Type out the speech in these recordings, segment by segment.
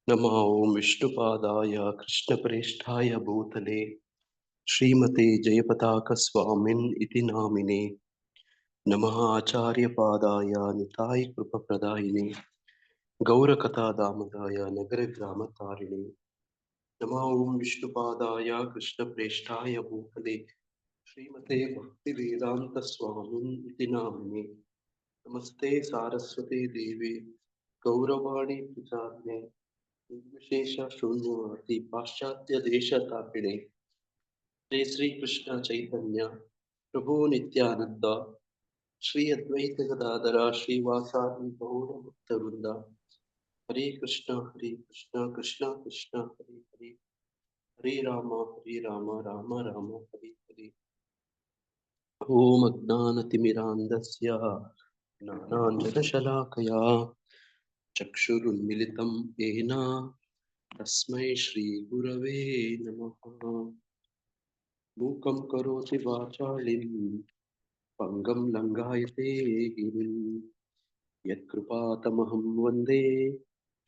नमः ओं विष्णुपादाय कृष्णप्रेष्ठाय भूतले श्रीमते जयपताकस्वामिन् इति नामिने। नमः आचार्यपादाय निताय कृपप्रदायिने गौरकथादामदाय नगरग्रामतारिणे। नमः ओं विष्णुपादाय कृष्णप्रेष्ठाय भूतले श्रीमते भक्तिवेदान्तस्वामिन् इति नामिने। नमस्ते सारस्वते देवे गौरवाणी प्रचारिणे विशेष शून्यवादी पाश्चात्य देशतापिणे। श्री कृष्ण चैतन्य प्रभु नित्यानंद श्री अद्वैत गदाधर श्रीवासादि गौर भक्तवृंद। हरे कृष्ण कृष्ण कृष्ण हरे हरे, हरे राम राम राम हरे हरे। ओम अज्ञानतिमिरान्धस्य ज्ञानाञ्जनशलाकया चक्षुरुन्मिलितं येन तस्मै श्रीगुरवे नमः। मूकं करोति वाचालिं पङ्गं लङ्घयते गिरिं यत्कृपातमहं वन्दे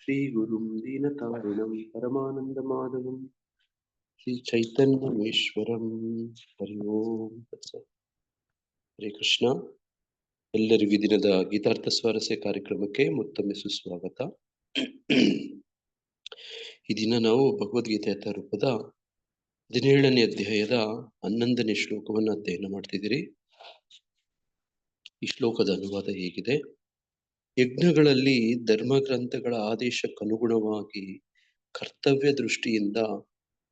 श्रीगुरुं दीनतारिणं परमानन्दमाधवं श्रीचैतन्यमेश्वरं। हरि ओಂ ತತ್ಸತ್. ಹರೇ ಕೃಷ್ಣ. ಎಲ್ಲರಿಗೂ ದಿನದ ಗೀತಾರ್ಥ ಸ್ವಾರಸ್ಯ ಕಾರ್ಯಕ್ರಮಕ್ಕೆ ಮತ್ತೊಮ್ಮೆ ಸುಸ್ವಾಗತ. ಈ ದಿನ ನಾವು ಭಗವದ್ಗೀತೆ ರೂಪದ 17ನೇ ಅಧ್ಯಾಯದ 11ನೇ ಶ್ಲೋಕವನ್ನು ಅಧ್ಯಯನ ಮಾಡ್ತಿದ್ದೀರಿ. ಈ ಶ್ಲೋಕದ ಅನುವಾದ ಹೇಗಿದೆ: ಯಜ್ಞಗಳಲ್ಲಿ ಧರ್ಮಗ್ರಂಥಗಳ ಆದೇಶಕ್ಕನುಗುಣವಾಗಿ ಕರ್ತವ್ಯ ದೃಷ್ಟಿಯಿಂದ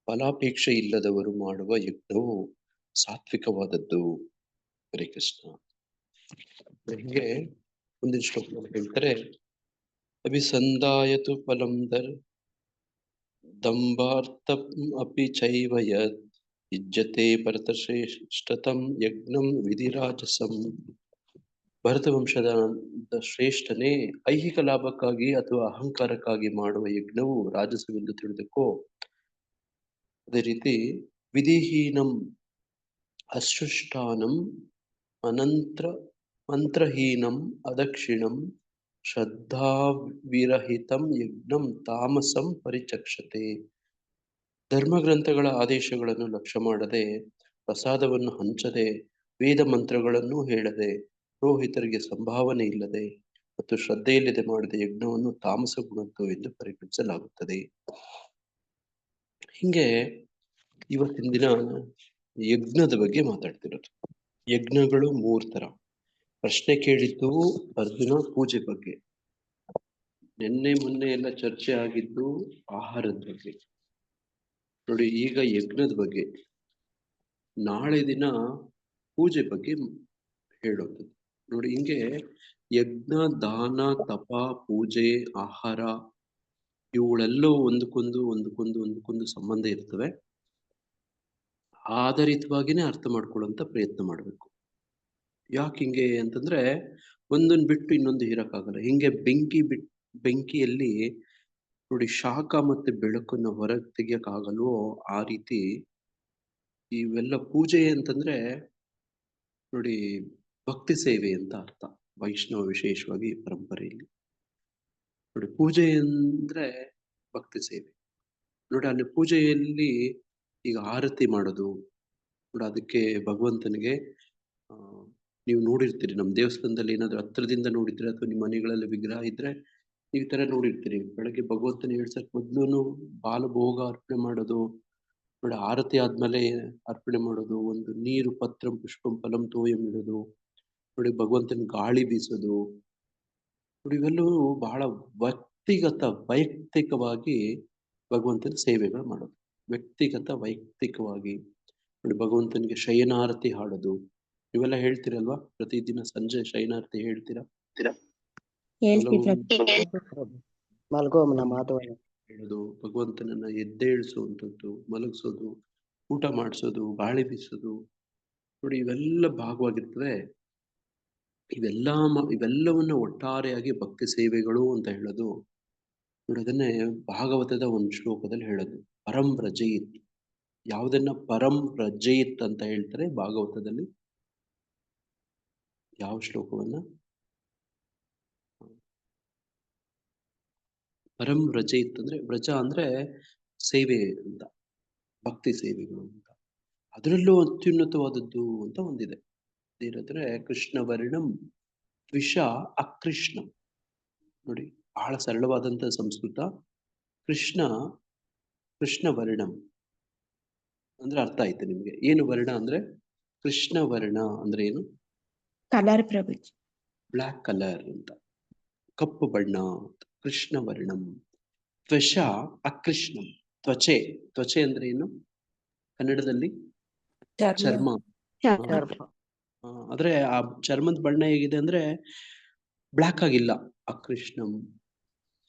ಫಲಾಪೇಕ್ಷೆ ಇಲ್ಲದವರು ಮಾಡುವ ಯಜ್ಞವು ಸಾತ್ವಿಕವಾದದ್ದು. ಹರೇ ಕೃಷ್ಣ. ಹೀಗೆ ಮುಂದಿನ ಶ್ಲೋಕದಲ್ಲಿ ಹೇಳ್ತಾರೆ, ಅಭಿಸಂಧಾಯತು ಫಲಂ ದಂಭಾರ್ಥಂ ಅಪಿ ಚೈವ ಯದ್ ಯುಜ್ಯತೆ ಭರತಶ್ರೇಷ್ಠತಂ ಯಜ್ಞಂ ವಿಧಿರಾಜಸಂ. ಭರತವಂಶದ ಶ್ರೇಷ್ಠನೇ, ಐಹಿಕ ಲಾಭಕ್ಕಾಗಿ ಅಥವಾ ಅಹಂಕಾರಕ್ಕಾಗಿ ಮಾಡುವ ಯಜ್ಞವು ರಾಜಸವೆಂದು ತಿಳಿದುಕೋ. ಅದೇ ರೀತಿ ವಿಧಿಹೀನಂ ಅಶುಷ್ಟಾನಂ ಮಂತ್ರಹೀನಂ ಅದಕ್ಷಿಣಂ ಶ್ರದ್ಧಾವಿರಹಿತಂ ಯಜ್ಞಂ ತಾಮಸಂ ಪರಿಚಕ್ಷತೆ. ಧರ್ಮಗ್ರಂಥಗಳ ಆದೇಶಗಳನ್ನು ಲಕ್ಷ್ಯ ಮಾಡದೆ, ಪ್ರಸಾದವನ್ನು ಹಂಚದೆ, ವೇದ ಮಂತ್ರಗಳನ್ನು ಹೇಳದೆ, ಪುರೋಹಿತರಿಗೆ ಸಂಭಾವನೆ ಇಲ್ಲದೆ ಮತ್ತು ಶ್ರದ್ಧೆಯಿಲ್ಲದೆ ಮಾಡಿದ ಯಜ್ಞವನ್ನು ತಾಮಸ ಗುಣದ್ದು ಎಂದು ಪರಿಗಣಿಸಲಾಗುತ್ತದೆ. ಹಿಂಗೆ ಇವತ್ತಿನ ದಿನ ಯಜ್ಞದ ಬಗ್ಗೆ ಮಾತಾಡ್ತಿರೋದು. ಯಜ್ಞಗಳು 3 ತರ. ಪ್ರಶ್ನೆ ಕೇಳಿದ್ದು ಅರ್ಜುನ ಪೂಜೆ ಬಗ್ಗೆ, ಮೊನ್ನೆ ಎಲ್ಲ ಚರ್ಚೆ ಆಗಿದ್ದು ಆಹಾರದ ಬಗ್ಗೆ. ನೋಡಿ, ಈಗ ಯಜ್ಞದ ಬಗ್ಗೆ, ನಾಳೆ ದಿನ ಪೂಜೆ ಬಗ್ಗೆ ಹೇಳೋದು. ನೋಡಿ, ಹಿಂಗೆ ಯಜ್ಞ, ದಾನ, ತಪ, ಪೂಜೆ, ಆಹಾರ ಇವುಗಳೆಲ್ಲವೂ ಒಂದಕ್ಕೊಂದು ಸಂಬಂಧ ಇರ್ತವೆ. ಆಧಾರಿತವಾಗಿನೇ ಅರ್ಥ ಮಾಡ್ಕೊಳ್ಳುವಂತ ಪ್ರಯತ್ನ ಮಾಡಬೇಕು. ಯಾಕೆ ಹಿಂಗೆ ಅಂತಂದ್ರೆ, ಒಂದನ್ನು ಬಿಟ್ಟು ಇನ್ನೊಂದು ಇರಕ್ಕಾಗಲ್ಲ. ಹಿಂಗೆ ಬೆಂಕಿಯಲ್ಲಿ ನೋಡಿ, ಶಾಖ ಮತ್ತೆ ಬೆಳಕನ್ನು ಹೊರಗೆ ತೆಗಿಯಕ್ಕಾಗಲ್ವೋ ಆ ರೀತಿ ಇವೆಲ್ಲ ಪೂಜೆ ಅಂತಂದ್ರೆ ನೋಡಿ ಭಕ್ತಿ ಸೇವೆ ಅಂತ ಅರ್ಥ. ವೈಷ್ಣವ ವಿಶೇಷವಾಗಿ ಪರಂಪರೆಯಲ್ಲಿ ನೋಡಿ, ಪೂಜೆ ಅಂದ್ರೆ ಭಕ್ತಿ ಸೇವೆ. ನೋಡಿ, ಅಲ್ಲಿ ಪೂಜೆಯಲ್ಲಿ ಈಗ ಆರತಿ ಮಾಡೋದು ನೋಡಿ, ಅದಕ್ಕೆ ಭಗವಂತನಿಗೆ ನೀವು ನೋಡಿರ್ತೀರಿ, ನಮ್ಮ ದೇವಸ್ಥಾನದಲ್ಲಿ ಏನಾದ್ರು ಹತ್ರದಿಂದ ನೋಡಿದ್ರೆ ಅಥವಾ ನಿಮ್ಮ ಮನೆಗಳಲ್ಲಿ ವಿಗ್ರಹ ಇದ್ರೆ ಈ ತರ ನೋಡಿರ್ತೀರಿ. ಬೆಳಗ್ಗೆ ಭಗವಂತನ ಇಳಿಸಕ್ ಮೊದ್ಲು ಬಾಲಭೋಗ ಅರ್ಪಣೆ ಮಾಡೋದು ನೋಡಿ, ಆರತಿ ಆದ್ಮೇಲೆ ಅರ್ಪಣೆ ಮಾಡೋದು, ಒಂದು ನೀರು ಪತ್ರಂ ಪುಷ್ಪಂ ಫಲಂ ತೋಯಂ ಇಡೋದು ನೋಡಿ, ಭಗವಂತನ ಗಾಳಿ ಬೀಸೋದು ನೋಡಿ, ಇವೆಲ್ಲವೂ ಬಹಳ ವೈಯಕ್ತಿಕವಾಗಿ ಭಗವಂತನ ಸೇವೆಗಳು ಮಾಡೋದು. ವೈಯಕ್ತಿಕವಾಗಿ ನೋಡಿ, ಭಗವಂತನಿಗೆ ಶಯನಾರತಿ ಹಾಡೋದು. ಇವೆಲ್ಲ ಹೇಳ್ತೀರಲ್ವಾ? ಪ್ರತಿದಿನ ಸಂಜೆ ಶಯನಾರತಿ ಹೇಳ್ತೀರಾ? ಹೇಳೋದು, ಭಗವಂತನನ್ನ ಎದ್ದೇಳಿಸುವಂಥದ್ದು, ಮಲಗಿಸೋದು, ಊಟ ಮಾಡಿಸೋದು, ಗಾಳಿ ಬೀಸೋದು ನೋಡಿ, ಇವೆಲ್ಲ ಭಾಗವಾಗಿರ್ತವೆ. ಇವೆಲ್ಲವನ್ನ ಒಟ್ಟಾರೆಯಾಗಿ ಭಕ್ತಿ ಸೇವೆಗಳು ಅಂತ ಹೇಳೋದು ನೋಡಿ. ಅದನ್ನೇ ಭಾಗವತದ ಒಂದು ಶ್ಲೋಕದಲ್ಲಿ ಹೇಳೋದು, ಪರಂ ವ್ರಜೇತ್. ಯಾವುದನ್ನ ಪರಂ ವ್ರಜೇತ್ ಅಂತ ಹೇಳ್ತಾರೆ ಭಾಗವತದಲ್ಲಿ? ಯಾವ ಶ್ಲೋಕವನ್ನ? ಪರಂ ವ್ರಜೆ ಇತ್ತಂದ್ರೆ ವ್ರಜ ಅಂದ್ರೆ ಸೇವೆ ಅಂತ, ಭಕ್ತಿ ಸೇವೆಗಳು ಅಂತ. ಅದರಲ್ಲೂ ಅತ್ಯುನ್ನತವಾದದ್ದು ಅಂತ ಒಂದಿದೆ. ಏನಂದ್ರೆ ಕೃಷ್ಣ ವರ್ಣಂ ದ್ವಿಷ ಅಕೃಷ್ಣಂ. ನೋಡಿ, ಬಹಳ ಸರಳವಾದಂತ ಸಂಸ್ಕೃತ. ಕೃಷ್ಣ ಕೃಷ್ಣ ವರ್ಣಂ ಅಂದ್ರೆ ಅರ್ಥ ಆಯ್ತು ನಿಮ್ಗೆ. ಏನು ವರ್ಣ ಅಂದ್ರೆ ಕೃಷ್ಣ ವರ್ಣ ಅಂದ್ರೆ ಏನು? ಕಲರ್ ಪ್ರಭುಜಿ. ಬ್ಲ್ಯಾಕ್ ಕಲರ್ ಅಂತ, ಕಪ್ಪು ಬಣ್ಣ. ಕೃಷ್ಣ ವರ್ಣಂ ತ್ವಷ ಅಕೃಷ್ಣಂ. ತ್ವಚೆ, ತ್ವಚೆ ಅಂದ್ರೆ ಏನು ಕನ್ನಡದಲ್ಲಿ? ಚರ್ಮ. ಆದ್ರೆ ಆ ಚರ್ಮದ ಬಣ್ಣ ಹೇಗಿದೆ ಅಂದ್ರೆ ಬ್ಲ್ಯಾಕ್ ಆಗಿಲ್ಲ. ಅಕೃಷ್ಣಂ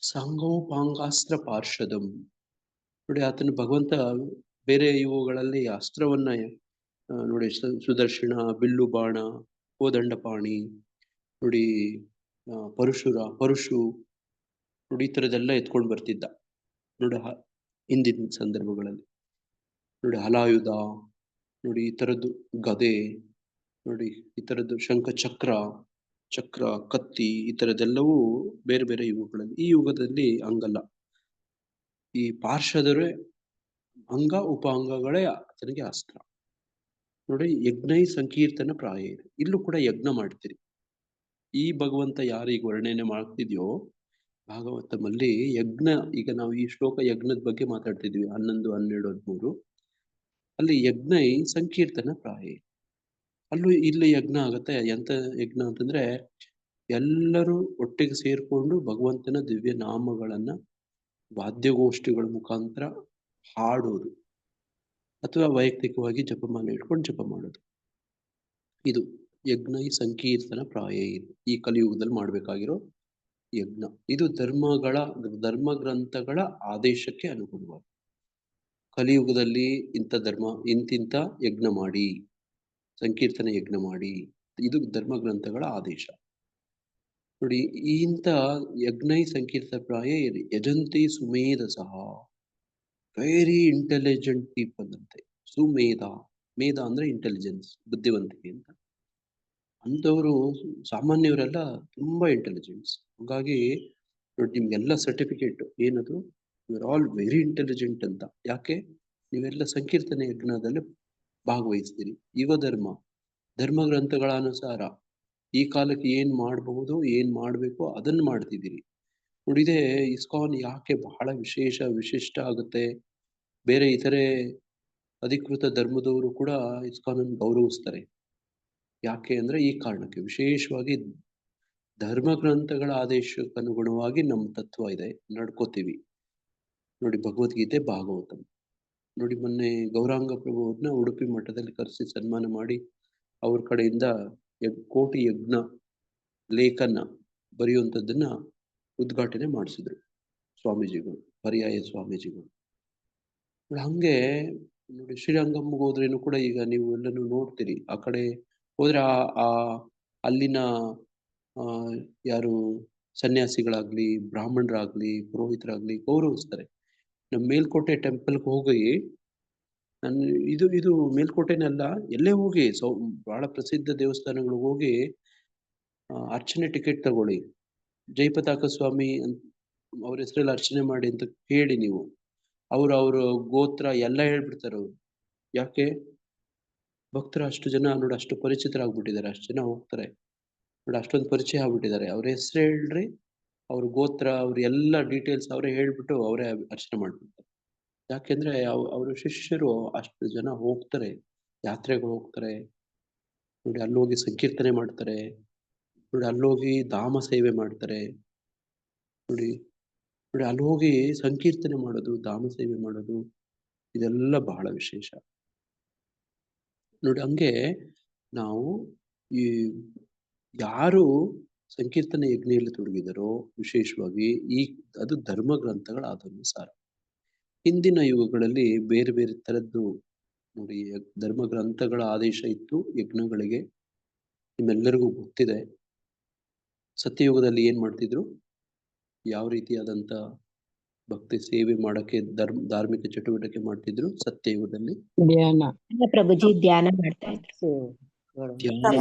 ಸಾಂಗೋಪಾಂಗಾಸ್ತ್ರ ಪಾರ್ಷದಂ. ನೋಡಿ, ಆತನ ಭಗವಂತ ಬೇರೆ ಇವುಗಳಲ್ಲಿ ಅಸ್ತ್ರವನ್ನ ನೋಡಿ, ಸುದರ್ಶನ, ಬಿಲ್ಲು ಬಾಣ, ಕೋದಂಡಪಾಣಿ, ನೋಡಿ ಪರಶು, ನೋಡಿ ಈ ಥರದೆಲ್ಲ ಎತ್ಕೊಂಡು ಬರ್ತಿದ್ದ. ನೋಡಿ ಹಿಂದಿನ ಸಂದರ್ಭಗಳಲ್ಲಿ ನೋಡಿ ಹಲಾಯುಧ, ನೋಡಿ ಈ ಥರದ್ದು ಗದೆ, ನೋಡಿ ಈ ಥರದ್ದು ಶಂಖ ಚಕ್ರ, ಕತ್ತಿ, ಈ ಥರದ್ದೆಲ್ಲವೂ ಬೇರೆ ಬೇರೆ ಯುಗಗಳಲ್ಲಿ. ಈ ಯುಗದಲ್ಲಿ ಹಂಗಲ್ಲ. ಈ ಪಾರ್ಷದರೇ ಅಂಗ ಉಪಾಂಗಗಳೇ ಆತನಿಗೆ ಅಸ್ತ್ರ. ನೋಡಿ, ಯಜ್ಞೈ ಸಂಕೀರ್ತನ ಪ್ರಾಯ ಇದೆ. ಇಲ್ಲೂ ಕೂಡ ಯಜ್ಞ ಮಾಡ್ತೀರಿ. ಈ ಭಗವಂತ ಯಾರಿಗೆ ವರ್ಣನೆ ಮಾಡ್ತಿದ್ಯೋ ಭಾಗವತಮಲ್ಲಿ ಯಜ್ಞ, ಈಗ ನಾವು ಈ ಶ್ಲೋಕ ಯಜ್ಞದ ಬಗ್ಗೆ ಮಾತಾಡ್ತಿದ್ವಿ 11, 12, 13. ಅಲ್ಲಿ ಯಜ್ಞೈ ಸಂಕೀರ್ತನ ಪ್ರಾಯ. ಅಲ್ಲೂ ಇಲ್ಲಿ ಯಜ್ಞ ಆಗತ್ತೆ. ಎಂತ ಯಜ್ಞ ಅಂತಂದ್ರೆ ಎಲ್ಲರೂ ಒಟ್ಟಿಗೆ ಸೇರ್ಕೊಂಡು ಭಗವಂತನ ದಿವ್ಯ ನಾಮಗಳನ್ನ ವಾದ್ಯಗೋಷ್ಠಿಗಳ ಮುಖಾಂತರ ಹಾಡೋದು, ಅಥವಾ ವೈಯಕ್ತಿಕವಾಗಿ ಜಪಮಾಲೆ ಇಟ್ಕೊಂಡು ಜಪ ಮಾಡೋದು. ಇದು ಯಜ್ಞೈ ಸಂಕೀರ್ತನ ಪ್ರಾಯ. ಈ ಕಲಿಯುಗದಲ್ಲಿ ಮಾಡ್ಬೇಕಾಗಿರೋ ಯಜ್ಞ. ಇದು ಧರ್ಮ ಗ್ರಂಥಗಳ ಆದೇಶಕ್ಕೆ ಅನುಗುಣವಾಗಿ ಕಲಿಯುಗದಲ್ಲಿ ಇಂತಿಂತ ಯಜ್ಞ ಮಾಡಿ, ಸಂಕೀರ್ತನ ಯಜ್ಞ ಮಾಡಿ, ಇದು ಧರ್ಮ ಗ್ರಂಥಗಳ ಆದೇಶ. ನೋಡಿ, ಇಂಥ ಯಜ್ಞೈ ಸಂಕೀರ್ತನ ಪ್ರಾಯ ಯಜಂತಿ ಸುಮೇಧ ಸಹ. ವೆರಿ ಇಂಟೆಲಿಜೆಂಟ್ ಪೀಪಲ್ ಅಂತೆ. ಮೇಧ ಅಂದ್ರೆ ಇಂಟೆಲಿಜೆನ್ಸ್, ಬುದ್ಧಿವಂತಿಕೆ ಅಂತ. ಅಂಥವ್ರು ಸಾಮಾನ್ಯವರೆಲ್ಲ ತುಂಬಾ ಇಂಟೆಲಿಜೆನ್ಸ್. ಹಾಗಾಗಿ ನೋಡಿ, ನಿಮ್ಗೆಲ್ಲ ಸರ್ಟಿಫಿಕೇಟ್ ಏನದು, you are all very intelligent ಅಂತ. ಯಾಕೆ? ನೀವೆಲ್ಲ ಸಂಕೀರ್ತನೆ ಯಜ್ಞದಲ್ಲಿ ಭಾಗವಹಿಸ್ತೀರಿ. ಯುವ ಧರ್ಮ ಗ್ರಂಥಗಳ ಅನುಸಾರ ಈ ಕಾಲಕ್ಕೆ ಏನ್ ಮಾಡಬಹುದು, ಏನ್ ಮಾಡ್ಬೇಕು ಅದನ್ನ ಮಾಡ್ತಿದ್ದೀರಿ. ನೋಡಿದೆ ಇಸ್ಕಾನ್ ಯಾಕೆ ಬಹಳ ವಿಶಿಷ್ಟ ಆಗುತ್ತೆ. ಬೇರೆ ಇತರೆ ಅಧಿಕೃತ ಧರ್ಮದವರು ಕೂಡ ಇಸ್ಕಾನ್ ಅನ್ನು ಗೌರವಿಸ್ತಾರೆ. ಯಾಕೆ ಅಂದ್ರೆ ಈ ಕಾರಣಕ್ಕೆ, ವಿಶೇಷವಾಗಿ ಧರ್ಮ ಗ್ರಂಥಗಳ ಆದೇಶಕ್ಕೆ ಅನುಗುಣವಾಗಿ ನಮ್ಮ ತತ್ವ ಇದೆ, ನಡ್ಕೋತೀವಿ. ನೋಡಿ, ಭಗವದ್ಗೀತೆ, ಭಾಗವತಂ. ನೋಡಿ, ಮೊನ್ನೆ ಗೌರಾಂಗ ಪ್ರಭುವ್ರನ್ನ ಉಡುಪಿ ಮಠದಲ್ಲಿ ಕರೆಸಿ ಸನ್ಮಾನ ಮಾಡಿ ಅವ್ರ ಕಡೆಯಿಂದ ಕೋಟಿ ಯಜ್ಞ ಲೇಖನ ಬರೆಯುವಂಥದ್ದನ್ನ ಉದ್ಘಾಟನೆ ಮಾಡಿಸಿದ್ರು ಸ್ವಾಮೀಜಿಗಳು, ಪರ್ಯಾಯ ಸ್ವಾಮೀಜಿಗಳು. ಹಂಗೆ ನೋಡಿ, ಶ್ರೀರಂಗಮ್ಗೆ ಹೋದ್ರೇನು ಕೂಡ ಈಗ ನೀವು ಎಲ್ಲನೂ ನೋಡ್ತೀರಿ. ಆ ಕಡೆ ಹೋದ್ರೆ ಅಲ್ಲಿನ ಯಾರು ಸನ್ಯಾಸಿಗಳಾಗ್ಲಿ, ಬ್ರಾಹ್ಮಣರಾಗ್ಲಿ, ಪುರೋಹಿತರಾಗ್ಲಿ ಗೌರವಿಸ್ತಾರೆ. ನಮ್ಮ ಮೇಲ್ಕೋಟೆ ಟೆಂಪಲ್ಗೆ ಹೋಗಿ, ಇದು ಮೇಲ್ಕೋಟೆನೆಲ್ಲ ಎಲ್ಲೇ ಹೋಗಿ ಬಹಳ ಪ್ರಸಿದ್ಧ ದೇವಸ್ಥಾನಗಳಿಗೆ ಹೋಗಿ ಅರ್ಚನೆ ಟಿಕೆಟ್ ತಗೊಳ್ಳಿ, ಜಯಪತಾಕ ಸ್ವಾಮಿ ಅವ್ರ ಹೆಸರಲ್ಲಿ ಅರ್ಚನೆ ಮಾಡಿ ಅಂತ ಹೇಳಿ ನೀವು. ಅವ್ರ ಗೋತ್ರ ಎಲ್ಲ ಹೇಳ್ಬಿಡ್ತಾರೆ ಅವ್ರು. ಯಾಕೆ? ಭಕ್ತರು ಅಷ್ಟು ಜನ ನೋಡಿ, ಅಷ್ಟು ಪರಿಚಿತರಾಗ್ಬಿಟ್ಟಿದ್ದಾರೆ, ಅಷ್ಟು ಜನ ಹೋಗ್ತಾರೆ ನೋಡಿ, ಅಷ್ಟೊಂದು ಪರಿಚಯ ಆಗ್ಬಿಟ್ಟಿದ್ದಾರೆ. ಅವ್ರ ಹೆಸರು ಹೇಳ್ರಿ, ಅವ್ರ ಗೋತ್ರ, ಅವ್ರ ಎಲ್ಲ ಡೀಟೇಲ್ಸ್ ಅವರೇ ಹೇಳ್ಬಿಟ್ಟು ಅವರೇ ಅರ್ಚನೆ ಮಾಡ್ಬಿಡ್ತಾರೆ. ಯಾಕೆಂದ್ರೆ ಅವ್ರ ಶಿಷ್ಯರು ಅಷ್ಟು ಜನ ಹೋಗ್ತಾರೆ, ಯಾತ್ರೆಗಳು ಹೋಗ್ತಾರೆ ನೋಡಿ, ಅಲ್ಲೋಗಿ ಸಂಕೀರ್ತನೆ ಮಾಡ್ತಾರೆ ನೋಡಿ, ಅಲ್ಲೋಗಿ ಧಾಮ ಸೇವೆ ಮಾಡ್ತಾರೆ ನೋಡಿ. ಅಲ್ಲಿ ಹೋಗಿ ಸಂಕೀರ್ತನೆ ಮಾಡೋದು, ಧಾಮ ಸೇವೆ ಮಾಡೋದು, ಇದೆಲ್ಲ ಬಹಳ ವಿಶೇಷ ನೋಡಿ. ಹಂಗೆ ನಾವು ಈ ಯಾರು ಸಂಕೀರ್ತನೆ ಯಜ್ಞೆಯಲ್ಲಿ ತೊಡಗಿದರೋ ವಿಶೇಷವಾಗಿ ಅದು ಧರ್ಮ ಗ್ರಂಥಗಳ ಅನುಸಾರ. ಹಿಂದಿನ ಯುಗಗಳಲ್ಲಿ ಬೇರೆ ಬೇರೆ ತರದ್ದು ನೋಡಿ ಧರ್ಮ ಗ್ರಂಥಗಳ ಆದೇಶ ಇತ್ತು ಯಜ್ಞಗಳಿಗೆ. ನಿಮ್ಮೆಲ್ಲರಿಗೂ ಗೊತ್ತಿದೆ. ಸತ್ಯಯುಗದಲ್ಲಿ ಏನ್ ಮಾಡ್ತಿದ್ರು, ಯಾವ ರೀತಿಯಾದಂತ ಭಕ್ತಿ ಸೇವೆ ಮಾಡಕ್ಕೆ ಧಾರ್ಮಿಕ ಚಟುವಟಿಕೆ ಮಾಡ್ತಿದ್ರು ಸತ್ಯಯುಗದಲ್ಲಿ? ಪ್ರಭುಜಿ ಧ್ಯಾನ ಮಾಡ್ತಾ ಇದ್ರು.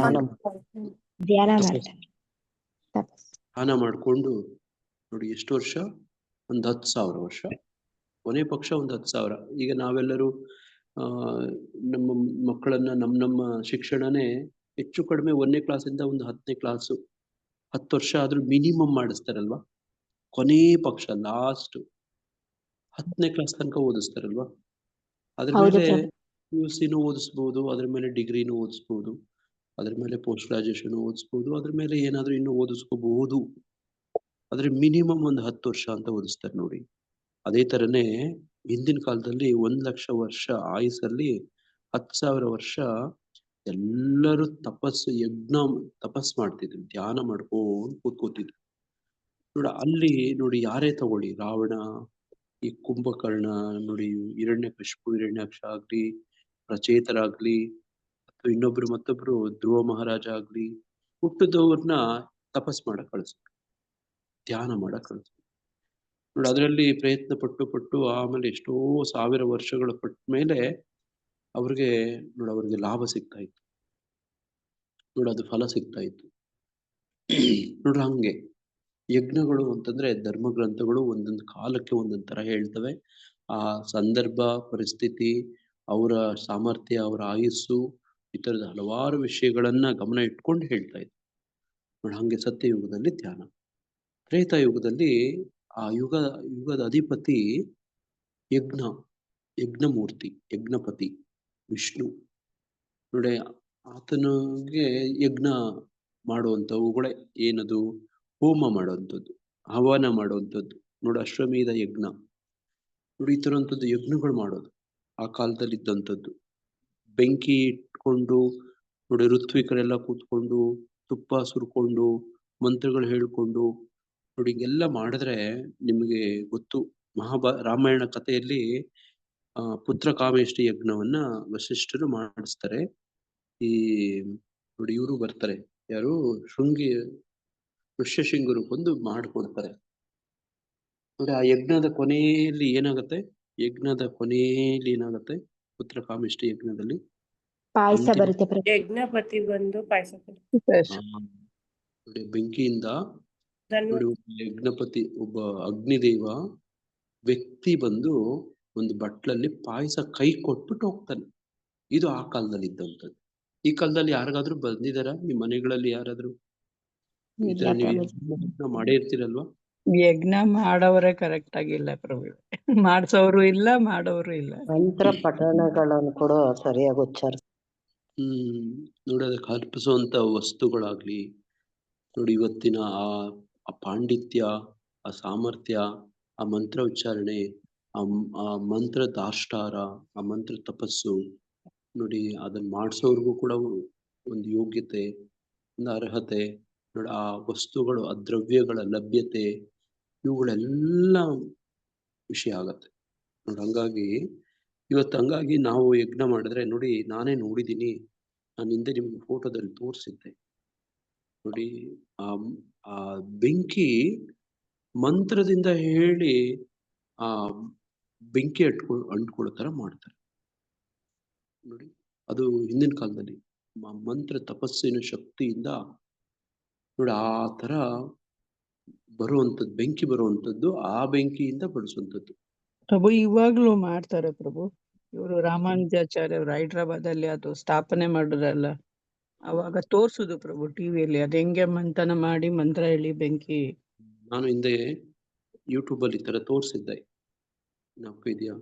ಧ್ಯಾನ ಮಾಡ್ಕೊಂಡು ನೋಡಿ ಎಷ್ಟು ವರ್ಷ? ಒಂದು 10,000 ವರ್ಷ, ಕೊನೆ ಪಕ್ಷ ಒಂದು 10,000. ಈಗ ನಾವೆಲ್ಲರೂ ನಮ್ಮ ಮಕ್ಕಳನ್ನ ನಮ್ಮ ಶಿಕ್ಷಣನೇ ಹೆಚ್ಚು ಕಡಿಮೆ 1ನೇ ಕ್ಲಾಸಿಂದ ಒಂದು 10ನೇ ಕ್ಲಾಸು 10 ವರ್ಷ ಆದ್ರೂ ಮಿನಿಮಮ್ ಮಾಡಿಸ್ತಾರಲ್ವಾ, ಕೊನೇ ಪಕ್ಷ ಲಾಸ್ಟ್ 10ನೇ ಕ್ಲಾಸ್ ತನಕ ಓದಿಸ್ತಾರಲ್ವಾ. ಅದ್ರ ಹೌದು ಮೇಲೆ ಪ್ರಭು. PUCನೂ ಓದಿಸ್ಬೋದು, ಅದ್ರ ಮೇಲೆ ಡಿಗ್ರಿನೂ ಓದಿಸ್ಬೋದು, ಅದ್ರ ಮೇಲೆ ಪೋಸ್ಟ್ ಗ್ರಾಜುಯೇಷನ್ ಓದಿಸ್ಬೋದು, ಅದ್ರ ಮೇಲೆ ಏನಾದ್ರೂ ಇನ್ನೂ ಓದಿಸ್ಕೋಬಹುದು. ಆದ್ರೆ ಮಿನಿಮಮ್ ಒಂದು 10 ವರ್ಷ ಅಂತ ಓದಿಸ್ತಾರೆ ನೋಡಿ. ಅದೇ ತರನೇ ಹಿಂದಿನ ಕಾಲದಲ್ಲಿ 1,00,000 ವರ್ಷ ಆಯುಸ್ಸಲ್ಲಿ 10,000 ವರ್ಷ ಎಲ್ಲರೂ ತಪಸ್ ಮಾಡ್ತಿದ್ರು, ಧ್ಯಾನ ಮಾಡ್ಕೊಂಡು ಕೂತ್ಕೋತಿದ್ರು. ಅಲ್ಲಿ ನೋಡಿ, ಯಾರೇ ತಗೊಳ್ಳಿ, ರಾವಣ, ಈ ಕುಂಭಕರ್ಣ ನೋಡಿ, ಹಿರಣ್ಯಕಶಿಪು ಹಿರಣ್ಯಾಕ್ಷ ಆಗ್ಲಿ, ಪ್ರಚೇತರಾಗ್ಲಿ, ಅಥವಾ ಇನ್ನೊಬ್ರು ಮತ್ತೊಬ್ರು ಧ್ರುವ ಮಹಾರಾಜ ಆಗ್ಲಿ, ಹುಟ್ಟಿದವ್ರನ್ನ ತಪಸ್ ಮಾಡಕ್ ಕಳಿಸ್ತಾರೆ, ಧ್ಯಾನ ಮಾಡಕ್ ಕಳಿಸ್ತಾರೆ ನೋಡಿ. ಅದರಲ್ಲಿ ಪ್ರಯತ್ನ ಪಟ್ಟು ಆಮೇಲೆ ಎಷ್ಟೋ ಸಾವಿರ ವರ್ಷಗಳ ಪಟ್ಟ ಮೇಲೆ ಅವ್ರಿಗೆ ಲಾಭ ಸಿಗ್ತಾ ಇತ್ತು ನೋಡಿ, ಅದು ಫಲ ಸಿಗ್ತಾ ಇತ್ತು ನೋಡ್ರಿ. ಹಂಗೆ ಯಜ್ಞಗಳು ಅಂತಂದ್ರೆ ಧರ್ಮ ಗ್ರಂಥಗಳು ಒಂದೊಂದು ಕಾಲಕ್ಕೆ ಒಂದೊಂದು ತರ ಹೇಳ್ತವೆ. ಆ ಸಂದರ್ಭ ಪರಿಸ್ಥಿತಿ, ಅವರ ಸಾಮರ್ಥ್ಯ, ಅವರ ಆಯುಸ್ಸು, ಈ ತರದ ಹಲವಾರು ವಿಷಯಗಳನ್ನ ಗಮನ ಇಟ್ಕೊಂಡು ಹೇಳ್ತಾ ಇತ್ತು ನೋಡಿ. ಹಂಗೆ ಸತ್ಯಯುಗದಲ್ಲಿ ಧ್ಯಾನ, ತ್ರೇತಾಯುಗದಲ್ಲಿ ಆ ಯುಗದ ಅಧಿಪತಿ ಯಜ್ಞ, ಯಜ್ಞಮೂರ್ತಿ, ಯಜ್ಞಪತಿ ವಿಷ್ಣು ನೋಡಿ. ಆತನಿಗೆ ಯಜ್ಞ ಮಾಡುವಂಥವುಗಳೇ ಏನದು, ಹೋಮ ಮಾಡುವಂಥದ್ದು, ಹವನ ಮಾಡುವಂಥದ್ದು ನೋಡಿ, ಅಶ್ವಮೇಧ ಯಜ್ಞ ನೋಡಿ. ಈ ತರುವಂಥದ್ದು ಯಜ್ಞಗಳು ಮಾಡೋದು ಆ ಕಾಲದಲ್ಲಿ ಇದ್ದಂಥದ್ದು. ಬೆಂಕಿ ಇಟ್ಕೊಂಡು ನೋಡಿ, ಋತ್ವಿಕರೆಲ್ಲ ಕೂತ್ಕೊಂಡು ತುಪ್ಪ ಸುರ್ಕೊಂಡು ಮಂತ್ರಗಳು ಹೇಳ್ಕೊಂಡು ನೋಡಿ, ಹಿಂಗೆಲ್ಲ ಮಾಡಿದ್ರೆ ನಿಮಗೆ ಗೊತ್ತು, ರಾಮಾಯಣ ಕಥೆಯಲ್ಲಿ ಪುತ್ರ ಕಾಮೇಷ್ಟಿ ಯಜ್ಞವನ್ನ ವಸಿಷ್ಠರು ಮಾಡಿಸ್ತಾರೆ. ಈ ನೋಡಿ, ಇವರು ಬರ್ತಾರೆ, ಯಾರು, ಋಷ್ಯಶೃಂಗರು ಬಂದು ಮಾಡಿಕೊಡ್ತಾರೆ ನೋಡಿ. ಆ ಯಜ್ಞದ ಕೊನೆಯಲ್ಲಿ ಏನಾಗುತ್ತೆ, ಪುತ್ರ ಕಾಮೇಷ್ಟಿ ಯಜ್ಞದಲ್ಲಿ ಪಾಯಸ ಅಂತಿಮ ಬರುತ್ತೆ ಪ್ರಭು. ಯಜ್ಞಪತಿ ಬಂದು ಪಾಯಸ ನೋಡಿ, ಬೆಂಕಿಯಿಂದ ಧನ್ವ ನೋಡಿ, ಒಬ್ಬ ಯಜ್ಞಪತಿ, ಒಬ್ಬ ಅಗ್ನಿದೇವ ವ್ಯಕ್ತಿ ಬಂದು ಒಂದು ಬಟ್ಲಲ್ಲಿ ಪಾಯಸ ಕೈ ಕೊಟ್ಬಿಟ್ಟು ಹೋಗ್ತಾನೆ. ಇದು ಆ ಕಾಲದಲ್ಲಿ ಇದ್ದಂಥದ್ದು. ಈ ಕಾಲದಲ್ಲಿ ಯಾರಿಗಾದ್ರೂ ಬಂದಿದಾರ ನಿಮ್ ಮನೆಗಳಲ್ಲಿ ಯಾರಾದ್ರೂ ಈ ಇಲ್ಲ ತರ ನೀವು ಪ್ರಭುಜಿ. ಯಜ್ಞ ಮಾಡೇ ಇರ್ತೀರಲ್ವಾ? ಯಜ್ಞ ಮಾಡವರೇ ಕರೆಕ್ಟ್ ಆಗಿಲ್ಲ ಪ್ರಭು, ಮಾಡ್ಸೋರು ಇಲ್ಲ, ಮಾಡೋರು ಇಲ್ಲ. ಮಂತ್ರ ಪಠಣಗಳನ್ನು ಕೂಡ ಸರಿಯಾಗಿ ಉಚ್ಚಾರ. ನೋಡಿ, ಅದಕ್ಕೆ ಅರ್ಪಿಸುವಂತ ವಸ್ತುಗಳಾಗ್ಲಿ ನೋಡಿ, ಇವತ್ತಿನ ಆ ಪಾಂಡಿತ್ಯ, ಆ ಸಾಮರ್ಥ್ಯ, ಆ ಮಂತ್ರ ಉಚ್ಚಾರಣೆ, ಆ ಮಂತ್ರ ದಾಷ್ಟಾರ, ಆ ಮಂತ್ರ ತಪಸ್ಸು ನೋಡಿ, ಅದನ್ನ ಮಾಡಿಸೋರ್ಗೂ ಕೂಡ ಒಂದು ಯೋಗ್ಯತೆ, ಒಂದು ಅರ್ಹತೆ ನೋಡಿ, ಆ ವಸ್ತುಗಳು, ಆ ದ್ರವ್ಯಗಳ ಲಭ್ಯತೆ, ಇವುಗಳೆಲ್ಲ ವಿಷಯ ಆಗತ್ತೆ ನೋಡಿ. ಹಂಗಾಗಿ ನಾವು ಯಜ್ಞ ಮಾಡಿದ್ರೆ ನೋಡಿ, ನಾನೇ ನೋಡಿದ್ದೀನಿ, ನಾನು ಹಿಂದೆ ನಿಮ್ಗೆ ಫೋಟೋದಲ್ಲಿ ತೋರಿಸಿದ್ದೆ ನೋಡಿ. ಆ ಬೆಂಕಿ ಮಂತ್ರದಿಂದ ಹೇಳಿ ಆ ಬೆಂಕಿ ಅಂಟ್ಕೊಳ್ಳೋ ತರ ಮಾಡ್ತಾರೆ ನೋಡಿ. ಅದು ಹಿಂದಿನ ಕಾಲದಲ್ಲಿ ಮಂತ್ರ ತಪಸ್ಸಿನ ಶಕ್ತಿಯಿಂದ ನೋಡಿ ಆ ತರ ಬರುವಂಥದ್ದು, ಬೆಂಕಿ ಬರುವಂಥದ್ದು, ಆ ಬೆಂಕಿಯಿಂದ ಬಡಿಸುವಂಥದ್ದು. ಪ್ರಭು ಇವಾಗ್ಲೂ ಮಾಡ್ತಾರೆ ಪ್ರಭು. ಇವರು ರಾಮಾನುಜಾಚಾರ್ಯರು ಹೈದ್ರಾಬಾದ್ ಅಲ್ಲಿ ಅದು ಸ್ಥಾಪನೆ ಮಾಡಿದ್ರಲ್ಲ, ಅವಾಗ ತೋರ್ಸುದು ಪ್ರಭು ಟಿವಿಯಲ್ಲಿ, ಅದ್ ಹೆಂಗೆ ಮಂಥನ ಮಾಡಿ ಮಂತ್ರ ಹೇಳಿ ಬೆಂಕಿ. ನಾನು ಹಿಂದೆ ಯೂಟ್ಯೂಬ್ ಅಲ್ಲಿ ಈ ತರ ತೋರಿಸಿದ್ದೆ, ಜ್ಞಾಪಕ ಇದೆಯಾ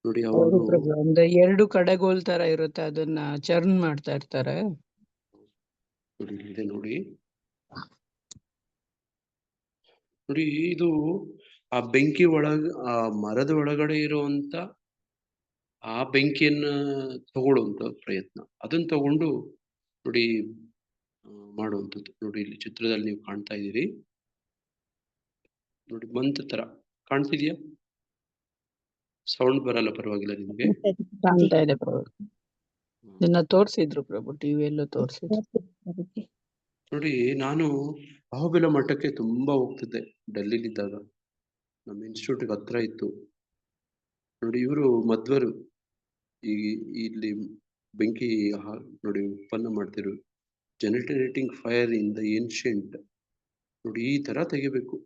ನೋಡಿ? ಹೌದು ಅವರು ಪ್ರಭು, ಅಂದ್ರೆ 2 ಕಡೆಗೋಲ್ ತರ ಇರುತ್ತೆ, ಅದನ್ನ ಚರ್ನ್ ಮಾಡ್ತಾ ಇರ್ತಾರೆ ನೋಡಿ, ಇದೆ ನೋಡಿ. ನೋಡಿ, ಇದು ಆ ಬೆಂಕಿ ಆ ಮರದ ಒಳಗಡೆ ಇರುವಂತ ಆ ಬೆಂಕಿಯನ್ನ ತಗೊಳ್ಳುವಂತ ಪ್ರಯತ್ನ, ಅದನ್ನ ತಗೊಂಡು ನೋಡಿ ಮಾಡುವಂಥದ್ದು ನೋಡಿ. ಇಲ್ಲಿ ಚಿತ್ರದಲ್ಲಿ ನೀವು ಕಾಣ್ತಾ ಇದ್ದೀರಿ ನೋಡಿ, ಮಂತ್ ತರ ಕಾಣ್ತಿದ್ಯಾ? ಸೌಂಡ್ ಬರಲ್ಲ, ಪರವಾಗಿಲ್ಲ ನಿಮ್ಗೆ? ಕಾಣ್ತಾ ಇದೆ ಪ್ರಭು, ಇದನ್ನ ತೋರ್ಸಿದ್ರು ಪ್ರಭು, ಟಿವಿಯಲ್ಲೂ ತೋರ್ಸಿದ್ರು ಪ್ರಭುಜಿ. ನೋಡಿ, ನಾನು ಬಾಹುಬೆಲ ಮಠಕ್ಕೆ ತುಂಬಾ ಹೋಗ್ತಿದ್ದೆ ಡೆಲ್ಲಿಲಿದ್ದಾಗ, ನಮ್ಮ ಇನ್ಸ್ಟಿಟ್ಯೂಟ್ಗೆ ಹತ್ರ ಇತ್ತು ನೋಡಿ. ಇವರು ಮಧ್ವರು ಇಲ್ಲಿ ಬೆಂಕಿ ನೋಡಿ ಉತ್ಪನ್ನ ಮಾಡ್ತಿರು, generating fire in the ancient ನೋಡಿ, ಈ ತರ ತೆಗಿಬೇಕು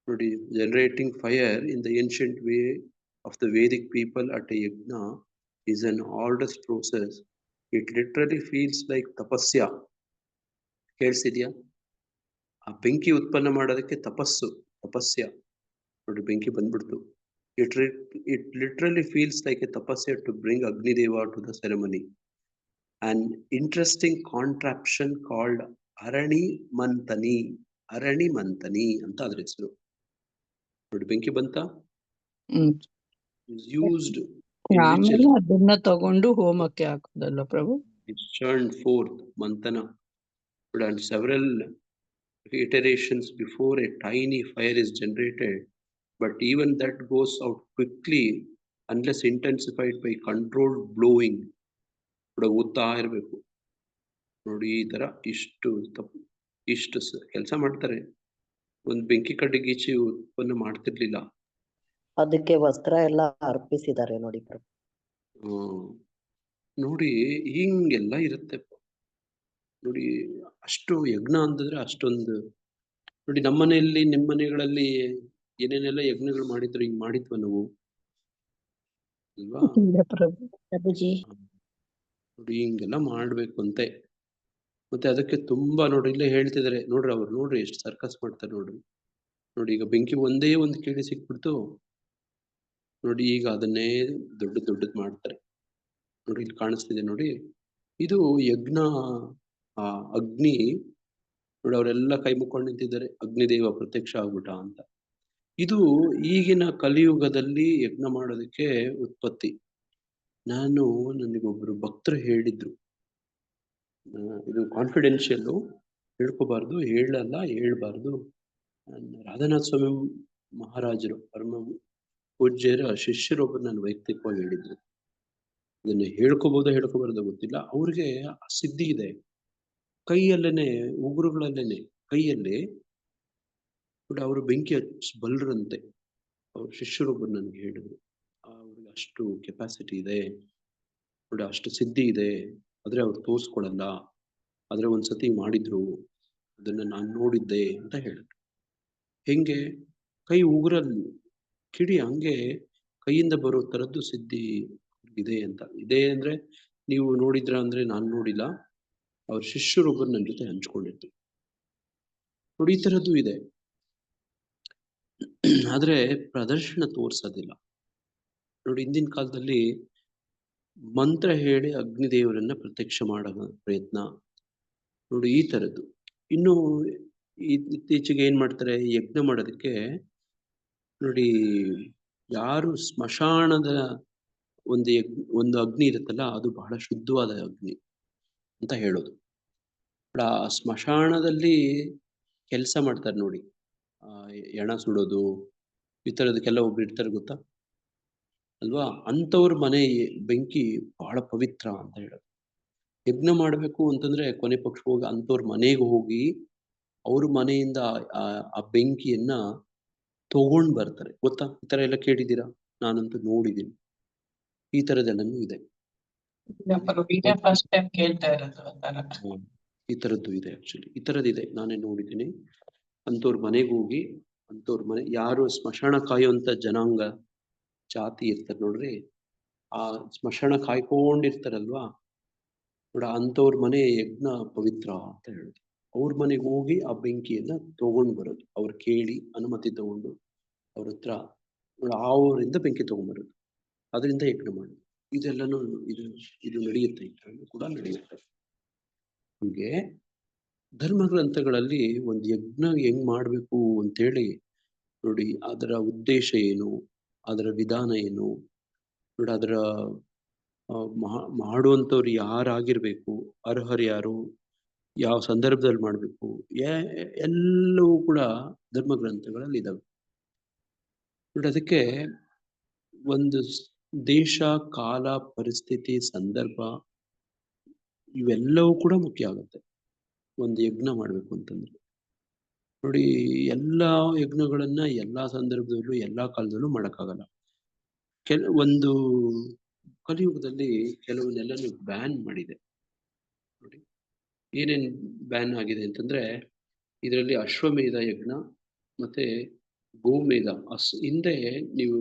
ನೋಡಿ, generating fire in the ancient way of the Vedic people at a yajna is an arduous process. It literally feels like tapasya. ಕೇಳಿಸಿದ್ಯಾ? ಆ ಬೆಂಕಿ ಉತ್ಪನ್ನ ಮಾಡೋದಕ್ಕೆ ತಪಸ್ಯ. ನೋಡಿ, ಬೆಂಕಿ ಬಂದ್ಬಿಡ್ತು. It literally feels like a tapasya to bring Agnideva to the ceremony. An interesting contraption called Arani ಮಂಥನಿ ಅಂತ ಅದ್ರ ಹೆಸರು. ನೋಡಿ, ಬೆಂಕಿ ಬಂತ, ಹ್ಮ್ used in ಆಮೇಲೆ which ಅದನ್ನ ತಗೊಂಡು ಹೋಮಕ್ಕೆ ಹಾಕೋದಲ್ಲ ಪ್ರಭು? it churned forth ಮಂಥನ. And several iterations before a tiny fire is generated, but even that goes out quickly unless intensified by controlled blowing. ಊದ್ತಾ ಇರಬೇಕು. ನೋಡಿ, ಈ ತರ ಇಷ್ಟು ಕೆಲಸ ಮಾಡ್ತಾರೆ. ಒಂದು ಬೆಂಕಿ ಕಡ್ಡಿ ಗೀಚಿ ಉತ್ಪನ್ನ ಮಾಡ್ತಿರ್ಲಿಲ್ಲ. ಅದಕ್ಕೆ ವಸ್ತ್ರ ಎಲ್ಲ ಅರ್ಪಿಸಿದ್ದಾರೆ ನೋಡಿ ಪ್ರಭು. ನೋಡಿ, ಹಿಂಗೆಲ್ಲ ಇರುತ್ತೆ ನೋಡಿ. ಅಷ್ಟು ಯಜ್ಞ ಅಂತಂದ್ರೆ ಅಷ್ಟೊಂದು. ನೋಡಿ, ನಮ್ಮನೆಯಲ್ಲಿ ನಿಮ್ಮ ಮನೆಗಳಲ್ಲಿ ಏನೇನೆಲ್ಲ ಯಜ್ಞಗಳು ಮಾಡಿದ್ರು, ಹಿಂಗ್ ಮಾಡಿದ್ವ ನಾವು ಅಲ್ವಾ? ಇಲ್ಲ ಪ್ರಭು. ಪ್ರಭುಜಿ. ನೋಡಿ, ಹಿಂಗೆಲ್ಲ ಮಾಡ್ಬೇಕು ಅಂತೆ. ಮತ್ತೆ ಅದಕ್ಕೆ ತುಂಬಾ ನೋಡ್ರಿ, ಇಲ್ಲೇ ಹೇಳ್ತಿದಾರೆ ನೋಡ್ರಿ, ಅವ್ರು ನೋಡ್ರಿ ಎಷ್ಟು ಸರ್ಕಸ್ ಮಾಡ್ತಾರೆ ನೋಡ್ರಿ. ನೋಡಿ, ಈಗ ಬೆಂಕಿ ಒಂದೇ ಒಂದು ಕೇಳಿ ಸಿಕ್ಬಿಡ್ತು ನೋಡಿ, ಈಗ ಅದನ್ನೇ ದೊಡ್ಡದ್ ಮಾಡ್ತಾರೆ ನೋಡಿ. ಇಲ್ಲಿ ಕಾಣಿಸ್ತಿದೆ ನೋಡಿ, ಇದು ಯಜ್ಞ. ಆ ಅಗ್ನಿ ನೋಡಿ, ಅವರೆಲ್ಲ ಕೈ ಮುಕ್ಕೊಂಡು ನಿಂತಿದ್ದಾರೆ, ಅಗ್ನಿದೇವ ಪ್ರತ್ಯಕ್ಷ ಆಗ್ಬಿಟ್ಟ ಅಂತ. ಇದು ಈಗಿನ ಕಲಿಯುಗದಲ್ಲಿ ಯಜ್ಞ ಮಾಡೋದಕ್ಕೆ ಉತ್ಪತ್ತಿ. ನನಗೊಬ್ರು ಭಕ್ತರು ಹೇಳಿದ್ರು, ಇದು ಕಾನ್ಫಿಡೆನ್ಷಿಯಲ್, ಹೇಳ್ಕೋಬಾರ್ದು, ಹೇಳ್ಬಾರ್ದು. ರಾಧಾನಾಥ ಸ್ವಾಮಿ ಮಹಾರಾಜರು ಪರಮ ಪೂಜ್ಯರ ಶಿಷ್ಯರೊಬ್ಬರು ನಾನು ವೈಯಕ್ತಿಕವಾಗಿ ಹೇಳಿದ್ರು. ಇದನ್ನ ಹೇಳ್ಕೋಬಾರ್ದು ಗೊತ್ತಿಲ್ಲ. ಅವ್ರಿಗೆ ಆ ಸಿದ್ಧಿ ಇದೆ, ಕೈಯಲ್ಲೇನೆ, ಉಗುರುಗಳಲ್ಲೇನೆ, ಕೈಯಲ್ಲಿ ನೋಡಿ ಅವರು ಬೆಂಕಿ ಬಲ್ರಂತೆ. ಅವ್ರ ಶಿಷ್ಯರೊಬ್ಬರು ನನಗೆ ಹೇಳಿದ್ರು, ಅವ್ರಿಗೆ ಅಷ್ಟು ಕೆಪಾಸಿಟಿ ಇದೆ ನೋಡಿ, ಅಷ್ಟು ಸಿದ್ಧಿ ಇದೆ. ಆದ್ರೆ ಅವ್ರು ತೋರ್ಸ್ಕೊಳಲ್ಲ. ಆದ್ರೆ ಒಂದ್ಸತಿ ಮಾಡಿದ್ರು, ಅದನ್ನ ನಾನು ನೋಡಿದ್ದೆ ಅಂತ ಹೇಳಿದ್ರು. ಹೆಂಗೆ? ಕೈ ಉಗುರಲ್ಲಿ ಕಿಡಿ ಹಂಗೆ ಕೈಯಿಂದ ಬರೋ ತರದ್ದು ಸಿದ್ಧಿ ಇದೆ ಅಂತ. ಇದೆ ಅಂದ್ರೆ ನೀವು ನೋಡಿದ್ರ ಅಂದ್ರೆ ನಾನು ನೋಡಿಲ್ಲ, ಅವ್ರ ಶಿಷ್ಯರೊಬ್ಬರು ನನ್ನ ಜೊತೆ ಹಂಚ್ಕೊಂಡಿದ್ರು ನೋಡಿ. ಈ ತರದ್ದು ಇದೆ, ಆದ್ರೆ ಪ್ರದರ್ಶನ ತೋರ್ಸೋದಿಲ್ಲ ನೋಡಿ. ಹಿಂದಿನ ಕಾಲದಲ್ಲಿ ಮಂತ್ರ ಹೇಳಿ ಅಗ್ನಿದೇವರನ್ನ ಪ್ರತ್ಯಕ್ಷ ಮಾಡೋ ಪ್ರಯತ್ನ ನೋಡಿ, ಈ ತರದ್ದು. ಇನ್ನು ಇತ್ತೀಚೆಗೆ ಏನ್ ಮಾಡ್ತಾರೆ, ಯಜ್ಞ ಮಾಡೋದಕ್ಕೆ ನೋಡಿ, ಯಾರು ಸ್ಮಶಾನದ ಒಂದು ಅಗ್ನಿ ಇರುತ್ತಲ್ಲ, ಅದು ಬಹಳ ಶುದ್ಧವಾದ ಅಗ್ನಿ ಅಂತ ಹೇಳೋದು. ಆ ಸ್ಮಶಾನದಲ್ಲಿ ಕೆಲಸ ಮಾಡ್ತಾರೆ ನೋಡಿ, ಎಣ ಸುಡೋದು, ಈ ತರದಕ್ಕೆಲ್ಲ ಒಬ್ರು ಇರ್ತಾರೆ ಗೊತ್ತಾ ಅಲ್ವಾ? ಅಂಥವ್ರ ಮನೆ ಬೆಂಕಿ ಬಹಳ ಪವಿತ್ರ ಅಂತ ಹೇಳೋದು. ಯಜ್ಞ ಮಾಡಬೇಕು ಅಂತಂದ್ರೆ ಕೊನೆ ಪಕ್ಷ ಹೋಗಿ ಅಂಥವ್ರ ಮನೆಗೆ ಹೋಗಿ ಅವ್ರ ಮನೆಯಿಂದ ಆ ಬೆಂಕಿಯನ್ನ ತಗೊಂಡ್ ಬರ್ತಾರೆ ಗೊತ್ತಾ? ಈ ತರ ಎಲ್ಲ ಕೇಳಿದ್ದೀರಾ? ನಾನಂತೂ ನೋಡಿದ್ದೀನಿ. ಈ ತರದೆಲ್ಲನೂ ಇದೆ. ಫಸ್ಟ್ ಟೈಮ್ ಕೇಳ್ತಾ ಇರೋದು. ಈ ತರದ್ದು ಇದೆ, ಆಕ್ಚುಲಿ ಈ ತರದಿದೆ, ನಾನೇ ನೋಡಿದ್ದೀನಿ. ಅಂಥವ್ರ ಮನೆಗೆ ಹೋಗಿ, ಅಂಥವ್ರ ಮನೆ ಯಾರು ಸ್ಮಶಾನ ಕಾಯುವಂತ ಜನಾಂಗ ಜಾತಿ ಇರ್ತಾರೆ ನೋಡ್ರಿ, ಆ ಸ್ಮಶಾನ ಕಾಯ್ಕೊಂಡಿರ್ತಾರಲ್ವಾ ನೋಡ, ಅಂಥವ್ರ ಮನೆ ಯಜ್ಞ ಪವಿತ್ರ ಅಂತ ಹೇಳುದು. ಅವ್ರ ಮನೆಗೆ ಹೋಗಿ ಆ ಬೆಂಕಿಯನ್ನ ತಗೊಂಡು ಬರೋದು, ಅವ್ರು ಕೇಳಿ ಅನುಮತಿ ತಗೊಂಡು ಅವ್ರ ಹತ್ರ ಅವರಿಂದ ಬೆಂಕಿ ತಗೊಂಡ್ಬರೋದು, ಅದರಿಂದ ಯಜ್ಞ ಮಾಡೋದು. ಇದೆಲ್ಲನೂ ಇದು ನಡೆಯುತ್ತೆ, ಕೂಡ ನಡೆಯುತ್ತೆ. ಹೀಗೆ ಧರ್ಮಗ್ರಂಥಗಳಲ್ಲಿ ಒಂದು ಯಜ್ಞ ಹೆಂಗ್ ಮಾಡ್ಬೇಕು ಅಂತೇಳಿ ನೋಡಿ, ಅದರ ಉದ್ದೇಶ ಏನು, ಅದರ ವಿಧಾನ ಏನು ನೋಡಿ, ಅದರ ಮಾಡುವಂಥವ್ರು ಯಾರಾಗಿರ್ಬೇಕು, ಅರ್ಹರು ಯಾರು, ಯಾವ ಸಂದರ್ಭದಲ್ಲಿ ಮಾಡಬೇಕು, ಎಲ್ಲವೂ ಕೂಡ ಧರ್ಮಗ್ರಂಥಗಳಲ್ಲಿ ಇದಾವೆ ನೋಡಿ. ಅದಕ್ಕೆ ಒಂದು ದೇಶ, ಕಾಲ, ಪರಿಸ್ಥಿತಿ, ಸಂದರ್ಭ ಇವೆಲ್ಲವೂ ಕೂಡ ಮುಖ್ಯ ಆಗುತ್ತೆ ಒಂದು ಯಜ್ಞ ಮಾಡ್ಬೇಕು ಅಂತಂದ್ರೆ ನೋಡಿ. ಎಲ್ಲಾ ಯಜ್ಞಗಳನ್ನ ಎಲ್ಲಾ ಸಂದರ್ಭದಲ್ಲೂ ಎಲ್ಲಾ ಕಾಲದಲ್ಲೂ ಮಾಡಕ್ಕಾಗಲ್ಲ. ಒಂದು ಕಲಿಯುಗದಲ್ಲಿ ಕೆಲವನ್ನೆಲ್ಲನೂ ಬ್ಯಾನ್ ಮಾಡಿದೆ ನೋಡಿ. ಏನೇನ್ ಬ್ಯಾನ್ ಆಗಿದೆ ಅಂತಂದ್ರೆ, ಇದರಲ್ಲಿ ಅಶ್ವಮೇಧ ಯಜ್ಞ ಮತ್ತೆ ಗೋಮೇಧ ಹಿಂದೆ ನೀವು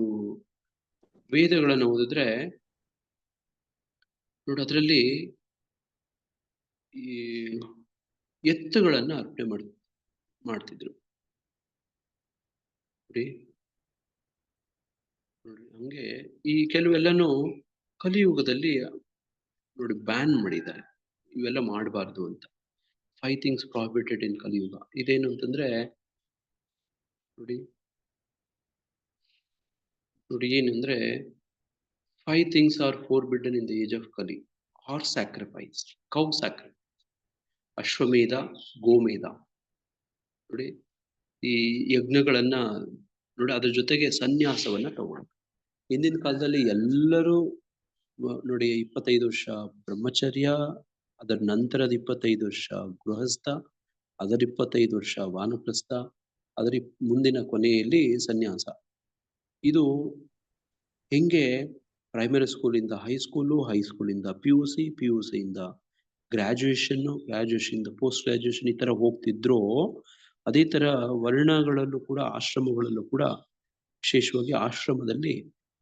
ವೇದಗಳನ್ನು ಓದಿದ್ರೆ ನೋಡಿ, ಅದರಲ್ಲಿ ಈ ಎತ್ತುಗಳನ್ನ ಅರ್ಪಣೆ ಮಾಡ್ತಿದ್ರು ನೋಡಿ. ಹಂಗೆ ಈ ಕೆಲವೆಲ್ಲನೂ ಕಲಿಯುಗದಲ್ಲಿ ನೋಡಿ ಬ್ಯಾನ್ ಮಾಡಿದ್ದಾರೆ, ಇವೆಲ್ಲ ಮಾಡಬಾರ್ದು ಅಂತ. 5 things prohibited in ಕಲಿಯುಗ. ಇದೇನು ಅಂತಂದ್ರೆ ನೋಡಿ ಏನಂದ್ರೆ 5 things are forbidden in the age of Kali. Horse sacrifice, cow sacrifice, ಅಶ್ವಮೇಧ, ಗೋಮೇಧ ನೋಡಿ, ಈ ಯಜ್ಞಗಳನ್ನ ನೋಡಿ, ಅದ್ರ ಜೊತೆಗೆ ಸನ್ಯಾಸವನ್ನ ತಗೊಂಡು. ಹಿಂದಿನ ಕಾಲದಲ್ಲಿ ಎಲ್ಲರೂ ನೋಡಿ 25 ವರ್ಷ ಬ್ರಹ್ಮಚರ್ಯ, ಅದರ ನಂತರದ 25 ವರ್ಷ ಗೃಹಸ್ಥ, ಅದರ 25 ವರ್ಷ ವಾನಪ್ರಸ್ಥ, ಅದರ ಮುಂದಿನ ಕೊನೆಯಲ್ಲಿ ಸನ್ಯಾಸ. ಇದು ಹೆಂಗೆ ಪ್ರೈಮರಿ ಸ್ಕೂಲಿಂದ ಹೈಸ್ಕೂಲು, ಹೈಸ್ಕೂಲಿಂದ PUC, PUC ಇಂದ ಗ್ರಾಜುಯೇಷನ್ನು, ಗ್ರಾಜುಯೇಷನ್ ಪೋಸ್ಟ್ ಗ್ರಾಜುಯೇಷನ್ ಈ ತರ ಹೋಗ್ತಿದ್ರೋ, ಅದೇ ತರ ವರ್ಣಗಳಲ್ಲೂ ಕೂಡ, ಆಶ್ರಮಗಳಲ್ಲೂ ಕೂಡ, ವಿಶೇಷವಾಗಿ ಆಶ್ರಮದಲ್ಲಿ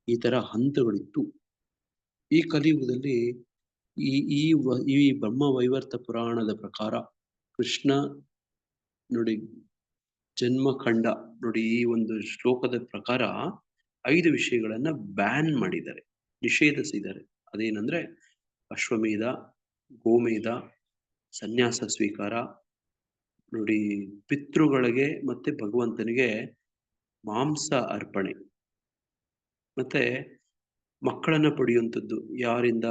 ಈ ತರ ಹಂತಗಳಿತ್ತು. ಈ ಕಲಿಯುಗದಲ್ಲಿ ಈ ಬ್ರಹ್ಮ ವೈವರ್ತ ಪುರಾಣದ ಪ್ರಕಾರ ಕೃಷ್ಣ ನೋಡಿ ಜನ್ಮಖಂಡ ನೋಡಿ, ಈ ಒಂದು ಶ್ಲೋಕದ ಪ್ರಕಾರ 5 ವಿಷಯಗಳನ್ನ ಬ್ಯಾನ್ ಮಾಡಿದ್ದಾರೆ, ನಿಷೇಧಿಸಿದ್ದಾರೆ. ಅದೇನಂದ್ರೆ ಅಶ್ವಮೇಧ, ಗೋಮೇಧ, ಸನ್ಯಾಸ ಸ್ವೀಕಾರ ನೋಡಿ, ಪಿತೃಗಳಿಗೆ ಮತ್ತೆ ಭಗವಂತನಿಗೆ ಮಾಂಸ ಅರ್ಪಣೆ, ಮತ್ತೆ ಮಕ್ಕಳನ್ನ ಪಡೆಯುವಂಥದ್ದು ಯಾರಿಂದ?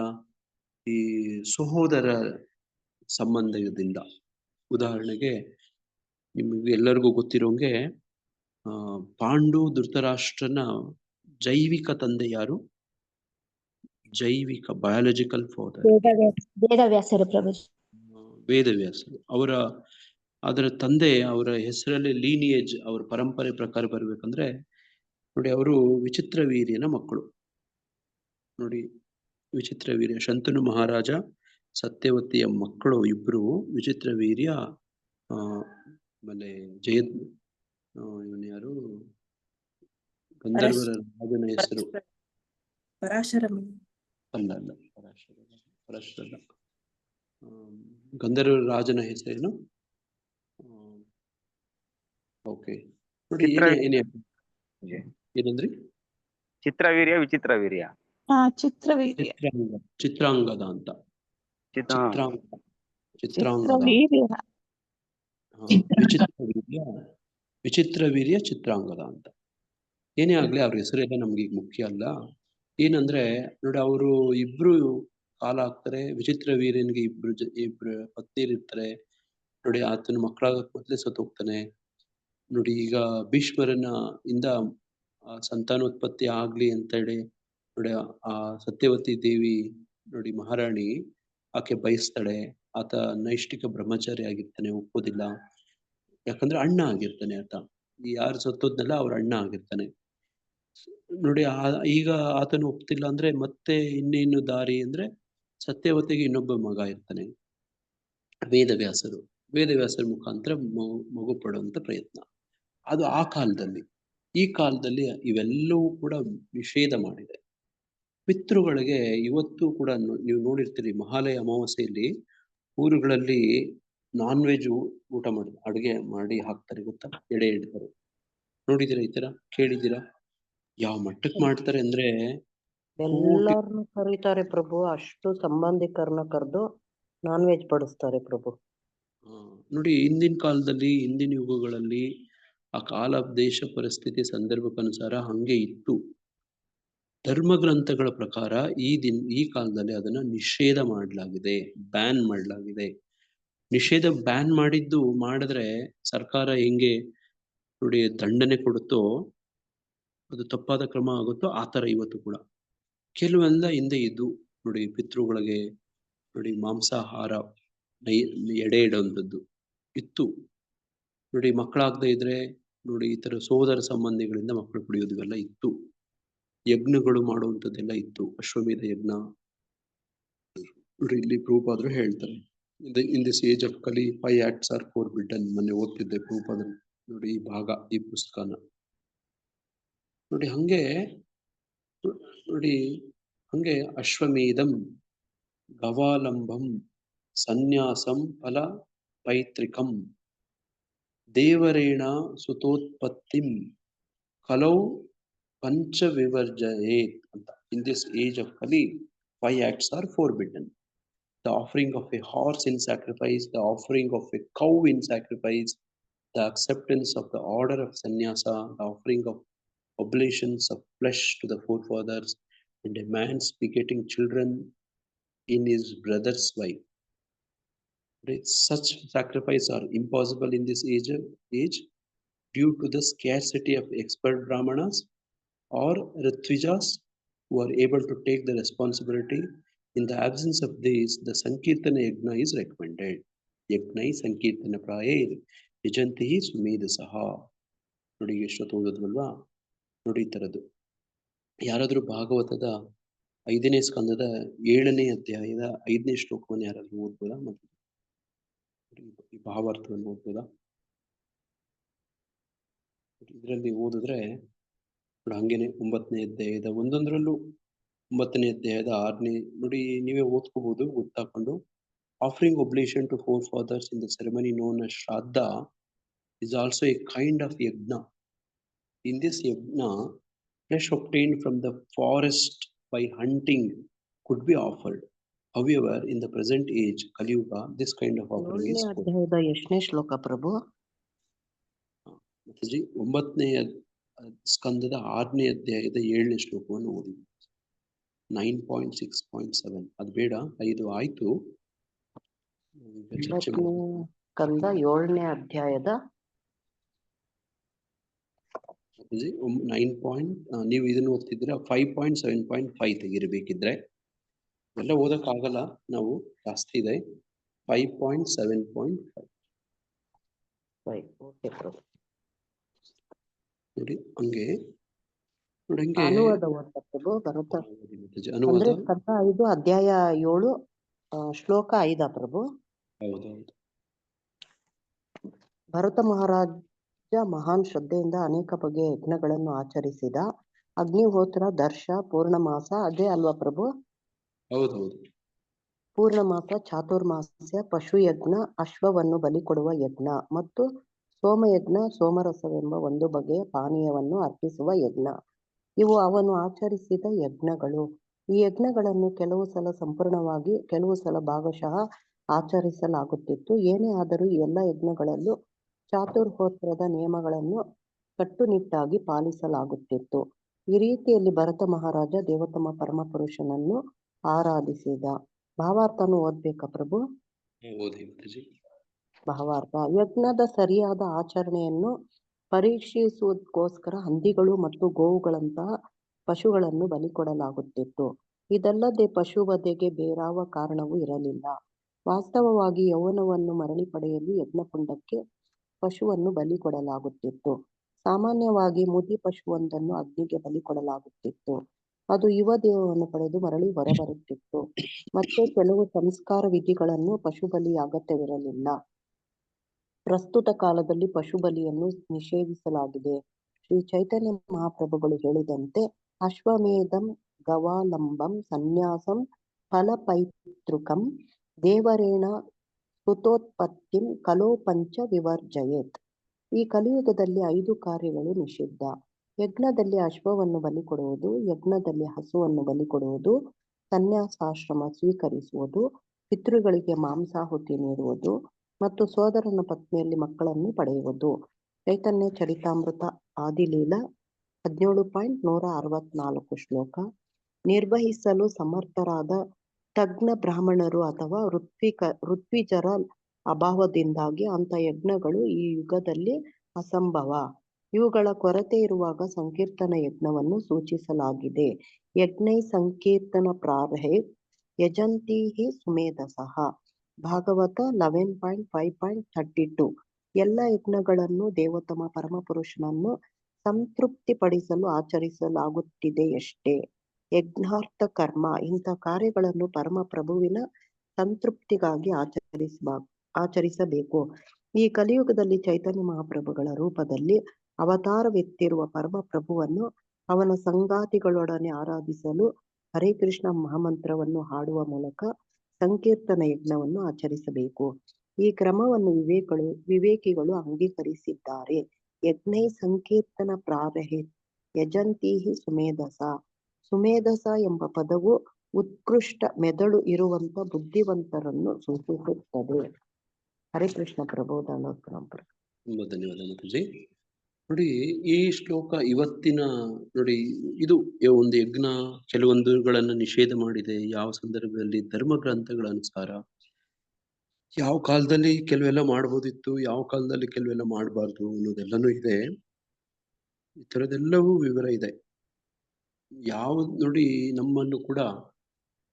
ಈ ಸಹೋದರ ಸಂಬಂಧದಿಂದ. ಉದಾಹರಣೆಗೆ ನಿಮಗೆ ಎಲ್ಲರಿಗೂ ಗೊತ್ತಿರೋಂಗೆ ಪಾಂಡು ಧೃತರಾಷ್ಟ್ರನ ಜೈವಿಕ ತಂದೆ ಯಾರು? ಜೈವಿಕ ಬಯಾಲಜಿಕಲ್ ಫಾದರ್ ವೇದವ್ಯಾಸರು ಪ್ರಭುಜಿ. ವೇದವ್ಯಾಸರು. ಅದರ ತಂದೆ, ಅವರ ಹೆಸರಲ್ಲಿ ಲೀನಿಯೇಜ್, ಅವರ ಪರಂಪರೆ ಪ್ರಕಾರ ಬರ್ಬೇಕಂದ್ರೆ ನೋಡಿ, ಅವರು ವಿಚಿತ್ರ ವೀರ್ಯನ ಮಕ್ಕಳು ನೋಡಿ. ವಿಚಿತ್ರ ವೀರ್ಯ ಶಂತನು ಮಹಾರಾಜ, ಸತ್ಯವತಿಯ ಮಕ್ಕಳು ಇಬ್ರು ವಿಚಿತ್ರ ವೀರ್ಯ. ಆಮೇಲೆ ಇವನು ಯಾರು? ಗಂಧರ್ವರ ರಾಜನ ಹೆಸರು ಪರಾಶರ ಅಲ್ಲ, ಪರಾಶರ ಗಂಧರ್ವರ ರಾಜನ ಹೆಸರೇನು? ಓಕೆ ನೋಡಿ, ಏನಂದ್ರಿ? ಚಿತ್ರವೀರ್ಯ, ವಿಚಿತ್ರ ವೀರ್ಯ, ಚಿತ್ರಾಂಗದ ಅಂತ. ವಿಚಿತ್ರ ವೀರ್ಯ ಚಿತ್ರಾಂಗದ ಅಂತ. ಏನೇ ಆಗ್ಲಿ, ಅವ್ರ ಹೆಸರೆಲ್ಲ ನಮ್ಗೆ ಈಗ ಮುಖ್ಯ ಅಲ್ಲ. ಏನಂದ್ರೆ ನೋಡಿ, ಅವರು ಇಬ್ರು ಕಾಲ ಆಗ್ತಾರೆ. ವಿಚಿತ್ರ ವೀರ್ಯನ್ಗೆ ಇಬ್ರು ಪತ್ನಿಯರಿರ್ತಾರೆ ನೋಡಿ. ಆತನ ಮಕ್ಕಳಾಗಕ್ ಮೊದ್ಲೇ ಸತ್ತು ಹೋಗ್ತಾನೆ ನೋಡಿ. ಈಗ ಭೀಷ್ಮರನ್ನ ಇಂದ ಸಂತಾನೋತ್ಪತ್ತಿ ಆಗ್ಲಿ ಅಂತ ಹೇಳಿ ನೋಡಿ, ಆ ಸತ್ಯವತಿ ದೇವಿ ನೋಡಿ ಮಹಾರಾಣಿ ಆಕೆ ಬಯಸ್ತಾಳೆ. ಆತ ನೈಷ್ಠಿಕ ಬ್ರಹ್ಮಚಾರಿ ಆಗಿರ್ತಾನೆ, ಒಪ್ಪೋದಿಲ್ಲ. ಯಾಕಂದ್ರೆ ಅಣ್ಣ ಆಗಿರ್ತಾನೆ ಆತ. ಯಾರು ಸತ್ತೋದ್ನಲ್ಲ ಅವ್ರ ಅಣ್ಣ ಆಗಿರ್ತಾನೆ ನೋಡಿ. ಈಗ ಆತನು ಒಪ್ತಿಲ್ಲ ಅಂದ್ರೆ ಮತ್ತೆ ಇನ್ನೇನು ದಾರಿ ಅಂದ್ರೆ ಸತ್ಯವತಿಗೆ ಇನ್ನೊಬ್ಬ ಮಗ ಇರ್ತಾನೆ, ವೇದವ್ಯಾಸರ ಮುಖಾಂತರ ಮಗು ಪಡುವಂತ ಪ್ರಯತ್ನ. ಅದು ಆ ಕಾಲದಲ್ಲಿ. ಈ ಕಾಲದಲ್ಲಿ ಇವೆಲ್ಲವೂ ಕೂಡ ನಿಷೇಧ ಮಾಡಿದೆ. ಪಿತೃಗಳಿಗೆ ಇವತ್ತು ಕೂಡ ನೀವು ನೋಡಿರ್ತೀರಿ, ಮಹಾಲಯ ಅಮಾವಾಸ್ಯೆಯಲ್ಲಿ ಊರುಗಳಲ್ಲಿ ನಾನ್ ವೆಜ್ ಊಟ ಅಡುಗೆ ಮಾಡಿ ಹಾಕ್ತಾರೆ, ಗೊತ್ತಾ? ಎಡೆ ಇಡ್ತಾರೆ. ನೋಡಿದಿರಾ ಈ ತರ? ಕೇಳಿದ್ದೀರಾ? ಯಾವ ಮಟ್ಟಕ್ಕೆ ಮಾಡ್ತಾರೆ ಅಂದ್ರೆ ಎಲ್ಲಾರ್ನು ಕರೀತಾರೆ ಪ್ರಭು, ಅಷ್ಟು ಸಂಬಂಧಿಕರನ್ನ ಕರೆದು ನಾನ್ ವೆಜ್ ಬಡಿಸ್ತಾರೆ ಪ್ರಭು. ನೋಡಿ, ಹಿಂದಿನ ಕಾಲದಲ್ಲಿ, ಹಿಂದಿನ ಯುಗಗಳಲ್ಲಿ ಆ ಕಾಲ, ದೇಶ ಪರಿಸ್ಥಿತಿ, ಸಂದರ್ಭಕ್ಕನುಸಾರ ಹಂಗೆ ಇತ್ತು. ಧರ್ಮ ಗ್ರಂಥಗಳ ಪ್ರಕಾರ ಈ ಕಾಲದಲ್ಲಿ ಅದನ್ನ ನಿಷೇಧ ಮಾಡಲಾಗಿದೆ, ಬ್ಯಾನ್ ಮಾಡಲಾಗಿದೆ. ಬ್ಯಾನ್ ಮಾಡಿದ್ರೆ ಸರ್ಕಾರ ಹೆಂಗೆ ನೋಡಿ ದಂಡನೆ ಕೊಡುತ್ತೋ, ಅದು ತಪ್ಪಾದ ಕ್ರಮ ಆಗುತ್ತೋ, ಆ ತರ ಇವತ್ತು ಕೂಡ ಕೆಲವೆಲ್ಲ ಹಿಂದೆ ಇದ್ದು ನೋಡಿ. ಪಿತೃಗಳಿಗೆ ನೋಡಿ ಮಾಂಸಾಹಾರ ಎಡೆ ಇಡುವಂಥದ್ದು ಇತ್ತು ನೋಡಿ. ಮಕ್ಕಳಾಗದೇ ಇದ್ರೆ ನೋಡಿ ಈ ತರ ಸೋದರ ಸಂಬಂಧಿಗಳಿಂದ ಮಕ್ಕಳು ಪಡೆಯೋದು ಇವೆಲ್ಲ ಇತ್ತು. ಯಜ್ಞಗಳು ಮಾಡುವಂಥದ್ದೆಲ್ಲ ಇತ್ತು, ಅಶ್ವಮೇಧ ಯಜ್ಞ ನೋಡಿ. ಇಲ್ಲಿ ಪ್ರಭುಪಾದರು ಹೇಳ್ತಾರೆ, ಇನ್ ದಿಸ್ ಏಜ್ ಆಫ್ ಕಲಿ 5 acts are forbidden. ಮೊನ್ನೆ ಓದ್ತಿದ್ದೆ ಪ್ರಭುಪಾದರು ನೋಡಿ ಈ ಭಾಗ, ಈ ಪುಸ್ತಕನ. ನೋಡಿ ಹಂಗೆ ನೋಡಿ ಹಂಗೆ ಅಶ್ವಮೇಧಂ ಗವಾಲಂಬಂ ಸನ್ಯಾಸಂ ಫಲ ಪೈತೃಕಂ ದೇವರೇಣ ಸುತೋತ್ಪತ್ತಿಂ ಕಲೌ ಪಂಚವಿವರ್ಜಯೇತ್ ಅಂತ. In this age of Kali, 5 acts are forbidden. The offering of a horse in sacrifice, the offering of a cow in sacrifice, the acceptance of the order of sannyasa, the offering of oblations of flesh to the forefathers, and a man's begetting children in his brother's wife. Such sacrifice are impossible in this age due to the scarcity of expert brahmanas or ritvijas who are able to take the responsibility. In the absence of these, the Sankirtana Yajna is recommended. Yajnai Sankirtana Prayer Vijanti Sumedasaha. ನೋಡಿ ಎಷ್ಟೊತ್ತು ಓದೋದ್ವಲ್ವಾ, ನೋಡಿ ಈ ಥರದ್ದು. ಯಾರಾದರೂ ಭಾಗವತದ 5ನೇ ಸ್ಕಂದದ 7ನೇ ಅಧ್ಯಾಯದ 5ನೇ ಶ್ಲೋಕವನ್ನು ಯಾರಾದರೂ ಓದ್ಬೋದಾ? ಮತ್ತು ಈ ಭಾವಾರ್ಥವನ್ನು ಓದ್ಬೋದಾ? ಇದರಲ್ಲಿ ಓದಿದ್ರೆ ಹಂಗೇನೆ 9ನೇ ಅಧ್ಯಾಯದ ಒಂದೊಂದರಲ್ಲೂ 9ನೇ ಅಧ್ಯಾಯದ 6ನೇ ನೋಡಿ, ನೀವೇ ಓದ್ಕೋಬಹುದು ಗೊತ್ತಾಕೊಂಡು. Offering oblation to forefathers in the ceremony known as Shraddha is also a kind of yajna. In this yajna, flesh obtained from the forest by hunting could be offered. However, in the present age, Kali Yuga, this kind of offering is 7ನೇ ಅಧ್ಯಾಯದ ಎಷ್ಟನೇ ಶ್ಲೋಕ ಪ್ರಭು? 9ನೇ ಸ್ಕಂದದ 6ನೇ ಅಧ್ಯಾಯದ 7ನೇ ಶ್ಲೋಕವನ್ನು ಓದಿ. 9.6.7 ಅದು ಬೇಡ, 5 ಆಯ್ತು. 9ನೇ ಸ್ಕಂದ 7ನೇ ಅಧ್ಯಾಯದ 9. ನೀವು ಇದನ್ನು ಓದ್ತಿದ್ದೀರಾ 5.7.5 ತೆಗಿರ್ಬೇಕಿದ್ರೆ. ಎಲ್ಲ ಓದಕ್ಕಾಗಲ್ಲ, ನಾವು ಜಾಸ್ತಿ ಇದೆ. 5.7.5 ಓಕೆ ಪ್ರಭು. ನೋಡಿ ಹಂಗೆ ನೋಡಿ ಹಂಗೆ ಅನುವಾದ ಓದ್ತಾ ಪ್ರಭು ಬರುತ್ತಾ? ಅನುವಾದ ಅಂದ್ರೆ ಸ್ಕಂದ 5 ಅಧ್ಯಾಯ 7 ಶ್ಲೋಕ 5 ಪ್ರಭು. ಹೌದೌದು. ಭರತ ಮಹಾರಾಜ ಮಹಾನ್ ಶ್ರದ್ಧೆಯಿಂದ ಅನೇಕ ಬಗೆಯ ಯಜ್ಞಗಳನ್ನು ಆಚರಿಸಿದ. ಅಗ್ನಿಹೋತ್ರ, ದರ್ಶ, ಪೂರ್ಣಮಾಸ ಅದೇ ಅಲ್ವಾ ಪ್ರಭು? ಹೌದೌದು. ಪೂರ್ಣಮಾಸ, ಚಾತುರ್ಮಾಸ್ಯ, ಪಶುಯಜ್ಞ, ಅಶ್ವವನ್ನು ಬಲಿ ಕೊಡುವ ಯಜ್ಞ ಮತ್ತು ಸೋಮಯಜ್ಞ, ಸೋಮರಸವೆಂಬ ಒಂದು ಬಗೆಯ ಪಾನೀಯವನ್ನು ಅರ್ಪಿಸುವ ಯಜ್ಞ. ಇವು ಅವನು ಆಚರಿಸಿದ ಯಜ್ಞಗಳು. ಈ ಯಜ್ಞಗಳನ್ನು ಕೆಲವು ಸಲ ಸಂಪೂರ್ಣವಾಗಿ, ಕೆಲವು ಸಲ ಭಾಗಶಃ ಆಚರಿಸಲಾಗುತ್ತಿತ್ತು. ಏನೇ ಆದರೂ ಈ ಎಲ್ಲ ಯಜ್ಞಗಳಲ್ಲೂ ಚಾತುರ್ಹೋತ್ರದ ನಿಯಮಗಳನ್ನು ಕಟ್ಟುನಿಟ್ಟಾಗಿ ಪಾಲಿಸಲಾಗುತ್ತಿತ್ತು. ಈ ರೀತಿಯಲ್ಲಿ ಭರತ ಮಹಾರಾಜ ದೇವೋತ್ತಮ ಪರಮಪುರುಷನನ್ನು ಆರಾಧಿಸಿದ. ಭಾವಾರ್ಥನು ಓದ್ಬೇಕಾ ಪ್ರಭು? ಭಾವಾರ್ಥ: ಯಜ್ಞದ ಸರಿಯಾದ ಆಚರಣೆಯನ್ನು ಪರೀಕ್ಷಿಸುವುದಕ್ಕೋಸ್ಕರ ಹಂದಿಗಳು ಮತ್ತು ಗೋವುಗಳಂತಹ ಪಶುಗಳನ್ನು ಬಲಿಕೊಡಲಾಗುತ್ತಿತ್ತು. ಇದಲ್ಲದೆ ಪಶುವಧೆಗೆ ಬೇರಾವ ಕಾರಣವೂ ಇರಲಿಲ್ಲ. ವಾಸ್ತವವಾಗಿ ಯೌವನವನ್ನು ಮರಳಿ ಪಡೆಯಲು ಯಜ್ಞಕುಂಡಕ್ಕೆ ಪಶುವನ್ನು ಬಲಿ ಕೊಡಲಾಗುತ್ತಿತ್ತು. ಸಾಮಾನ್ಯವಾಗಿ ಮುದಿ ಪಶುವೊಂದನ್ನು ಅಗ್ನಿಗೆ ಬಲಿ ಕೊಡಲಾಗುತ್ತಿತ್ತು. ಅದು ಯುವ ದೇಹವನ್ನು ಪಡೆದು ಮರಳಿ ಹೊರಬರುತ್ತಿತ್ತು. ಮತ್ತೆ ಕೆಲವು ಸಂಸ್ಕಾರ ವಿಧಿಗಳನ್ನು ಪಶು ಬಲಿಯ ಅಗತ್ಯವಿರಲಿಲ್ಲ. ಪ್ರಸ್ತುತ ಕಾಲದಲ್ಲಿ ಪಶು ಬಲಿಯನ್ನು ನಿಷೇಧಿಸಲಾಗಿದೆ. ಶ್ರೀ ಚೈತನ್ಯ ಮಹಾಪ್ರಭುಗಳು ಹೇಳಿದಂತೆ ಅಶ್ವಮೇಧಂ ಗವಾಲಂಬಂ ಸನ್ಯಾಸಂ ಫಲಪೈತೃಕಂ ದೇವರೇಣ ಸುತೋತ್ಪತ್ತಿಂ ಕಲೋ ಪಂಚ ವಿವರ್ಜಯೇತ್. ಈ ಕಲಿಯುಗದಲ್ಲಿ 5 ಕಾರ್ಯಗಳು ನಿಷಿದ್ಧ. ಯಜ್ಞದಲ್ಲಿ ಅಶ್ವವನ್ನು ಬಲಿ ಕೊಡುವುದು, ಯಜ್ಞದಲ್ಲಿ ಹಸುವನ್ನು ಬಲಿ ಕೊಡುವುದು, ಸನ್ಯಾಸಾಶ್ರಮ ಸ್ವೀಕರಿಸುವುದು, ಪಿತೃಗಳಿಗೆ ಮಾಂಸಾಹುತಿ ನೀಡುವುದು ಮತ್ತು ಸೋದರನ ಪತ್ನಿಯಲ್ಲಿ ಮಕ್ಕಳನ್ನು ಪಡೆಯುವುದು. ಚೈತನ್ಯ ಚರಿತಾಮೃತ ಆದಿಲೀಲಾ 17.164 ಶ್ಲೋಕ. ನಿರ್ವಹಿಸಲು ಸಮರ್ಥರಾದ ತಜ್ಞ ಬ್ರಾಹ್ಮಣರು ಅಥವಾ ಋತ್ವಿಜರ ಅಭಾವದಿಂದಾಗಿ ಅಂಥ ಯಜ್ಞಗಳು ಈ ಯುಗದಲ್ಲಿ ಅಸಂಭವ. ಇವುಗಳ ಕೊರತೆ ಇರುವಾಗ ಸಂಕೀರ್ತನ ಯಜ್ಞವನ್ನು ಸೂಚಿಸಲಾಗಿದೆ. ಯಜ್ಞೈ ಸಂಕೀರ್ತನ ಪ್ರಾರಹೇ ಯಜಂತಿ ಸುಮೇಧಸಃ. ಭಾಗವತ 11.5.32. ಎಲ್ಲ ಯಜ್ಞಗಳನ್ನು ದೇವೋತ್ತಮ ಪರಮಪುರುಷನನ್ನು ಸಂತೃಪ್ತಿಪಡಿಸಲು ಆಚರಿಸಲಾಗುತ್ತಿದೆಯಷ್ಟೇ. ಯಜ್ಞಾರ್ಥ ಕರ್ಮ ಇಂಥ ಕಾರ್ಯಗಳನ್ನು ಪರಮ ಪ್ರಭುವಿನ ಸಂತೃಪ್ತಿಗಾಗಿ ಆಚರಿಸಬೇಕು. ಈ ಕಲಿಯುಗದಲ್ಲಿ ಚೈತನ್ಯ ಮಹಾಪ್ರಭುಗಳ ರೂಪದಲ್ಲಿ ಅವತಾರವೆತ್ತಿರುವ ಪರಮ ಪ್ರಭುವನ್ನು ಅವನ ಸಂಗಾತಿಗಳೊಡನೆ ಆರಾಧಿಸಲು ಹರೇ ಕೃಷ್ಣ ಮಹಾಮಂತ್ರವನ್ನು ಹಾಡುವ ಮೂಲಕ ಸಂಕೀರ್ತನ ಯಜ್ಞವನ್ನು ಆಚರಿಸಬೇಕು. ಈ ಕ್ರಮವನ್ನು ವಿವೇಕಿಗಳು ಅಂಗೀಕರಿಸಿದ್ದಾರೆ. ಯಜ್ಞೈ ಸಂಕೀರ್ತನ ಪ್ರಾರಹೆ ಯಜಂತೀಹಿ ಸುಮೇಧಸ. ಸುಮೇಧಸ ಎಂಬ ಪದವು ಉತ್ಕೃಷ್ಟ ಮೆದುಳು ಇರುವಂತ ಬುದ್ಧಿವಂತರನ್ನು ಸೂಚಿಸುತ್ತದೆ. ಹರೇ ಕೃಷ್ಣ ಪ್ರಬೋಧಾನೋತ್ತಮ. ತುಂಬಾ ಧನ್ಯವಾದ ಮಾತಾಜಿ. ನೋಡಿ, ಈ ಶ್ಲೋಕ ಇವತ್ತಿನ ನೋಡಿ, ಇದು ಒಂದು ಯಜ್ಞ ಕೆಲವೊಂದುಗಳನ್ನ ನಿಷೇಧ ಮಾಡಿದೆ. ಯಾವ ಸಂದರ್ಭದಲ್ಲಿ? ಧರ್ಮ ಗ್ರಂಥಗಳ ಅನುಸಾರ ಯಾವ ಕಾಲದಲ್ಲಿ ಕೆಲವೆಲ್ಲ ಮಾಡ್ಬೋದಿತ್ತು, ಯಾವ ಕಾಲದಲ್ಲಿ ಕೆಲವೆಲ್ಲ ಮಾಡಬಾರ್ದು ಅನ್ನೋದೆಲ್ಲನೂ ಇದೆ. ಈ ಥರದ್ದೆಲ್ಲವೂ ವಿವರ ಇದೆ. ನೋಡಿ, ನಮ್ಮನ್ನು ಕೂಡ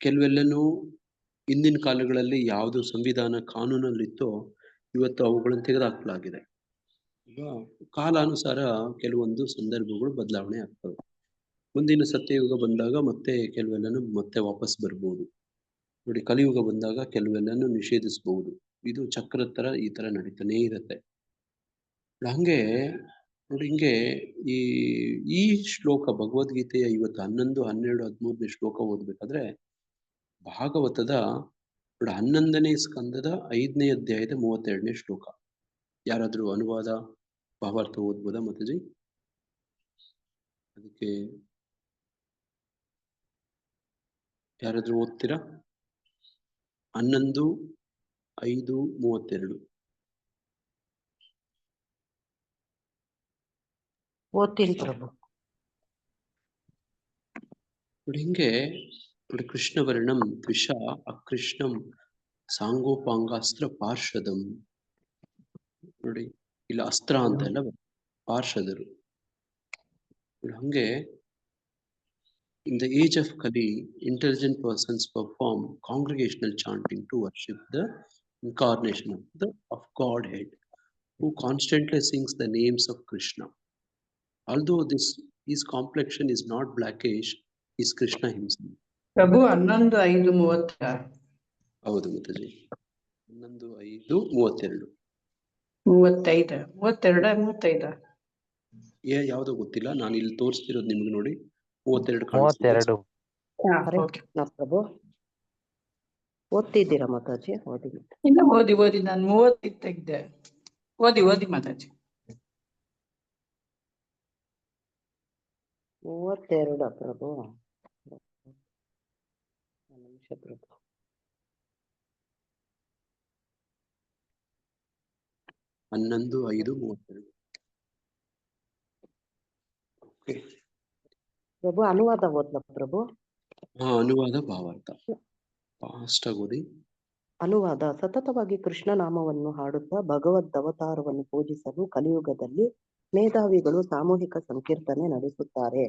ಕೆಲವೆಲ್ಲನೂ ಹಿಂದಿನ ಕಾಲಗಳಲ್ಲಿ ಯಾವುದು ಸಂವಿಧಾನ ಕಾನೂನಲ್ಲಿತ್ತೋ ಇವತ್ತು ಅವುಗಳನ್ನು ತೆಗೆದುಹಾಕಲಾಗಿದೆ. ಕಾಲಾನುಸಾರ ಕೆಲವೊಂದು ಸಂದರ್ಭಗಳು ಬದಲಾವಣೆ ಆಗ್ತವೆ. ಮುಂದಿನ ಸತ್ಯಯುಗ ಬಂದಾಗ ಮತ್ತೆ ಕೆಲವೆಲ್ಲನೂ ಮತ್ತೆ ವಾಪಸ್ ಬರ್ಬೋದು. ನೋಡಿ, ಕಲಿಯುಗ ಬಂದಾಗ ಕೆಲವೆಲ್ಲನೂ ನಿಷೇಧಿಸಬಹುದು. ಇದು ಚಕ್ರದ ತರ ಈ ತರ ನಡೀತಾನೇ ಇರುತ್ತೆ. ಹಂಗೆ ನೋಡಿ, ಹಿಂಗೆ ಈ ಶ್ಲೋಕ ಭಗವದ್ಗೀತೆಯ ಇವತ್ತು 11, 12, 13ನೇ ಶ್ಲೋಕ ಓದ್ಬೇಕಾದ್ರೆ ಭಾಗವತದ ನೋಡಿ 11ನೇ ಸ್ಕಂದದ 5ನೇ ಅಧ್ಯಾಯದ 32ನೇ ಶ್ಲೋಕ. ಯಾರಾದ್ರೂ ಅನುವಾದ ಭಾವಾರ್ಥ ಓದ್ಬೋದಾ ಮಾತಾಜಿ? ಅದಕ್ಕೆ ಯಾರಾದ್ರೂ ಓದ್ತೀರಾ? 11:5:32. ಓದ್ತೀನಿ ಪ್ರಭು. ನೋಡಿ, ಹಿಂಗೆ ನೋಡಿ, ಕೃಷ್ಣವರ್ಣಂ ದ್ವಿಷ ಅಕೃಷ್ಣಂ ಸಾಂಗೋಪಾಂಗಾಸ್ತ್ರ ಪಾರ್ಷದಂ. ನೋಡಿ, ಇಲ್ಲ ಅಸ್ತ್ರ ಅಂತ ಎಲ್ಲ ಪಾರ್ಷದರು. ಹಂಗೆ in the age of Kali, intelligent persons perform congregational chanting to worship the incarnation of Godhead, who constantly sings the names of Krishna. Although his complexion is not blackish, is Krishna himself. ಪ್ರಭು 11:5:36. ಹೌದು ಮಾತಾಜಿ, 11:5:32. 32. ಯಾವ್ದೋ ಗೊತ್ತಿಲ್ಲ, ನಾನು ಇಲ್ಲಿ ತೋರಿಸ್ತಿರೋದು ನಿಮ್ಗೆ. ನೋಡಿ, 32 32. ಹರೇ ಕೃಷ್ಣ ಪ್ರಭು. ಓದ್ತಿದ್ದೀರಾ ಮಾತಾಜಿ? ಓದಿ. ಇಲ್ಲ, ಓದಿ ನಾನು 30 ತೆಗ್ದೆ. ಓದಿ ಮಾತಾಜಿ. 32 ಪ್ರಭು. ನಿಮಿಷ ಪ್ರಭು. 11:5:32. ಓಕೆ ಪ್ರಭು, ಅನುವಾದ ಓದ್ಲ ಪ್ರಭು? ಅನುವಾದ ಭಾವಾರ್ಥ ಫಾಸ್ಟ್ ಆಗಿ ಓದಿ. ಅನುವಾದ. ಸತತವಾಗಿ ಕೃಷ್ಣ ನಾಮವನ್ನು ಹಾಡುತ್ತಾ ಭಗವದ್ ಅವತಾರವನ್ನು ಪೂಜಿಸಲು ಕಲಿಯುಗದಲ್ಲಿ ಮೇಧಾವಿಗಳು ಸಾಮೂಹಿಕ ಸಂಕೀರ್ತನೆ ನಡೆಸುತ್ತಾರೆ.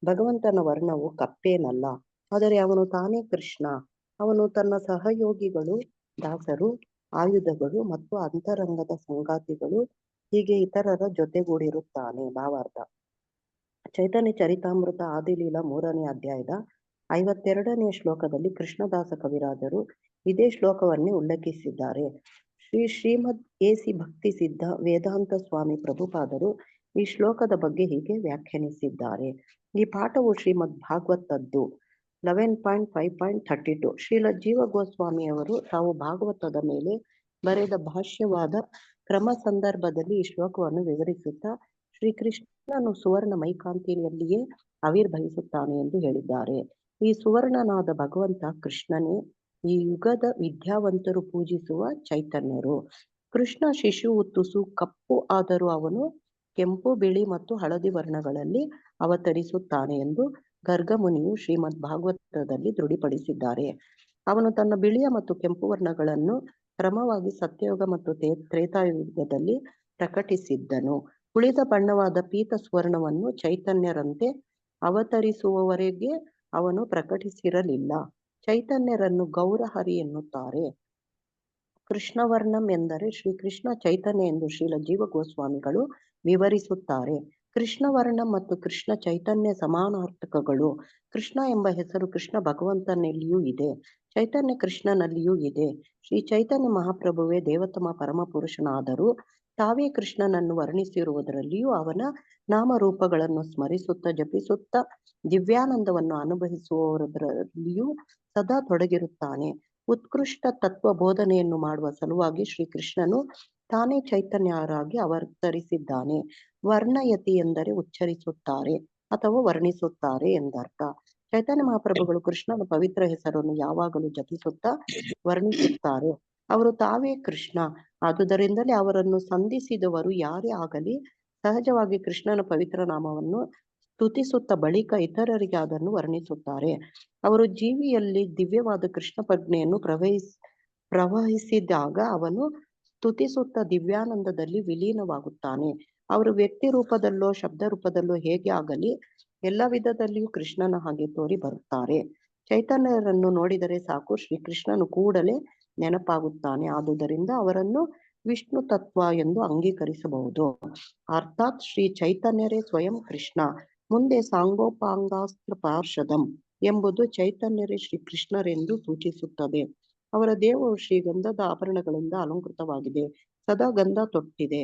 ಭಗವಂತನ ವರ್ಣವು ಕಪ್ಪೇನಲ್ಲ, ಆದರೆ ಅವನು ತಾನೇ ಕೃಷ್ಣ. ಅವನು ತನ್ನ ಸಹಯೋಗಿಗಳು, ದಾಸರು, ಆಯುಧಗಳು ಮತ್ತು ಅಂತರಂಗದ ಸಂಗಾತಿಗಳು ಹೀಗೆ ಇತರರ ಜೊತೆಗೂಡಿರುತ್ತಾನೆ. ಭಾವಾರ್ಥ. ಚೈತನ್ಯ ಚರಿತಾಮೃತ ಆದಿಲೀಲಾ 3ನೇ ಅಧ್ಯಾಯದ 52ನೇ ಶ್ಲೋಕದಲ್ಲಿ ಕೃಷ್ಣದಾಸ ಕವಿರಾಜರು ಇದೇ ಶ್ಲೋಕವನ್ನೇ ಉಲ್ಲೇಖಿಸಿದ್ದಾರೆ. ಶ್ರೀಮದ್ ಎಸಿ ಭಕ್ತಿ ಸಿದ್ಧ ವೇದಾಂತ ಸ್ವಾಮಿ ಪ್ರಭುಪಾದರು ಈ ಶ್ಲೋಕದ ಬಗ್ಗೆ ಹೀಗೆ ವ್ಯಾಖ್ಯಾನಿಸಿದ್ದಾರೆ. ಈ ಪಾಠವು ಶ್ರೀಮದ್ ಭಾಗವತದ್ದು 11.5.32. ಶ್ರೀಲ ಜೀವ ಗೋಸ್ವಾಮಿಯವರು ತಾವು ಭಾಗವತದ ಮೇಲೆ ಬರೆದ ಭಾಷ್ಯವಾದ ಕ್ರಮ ಸಂದರ್ಭದಲ್ಲಿ ಈ ಶ್ಲೋಕವನ್ನು ವಿವರಿಸುತ್ತಾ ಶ್ರೀಕೃಷ್ಣನು ಸುವರ್ಣ ಮೈಕಾಂತಿಯಲ್ಲಿಯೇ ಆವಿರ್ಭವಿಸುತ್ತಾನೆ ಎಂದು ಹೇಳಿದ್ದಾರೆ. ಈ ಸುವರ್ಣನಾದ ಭಗವಂತ ಕೃಷ್ಣನೇ ಈ ಯುಗದ ವಿದ್ಯಾವಂತರು ಪೂಜಿಸುವ ಚೈತನ್ಯರು. ಕೃಷ್ಣ ಶಿಶುವು ತುಸು ಕಪ್ಪು ಆದರೂ ಅವನು ಕೆಂಪು, ಬಿಳಿ ಮತ್ತು ಹಳದಿ ವರ್ಣಗಳಲ್ಲಿ ಅವತರಿಸುತ್ತಾನೆ ಎಂದು ಗರ್ಗಮುನಿಯು ಶ್ರೀಮದ್ ಭಾಗವತದಲ್ಲಿ ದೃಢಪಡಿಸಿದ್ದಾರೆ. ಅವನು ತನ್ನ ಬಿಳಿಯ ಮತ್ತು ಕೆಂಪು ವರ್ಣಗಳನ್ನು ಕ್ರಮವಾಗಿ ಸತ್ಯಯುಗ ಮತ್ತು ತ್ರೇತಾಯುಗದಲ್ಲಿ ಪ್ರಕಟಿಸಿದ್ದನು. ಉಳಿದ ಬಣ್ಣವಾದ ಪೀತ ಸ್ವರ್ಣವನ್ನು ಚೈತನ್ಯರಂತೆ ಅವತರಿಸುವವರೆಗೆ ಅವನು ಪ್ರಕಟಿಸಿರಲಿಲ್ಲ. ಚೈತನ್ಯರನ್ನು ಗೌರಹರಿ ಎನ್ನುತ್ತಾರೆ. ಕೃಷ್ಣವರ್ಣಂ ಎಂದರೆ ಶ್ರೀಕೃಷ್ಣ ಚೈತನ್ಯ ಎಂದು ಶ್ರೀಲ ಜೀವ ಗೋಸ್ವಾಮಿಗಳು ವಿವರಿಸುತ್ತಾರೆ. ಕೃಷ್ಣವರ್ಣಂ ಮತ್ತು ಕೃಷ್ಣ ಚೈತನ್ಯ ಸಮಾನಾರ್ಥಕಗಳು. ಕೃಷ್ಣ ಎಂಬ ಹೆಸರು ಕೃಷ್ಣ ಭಗವಂತನಲ್ಲಿಯೂ ಇದೆ, ಚೈತನ್ಯ ಕೃಷ್ಣನಲ್ಲಿಯೂ ಇದೆ. ಶ್ರೀ ಚೈತನ್ಯ ಮಹಾಪ್ರಭುವೇ ದೇವತಮ ಪರಮ ಪುರುಷನಾದರೂ ತಾವೇ ಕೃಷ್ಣನನ್ನು ವರ್ಣಿಸಿರುವುದರಲ್ಲಿಯೂ ಅವನ ನಾಮರೂಪಗಳನ್ನು ಸ್ಮರಿಸುತ್ತಾ ಜಪಿಸುತ್ತಾ ದಿವ್ಯಾನಂದವನ್ನು ಅನುಭವಿಸುವುದರಲ್ಲಿಯೂ ಸದಾ ತೊಡಗಿರುತ್ತಾನೆ. ಉತ್ಕೃಷ್ಟ ತತ್ವ ಬೋಧನೆಯನ್ನು ಮಾಡುವ ಸಲುವಾಗಿ ಶ್ರೀಕೃಷ್ಣನು ತಾನೇ ಚೈತನ್ಯರಾಗಿ ಅವತರಿಸಿದ್ದಾನೆ. ವರ್ಣಯತಿ ಎಂದರೆ ಉಚ್ಚರಿಸುತ್ತಾರೆ ಅಥವಾ ವರ್ಣಿಸುತ್ತಾರೆ ಎಂದರ್ಥ. ಚೈತನ್ಯ ಮಹಾಪ್ರಭುಗಳು ಕೃಷ್ಣನ ಪವಿತ್ರ ಹೆಸರನ್ನು ಯಾವಾಗಲೂ ಜಪಿಸುತ್ತಾ ವರ್ಣಿಸುತ್ತಾರೆ. ಅವರು ತಾವೇ ಕೃಷ್ಣ. ಆದುದರಿಂದಲೇ ಅವರನ್ನು ಸಂಧಿಸಿದವರು ಯಾರೇ ಆಗಲಿ ಸಹಜವಾಗಿ ಕೃಷ್ಣನ ಪವಿತ್ರ ನಾಮವನ್ನು ಸ್ತುತಿಸುತ್ತ ಬಳಿಕ ಇತರರಿಗೆ ಅದನ್ನು ವರ್ಣಿಸುತ್ತಾರೆ. ಅವರು ಜೀವಿಯಲ್ಲಿ ದಿವ್ಯವಾದ ಕೃಷ್ಣ ಪ್ರಜ್ಞೆಯನ್ನು ಪ್ರವಹಿಸಿದಾಗ ಅವನು ಸ್ತುತಿಸುತ್ತ ದಿವ್ಯಾನಂದದಲ್ಲಿ ವಿಲೀನವಾಗುತ್ತಾನೆ. ಅವರು ವ್ಯಕ್ತಿ ರೂಪದಲ್ಲೋ ಶಬ್ದ ರೂಪದಲ್ಲೋ ಹೇಗೆ ಆಗಲಿ ಎಲ್ಲ ವಿಧದಲ್ಲಿಯೂ ಕೃಷ್ಣನ ಹಾಗೆ ತೋರಿ ಬರುತ್ತಾರೆ. ಚೈತನ್ಯರನ್ನು ನೋಡಿದರೆ ಸಾಕು, ಶ್ರೀಕೃಷ್ಣನು ಕೂಡಲೇ ನೆನಪಾಗುತ್ತಾನೆ. ಆದುದರಿಂದ ಅವರನ್ನು ವಿಷ್ಣು ತತ್ವ ಎಂದು ಅಂಗೀಕರಿಸಬಹುದು. ಅರ್ಥಾತ್ ಶ್ರೀ ಚೈತನ್ಯರೇ ಸ್ವಯಂ ಕೃಷ್ಣ. ಮುಂದೆ ಸಾಂಗೋಪಾಂಗಾಸ್ತ್ರ ಪಾರ್ಷದಂ ಎಂಬುದು ಚೈತನ್ಯರೇ ಶ್ರೀಕೃಷ್ಣರೆಂದು ಸೂಚಿಸುತ್ತದೆ. ಅವರ ದೇಹವು ಶ್ರೀಗಂಧದ ಆಭರಣಗಳಿಂದ ಅಲಂಕೃತವಾಗಿದೆ, ಸದಾ ಗಂಧ ತೊಟ್ಟಿದೆ.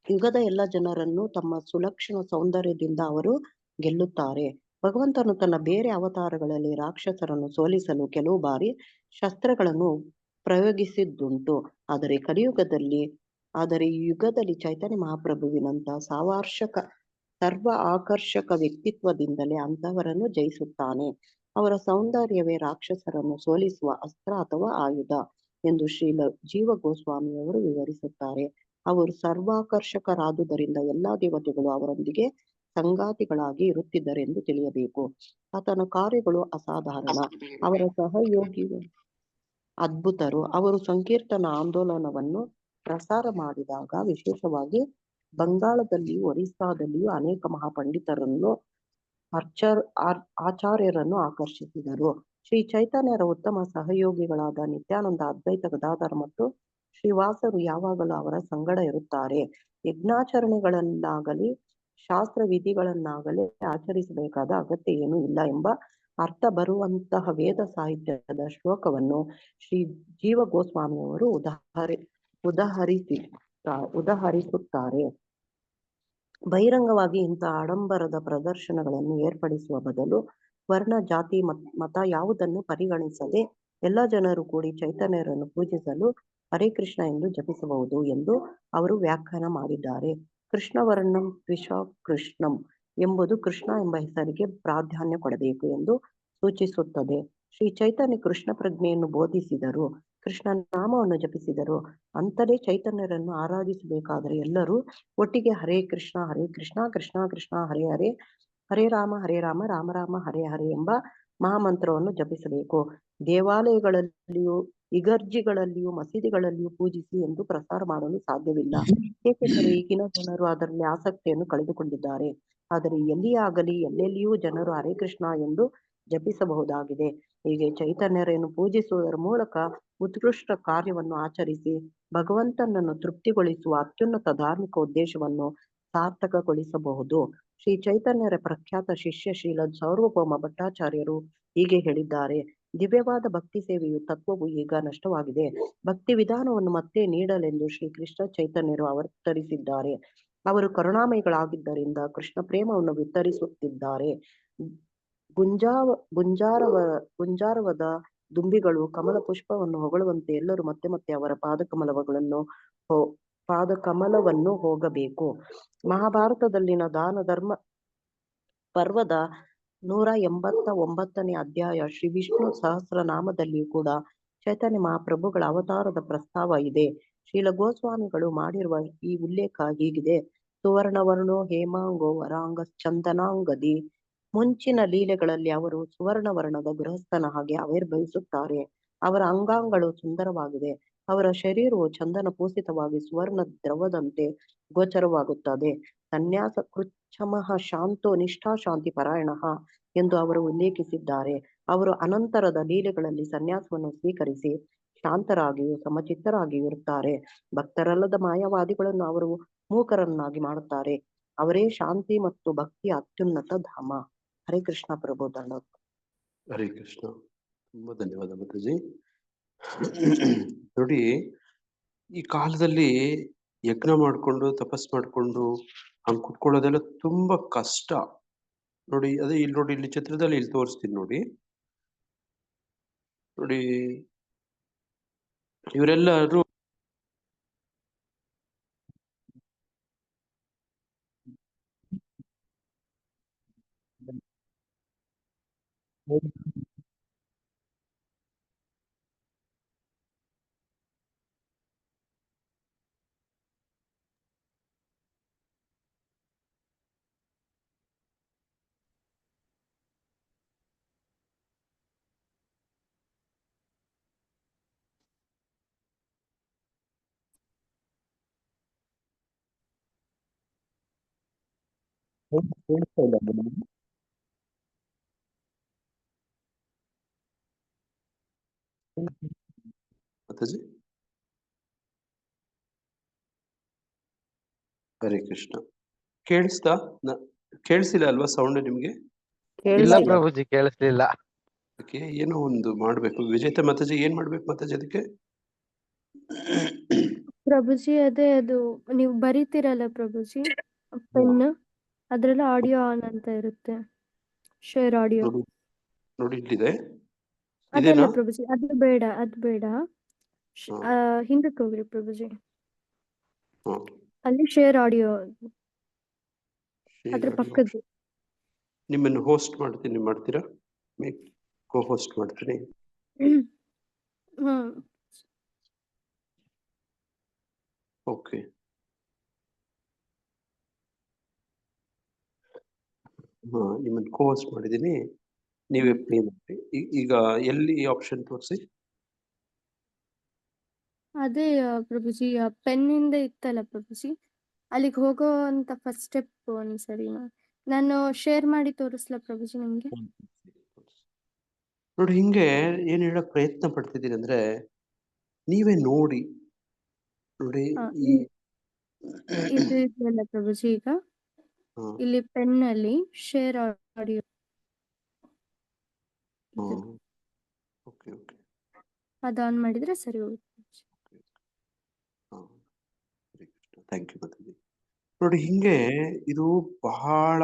ಯುಗದ ಎಲ್ಲ ಜನರನ್ನು ತಮ್ಮ ಸುಲಕ್ಷಣ ಸೌಂದರ್ಯದಿಂದ ಅವರು ಗೆಲ್ಲುತ್ತಾರೆ. ಭಗವಂತನು ತನ್ನ ಬೇರೆ ಅವತಾರಗಳಲ್ಲಿ ರಾಕ್ಷಸರನ್ನು ಸೋಲಿಸಲು ಕೆಲವು ಬಾರಿ ಶಸ್ತ್ರಗಳನ್ನು ಪ್ರಯೋಗಿಸಿದ್ದುಂಟು. ಆದರೆ ಈ ಯುಗದಲ್ಲಿ ಚೈತನ್ಯ ಮಹಾಪ್ರಭುವಿನಂತ ಸರ್ವ ಆಕರ್ಷಕ ವ್ಯಕ್ತಿತ್ವದಿಂದಲೇ ಅಂತಹವರನ್ನು ಜಯಿಸುತ್ತಾನೆ. ಅವರ ಸೌಂದರ್ಯವೇ ರಾಕ್ಷಸರನ್ನು ಸೋಲಿಸುವ ಅಸ್ತ್ರ ಅಥವಾ ಆಯುಧ ಎಂದು ಶ್ರೀಲ ಜೀವ ಗೋಸ್ವಾಮಿಯವರು ವಿವರಿಸುತ್ತಾರೆ. ಅವರು ಸರ್ವಾಕರ್ಷಕರಾದುದರಿಂದ ಎಲ್ಲಾ ದೇವತೆಗಳು ಅವರೊಂದಿಗೆ ಸಂಗಾತಿಗಳಾಗಿ ಇರುತ್ತಿದ್ದರೆಂದು ತಿಳಿಯಬೇಕು. ಆತನ ಕಾರ್ಯಗಳು ಅಸಾಧಾರಣ, ಅವರ ಸಹಯೋಗಿಗಳು ಅದ್ಭುತರು. ಅವರು ಸಂಕೀರ್ತನ ಆಂದೋಲನವನ್ನು ಪ್ರಸಾರ ಮಾಡಿದಾಗ ವಿಶೇಷವಾಗಿ ಬಂಗಾಳದಲ್ಲಿಯೂ ಒರಿಸ್ಸಾದಲ್ಲಿಯೂ ಅನೇಕ ಮಹಾಪಂಡಿತರನ್ನು ಆಚಾರ್ಯರನ್ನು ಆಕರ್ಷಿಸಿದರು. ಶ್ರೀ ಚೈತನ್ಯರ ಉತ್ತಮ ಸಹಯೋಗಿಗಳಾದ ನಿತ್ಯಾನಂದ, ಅದ್ವೈತ ಗದಾಧರ ಮತ್ತು ಶ್ರೀವಾಸರು ಯಾವಾಗಲೂ ಅವರ ಸಂಗಡ ಇರುತ್ತಾರೆ. ಯಜ್ಞಾಚರಣೆಗಳನ್ನಾಗಲಿ ಶಾಸ್ತ್ರ ವಿಧಿಗಳನ್ನಾಗಲಿ ಆಚರಿಸಬೇಕಾದ ಅಗತ್ಯ ಏನೂ ಇಲ್ಲ ಎಂಬ ಅರ್ಥ ಬರುವಂತಹ ವೇದ ಸಾಹಿತ್ಯದ ಶ್ಲೋಕವನ್ನು ಶ್ರೀ ಜೀವ ಗೋಸ್ವಾಮಿಯವರು ಉದಾಹರಿಸುತ್ತಾರೆ. ಬಹಿರಂಗವಾಗಿ ಇಂತಹ ಆಡಂಬರದ ಪ್ರದರ್ಶನಗಳನ್ನು ಏರ್ಪಡಿಸುವ ಬದಲು ವರ್ಣ, ಜಾತಿ, ಮತ ಯಾವುದನ್ನು ಪರಿಗಣಿಸದೆ ಎಲ್ಲ ಜನರು ಕೂಡಿ ಚೈತನ್ಯರನ್ನು ಪೂಜಿಸಲು ಹರೇ ಕೃಷ್ಣ ಎಂದು ಜಪಿಸಬಹುದು ಎಂದು ಅವರು ವ್ಯಾಖ್ಯಾನ ಮಾಡಿದ್ದಾರೆ. ಕೃಷ್ಣವರ್ಣಂ ತ್ವಿಷಾ ಕೃಷ್ಣಂ ಎಂಬುದು ಕೃಷ್ಣ ಎಂಬ ಹೆಸರಿಗೆ ಪ್ರಾಧಾನ್ಯ ಕೊಡಬೇಕು ಎಂದು ಸೂಚಿಸುತ್ತದೆ. ಶ್ರೀ ಚೈತನ್ಯ ಕೃಷ್ಣ ಪ್ರಜ್ಞೆಯನ್ನು ಬೋಧಿಸಿದರು, ಕೃಷ್ಣ ನಾಮವನ್ನು ಜಪಿಸಿದರು. ಅಂತಲೇ ಚೈತನ್ಯರನ್ನು ಆರಾಧಿಸಬೇಕಾದರೆ ಎಲ್ಲರೂ ಒಟ್ಟಿಗೆ ಹರೇ ಕೃಷ್ಣ ಕೃಷ್ಣ ಕೃಷ್ಣ ಹರೇ ಹರೇ, ಹರೇ ರಾಮ ರಾಮ ರಾಮ ಹರೇ ಹರೇ ಎಂಬ ಮಹಾಮಂತ್ರವನ್ನು ಜಪಿಸಬೇಕು. ದೇವಾಲಯಗಳಲ್ಲಿಯೂ ಇಗರ್ಜಿಗಳಲ್ಲಿಯೂ ಮಸೀದಿಗಳಲ್ಲಿಯೂ ಪೂಜಿಸಿ ಎಂದು ಪ್ರಸಾರ ಮಾಡಲು ಸಾಧ್ಯವಿಲ್ಲ, ಏಕೆಂದರೆ ಈಗಿನ ಜನರು ಅದರಲ್ಲಿ ಆಸಕ್ತಿಯನ್ನು ಕಳೆದುಕೊಂಡಿದ್ದಾರೆ. ಆದರೆ ಎಲ್ಲಿಯೇ ಆಗಲಿ ಎಲ್ಲೆಲ್ಲಿಯೂ ಜನರು ಹರೇ ಕೃಷ್ಣ ಎಂದು ಜಪಿಸಬಹುದಾಗಿದೆ. ಹೀಗೆ ಚೈತನ್ಯರನ್ನು ಪೂಜಿಸುವುದರ ಮೂಲಕ ಉತ್ಕೃಷ್ಟ ಕಾರ್ಯವನ್ನು ಆಚರಿಸಿ ಭಗವಂತನನ್ನು ತೃಪ್ತಿಗೊಳಿಸುವ ಅತ್ಯುನ್ನತ ಧಾರ್ಮಿಕ ಉದ್ದೇಶವನ್ನು ಸಾರ್ಥಕಗೊಳಿಸಬಹುದು. ಶ್ರೀ ಚೈತನ್ಯರ ಪ್ರಖ್ಯಾತ ಶಿಷ್ಯ ಶ್ರೀಲ ಸಾರ್ವಭೌಮ ಭಟ್ಟಾಚಾರ್ಯರು ಹೀಗೆ ಹೇಳಿದ್ದಾರೆ: ದಿವ್ಯವಾದ ಭಕ್ತಿ ಸೇವೆಯು ತತ್ವವು ಈಗ ನಷ್ಟವಾಗಿದೆ. ಭಕ್ತಿ ವಿಧಾನವನ್ನು ಮತ್ತೆ ನೀಡಲೆಂದು ಶ್ರೀ ಕೃಷ್ಣ ಚೈತನ್ಯರು ಅವತರಿಸಿದ್ದಾರೆ. ಅವರು ಕರುಣಾಮಯಿಗಳಾಗಿದ್ದರಿಂದ ಕೃಷ್ಣ ಪ್ರೇಮವನ್ನು ವಿತರಿಸುತ್ತಿದ್ದಾರೆ. ಗುಂಜಾರವದ ದುಂಬಿಗಳು ಕಮಲ ಪುಷ್ಪವನ್ನು ಹೊಗಳುವಂತೆ ಎಲ್ಲರೂ ಮತ್ತೆ ಮತ್ತೆ ಅವರ ಪಾದಕಮಲವನ್ನು ಹೋಗಬೇಕು. ಮಹಾಭಾರತದಲ್ಲಿನ ದಾನ ಧರ್ಮ ಪರ್ವದ 189ನೇ ಅಧ್ಯಾಯ ಶ್ರೀ ವಿಷ್ಣು ಸಹಸ್ರನಾಮದಲ್ಲಿಯೂ ಕೂಡ ಚೈತನ್ಯ ಮಹಾಪ್ರಭುಗಳ ಅವತಾರದ ಪ್ರಸ್ತಾವ ಇದೆ. ಶ್ರೀಲ ಗೋಸ್ವಾಮಿಗಳು ಮಾಡಿರುವ ಈ ಉಲ್ಲೇಖ ಹೀಗಿದೆ: ಸುವರ್ಣವರ್ಣೋ ಹೇಮಾಂಗೋ ವರಾಂಗ ಚಂದನಾಂಗದಿ. ಮುಂಚಿನ ಲೀಲೆಗಳಲ್ಲಿ ಅವರು ಸುವರ್ಣವರ್ಣದ ಗೃಹಸ್ಥನ ಹಾಗೆ ಆವಿರ್ಭವಿಸುತ್ತಾರೆ. ಅವರ ಅಂಗಾಂಗಗಳು ಸುಂದರವಾಗಿದೆ. ಅವರ ಶರೀರವು ಚಂದನ ಪೂಸಿತವಾಗಿ ಸುವರ್ಣ ದ್ರವದಂತೆ ಗೋಚರವಾಗುತ್ತದೆ. ಸನ್ಯಾಸ ಕೃಚ್ಛಮಃ ಶಾಂತೋ ನಿಷ್ಠಾ ಶಾಂತಿ ಪರಾಯಣಃ ಎಂದು ಅವರು ಉಲ್ಲೇಖಿಸಿದ್ದಾರೆ. ಅವರು ಅನಂತರದ ಲೀಲೆಗಳಲ್ಲಿ ಸನ್ಯಾಸವನ್ನು ಸ್ವೀಕರಿಸಿ ಶಾಂತರಾಗಿಯೂ ಸಮಚಿತ್ತರಾಗಿಯೂ ಇರುತ್ತಾರೆ. ಭಕ್ತರಲ್ಲದ ಮಾಯಾವಾದಿಗಳನ್ನು ಅವರು ಮೂಕರನ್ನಾಗಿ ಮಾಡುತ್ತಾರೆ. ಅವರೇ ಶಾಂತಿ ಮತ್ತು ಭಕ್ತಿಯ ಅತ್ಯುನ್ನತ ಧಾಮ. ಹರೇ ಕೃಷ್ಣ ಪ್ರಭು ದಂಡ. ಹರೇ ಕೃಷ್ಣ. ತುಂಬಾ ಧನ್ಯವಾದ ಮಾತಾಜಿ. ನೋಡಿ, ಈ ಕಾಲದಲ್ಲಿ ಯಜ್ಞ ಮಾಡ್ಕೊಂಡು ತಪಸ್ ಮಾಡ್ಕೊಂಡು ಹಂಗ್ ಕುತ್ಕೊಳ್ಳೋದೆಲ್ಲ ತುಂಬಾ ಕಷ್ಟ. ನೋಡಿ ಅದೇ ಇಲ್ಲಿ ನೋಡಿ, ಇಲ್ಲಿ ಚಿತ್ರದಲ್ಲಿ ಇಲ್ಲಿ ತೋರಿಸ್ತೀನಿ ನೋಡಿ. ನೋಡಿ ಇವರೆಲ್ಲರೂ ಮಾತಾಜಿ ಹರೇ ಕೃಷ್ಣ. ಕೇಳಿಸ್ತಾ? ಕೇಳಿಸಿಲ್ಲ ಅಲ್ವಾ ಸೌಂಡ್ ನಿಮ್ಗೆ? ಇಲ್ಲ ಕೇಳಿಸ್ತಿದೆ. ಪ್ರಭುಜಿ, ಕೇಳಿಸ್ಲಿಲ್ಲ. ಅದಕ್ಕೆ ಏನೋ ಒಂದು ಮಾಡ್ಬೇಕು. ವಿಜೇತ ಮಾತಾಜಿ ಏನ್ ಮಾಡ್ಬೇಕು ಮಾತಾಜಿ ಅದಕ್ಕೆ? ಪ್ರಭುಜಿ ಅದೇ ಅದು ನೀವು ಬರೀತೀರಲ್ಲ ಪ್ರಭುಜಿ ಪೆನ್ ಅದ್ರಲ್ಲಿ ಆಡಿಯೋ ಆನ್ ಅಂತ ಇರುತ್ತೆ, ಶೇರ್ ಆಡಿಯೋ. ನೋಡಿ ನೋಡಿ ಇಲ್ಲಿದೆ. ಅದಲ್ಲ ಇದೇನಾ? ಪ್ರಭುಜಿ, ಅದು ಬೇಡ. ಹಿಂದಕ್ಕೆ ಹೋಗ್ರಿ ಪ್ರಭುಜಿ, ಹ್ಮ್. ಅಲ್ಲಿ ಶೇರ್ ಆಡಿಯೋ ಅದ್ರ Share audio. ಪಕ್ಕದ್ದು. ನಿಮ್ಮನ್ನು ಹೋಸ್ಟ್ ಮಾಡ್ತೀನಿ, ಮಾಡ್ತೀರಾ? ಕೋ ಹೋಸ್ಟ್ ಮಾಡ್ತೀನಿ. ಹ್ಮ್ ಓಕೆ. ನಿಮ್ಮನ್ನು ಕೋ ಹೋಸ್ಟ್ ಮಾಡಿದ್ದೀನಿ, ನೀವೇ ಪ್ಲೇ ಮಾಡಿ. ಈಗ ಎಲ್ಲಿ ಆಪ್ಷನ್ ತೋರಿಸಿ? ಅದೇ ಪ್ರಭುಜಿ ಪೆನ್ನಿಂದ ಇತ್ತಲ್ಲ ಪ್ರಭುಜಿ, ಅಲ್ಲಿಗೆ ಹೋಗೋ ಅಂತ ಫಸ್ಟ್ ಸ್ಟೆಪ್ ಒಂದ್ಸರಿ ನಾನು ಶೇರ್ ಮಾಡಿ ತೋರಿಸ್ಲಾ ಪ್ರಭುಜಿ ನಿಮ್ಗೆ? ನೋಡಿ ಹಿಂಗೆ ಏನ್ ಹೇಳಕ್ ಪ್ರಯತ್ನ ಪಡ್ತಿದ್ದೀನಿ ಅಂದ್ರೆ, ನೀವೇ ನೋಡಿ. ನೋಡಿ ಈ ಇದು ಇದೆಯಲ್ಲ ಪ್ರಭುಜಿ, ಈಗ ಇಲ್ಲಿ ಪೆನ್ ಅಲ್ಲಿ ಶೇರ್ ಆಡಿಯೋ ಓಕೆ ಓಕೆ, ಅದು ಆನ್ ಮಾಡಿದ್ರೆ ಸರಿ ಹೋಗುತ್ತೆ. Thank you Mataji. ನೋಡಿ ಹಿಂಗೆ ಇದು ಬಹಳ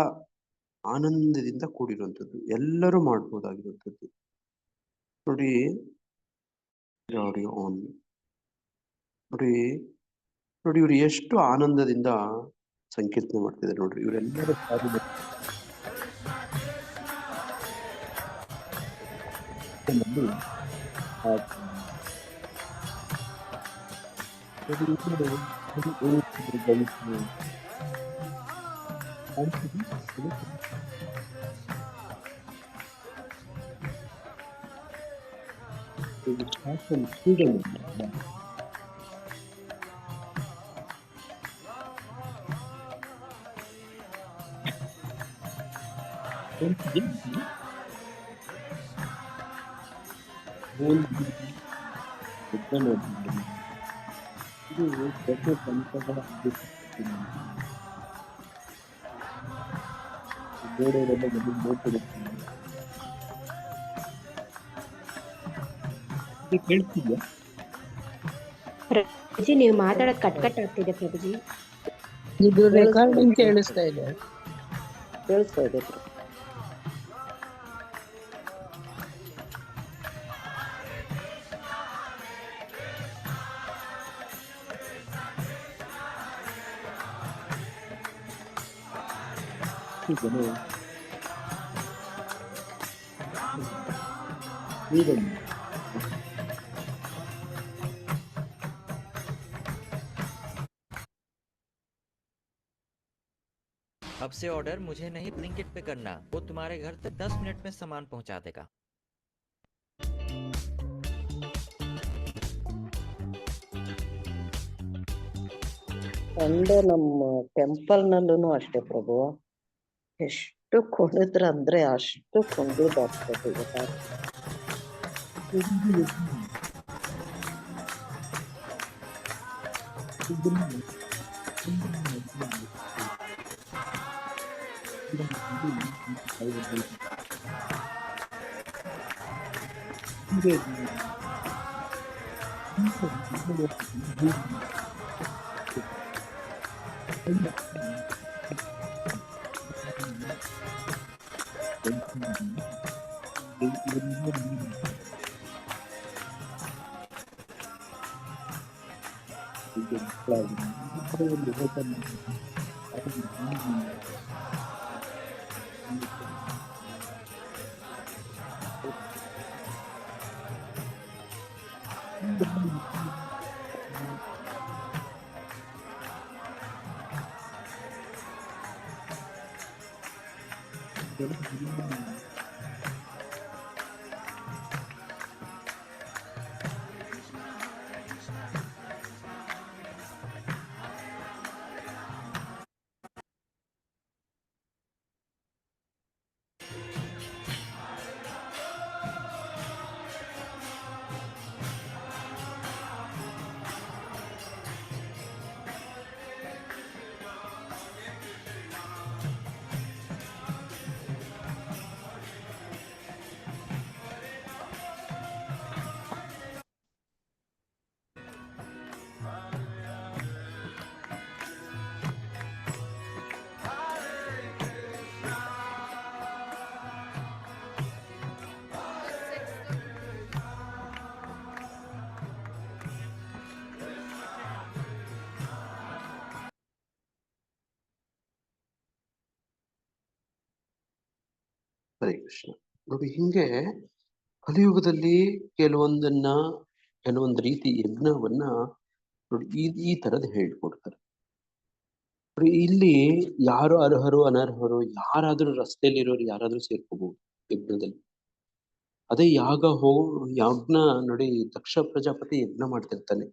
ಆನಂದದಿಂದ ಕೂಡಿರುವಂಥದ್ದು, ಎಲ್ಲರೂ ಮಾಡ್ಬೋದಾಗಿರುವಂಥದ್ದು. ನೋಡಿ ಆಡಿಯೋ ಆನ್. ನೋಡಿ ನೋಡಿ ಇವ್ರು ಎಷ್ಟು ಆನಂದದಿಂದ ಸಂಕೀರ್ತನೆ ಮಾಡ್ತಿದ್ದಾರೆ ನೋಡ್ರಿ. ಇವರೆಲ್ಲರೂ ಕೇಳ್ತಿದ್ಯಾ? ಪ್ರಭುಜಿ ನೀವು ಮಾತಾಡೋದು ಕಟ್ ಆಗ್ತಿದೆ ಪ್ರಭುಜಿ. ಇದು ರೆಕಾರ್ಡಿಂಗ್ ಕೇಳಿಸ್ತಾ ಇದೆ. ಕೇಳಿಸ್ತಾ ಇದೆ. अब से ऑर्डर मुझे नहीं ब्लिंकिट पे करना, वो तुम्हारे घर तक 10 मिनट में सामान पहुंचा देगा। ಸಂಡೆ ನಮ್ಮ ಟೆಂಪಲ್ ನಲ್ಲೂ ಅಷ್ಟೇ ಪ್ರಭು, ಎಷ್ಟು ಕುಣಿದ್ರ ಅಂದ್ರೆ ಅಷ್ಟು ಕುಣಿದಾಗ್ತದೆ. ಹರೇ ಕೃಷ್ಣ. ನೋಡಿ ಹಿಂಗೆ ಕಲಿಯುಗದಲ್ಲಿ ಕೆಲವೊಂದು ರೀತಿ ಯಜ್ಞವನ್ನ ನೋಡಿ ಈ ತರದ್ ಹೇಳ್ಕೊಡ್ತಾರೆ. ನೋಡಿ ಇಲ್ಲಿ ಯಾರು ಅರ್ಹರು ಅನರ್ಹರು ಯಾರಾದ್ರೂ ರಸ್ತೆಯಲ್ಲಿರೋರು ಯಾರಾದ್ರೂ ಸೇರ್ಕೋಬಹುದು ಯಜ್ಞದಲ್ಲಿ. ಅದೇ ಯಜ್ಞ ನೋಡಿ ದಕ್ಷ ಪ್ರಜಾಪತಿ ಯಜ್ಞ ಮಾಡ್ತಿರ್ತಾನೆ.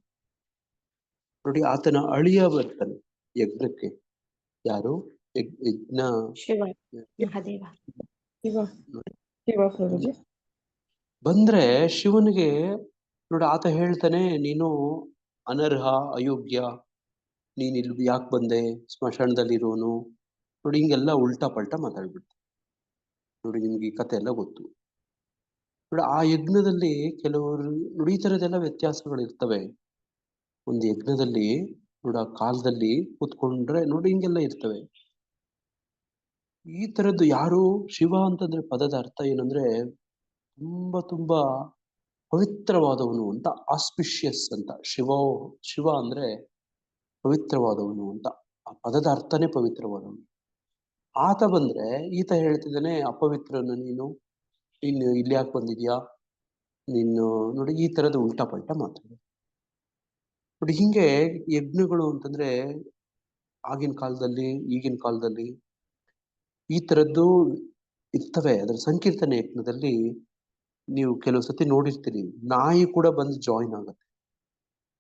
ನೋಡಿ ಆತನ ಅಳಿಯ ಬರ್ತಾನೆ ಯಜ್ಞಕ್ಕೆ. ಯಾರು ಯಜ್ಞ ಶಿವ ಮಹಾದೇವ ಬಂದ್ರೆ ಶಿವನಿಗೆ ನೋಡಿ ಆತ ಹೇಳ್ತಾನೆ, ನೀನು ಅನರ್ಹ ಅಯೋಗ್ಯ, ನೀನ್ ಇಲ್ಲಿ ಯಾಕೆ ಬಂದೆ, ಸ್ಮಶಾನದಲ್ಲಿ ಇರೋನು. ನೋಡಿ ಹಿಂಗೆಲ್ಲ ಉಲ್ಟಾ ಪಲ್ಟಾ ಮಾತಾಡ್ಬಿಡ್ತು. ನೋಡಿ ನಿಮ್ಗೆ ಈ ಕತೆ ಎಲ್ಲ ಗೊತ್ತು. ನೋಡಿ ಆ ಯಜ್ಞದಲ್ಲಿ ಕೆಲವರು ನೋಡಿ ಈ ತರದೆಲ್ಲ ವ್ಯತ್ಯಾಸಗಳು ಇರ್ತವೆ. ಒಂದು ಯಜ್ಞದಲ್ಲಿ ನೋಡಿ ಆ ಕಾಲದಲ್ಲಿ ಕೂತ್ಕೊಂಡ್ರೆ ನೋಡಿ ಹಿಂಗೆಲ್ಲ ಇರ್ತವೆ. ಈ ತರದ್ದು ಯಾರು ಶಿವ ಅಂತಂದ್ರೆ ಪದದ ಅರ್ಥ ಏನಂದ್ರೆ ತುಂಬಾ ಪವಿತ್ರವಾದವನು ಅಂತ, ಆಸ್ಪಿಷಿಯಸ್ ಅಂತ. ಶಿವ ಅಂದ್ರೆ ಪವಿತ್ರವಾದವನು ಅಂತ, ಆ ಪದದ ಅರ್ಥನೇ ಪವಿತ್ರವಾದವನು. ಆತ ಬಂದ್ರೆ ಈತ ಹೇಳ್ತಿದ್ದಾನೆ, ಅಪವಿತ್ರನು ನೀನು ಇಲ್ಲಿ ಯಾಕೆ ಬಂದಿದ್ಯಾ ನೀನು. ನೋಡಿ ಈ ತರದ ಉಲ್ಟಾ ಪಲ್ಟಾ ಮಾತಾಡ. ನೋಡಿ ಹಿಂಗೆ ಯಜ್ಞಗಳು ಅಂತಂದ್ರೆ ಆಗಿನ ಕಾಲದಲ್ಲಿ ಈಗಿನ ಕಾಲದಲ್ಲಿ ಈ ತರದ್ದು ಇರ್ತವೆ. ಅದರ ಸಂಕೀರ್ತನೆ ಯಜ್ಞದಲ್ಲಿ ನೀವು ಕೆಲವು ಸತಿ ನೋಡಿರ್ತೀರಿ, ನಾಯಿ ಕೂಡ ಬಂದು ಜಾಯಿನ್ ಆಗುತ್ತೆ.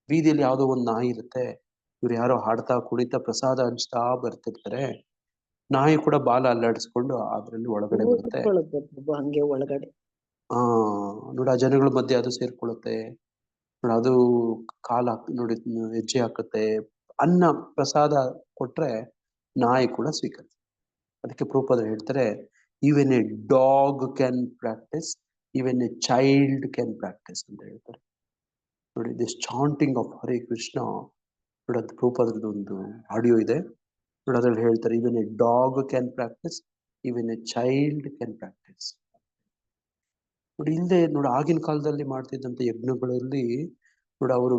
ಬೀದಿಯಲ್ಲಿ ಯಾವುದೋ ಒಂದು ನಾಯಿ ಇರುತ್ತೆ, ಇವ್ರು ಯಾರೋ ಹಾಡ್ತಾ ಕುಣಿತಾ ಪ್ರಸಾದ ಹಂಚ್ತಾ ಬರ್ತಿರ್ತಾರೆ, ನಾಯಿ ಕೂಡ ಬಾಲ ಅಲ್ಲಾಡಿಸ್ಕೊಂಡು ಅದ್ರಲ್ಲಿ ಒಳಗಡೆ ಬರುತ್ತೆ. ಹಂಗೆ ಒಳಗಡೆ ನೋಡಿ ಆ ಜನಗಳ ಮಧ್ಯೆ ಅದು ಸೇರ್ಕೊಳ್ಳುತ್ತೆ. ನೋಡಿ ಅದು ನೋಡಿ ಹೆಜ್ಜೆ ಹಾಕುತ್ತೆ. ಅನ್ನ ಪ್ರಸಾದ ಕೊಟ್ರೆ ನಾಯಿ ಕೂಡ ಸ್ವೀಕರಿಸುತ್ತೆ. ಅದಕ್ಕೆ ಪ್ರಭುಪಾದರು ಹೇಳ್ತಾರೆ, even A dog can practice, even A child can practice ಅಂತ ಹೇಳ್ತಾರೆ. ನೋಡಿ this chanting of Hare Krishna, ನೋಡಿ ಅದು ಪ್ರಭುಪಾದರದ್ದು ಒಂದು ಆಡಿಯೋ ಇದೆ ನೋಡಿ, ಅದ್ರಲ್ಲಿ ಹೇಳ್ತಾರೆ, even A dog can practice, even A child can practice. ನೋಡಿ ಹಿಂದೆ ನೋಡಿ ಆಗಿನ ಕಾಲದಲ್ಲಿ ಮಾಡ್ತಿದ್ದಂತ ಯಜ್ಞಗಳಲ್ಲಿ ನೋಡಿ ಅವರು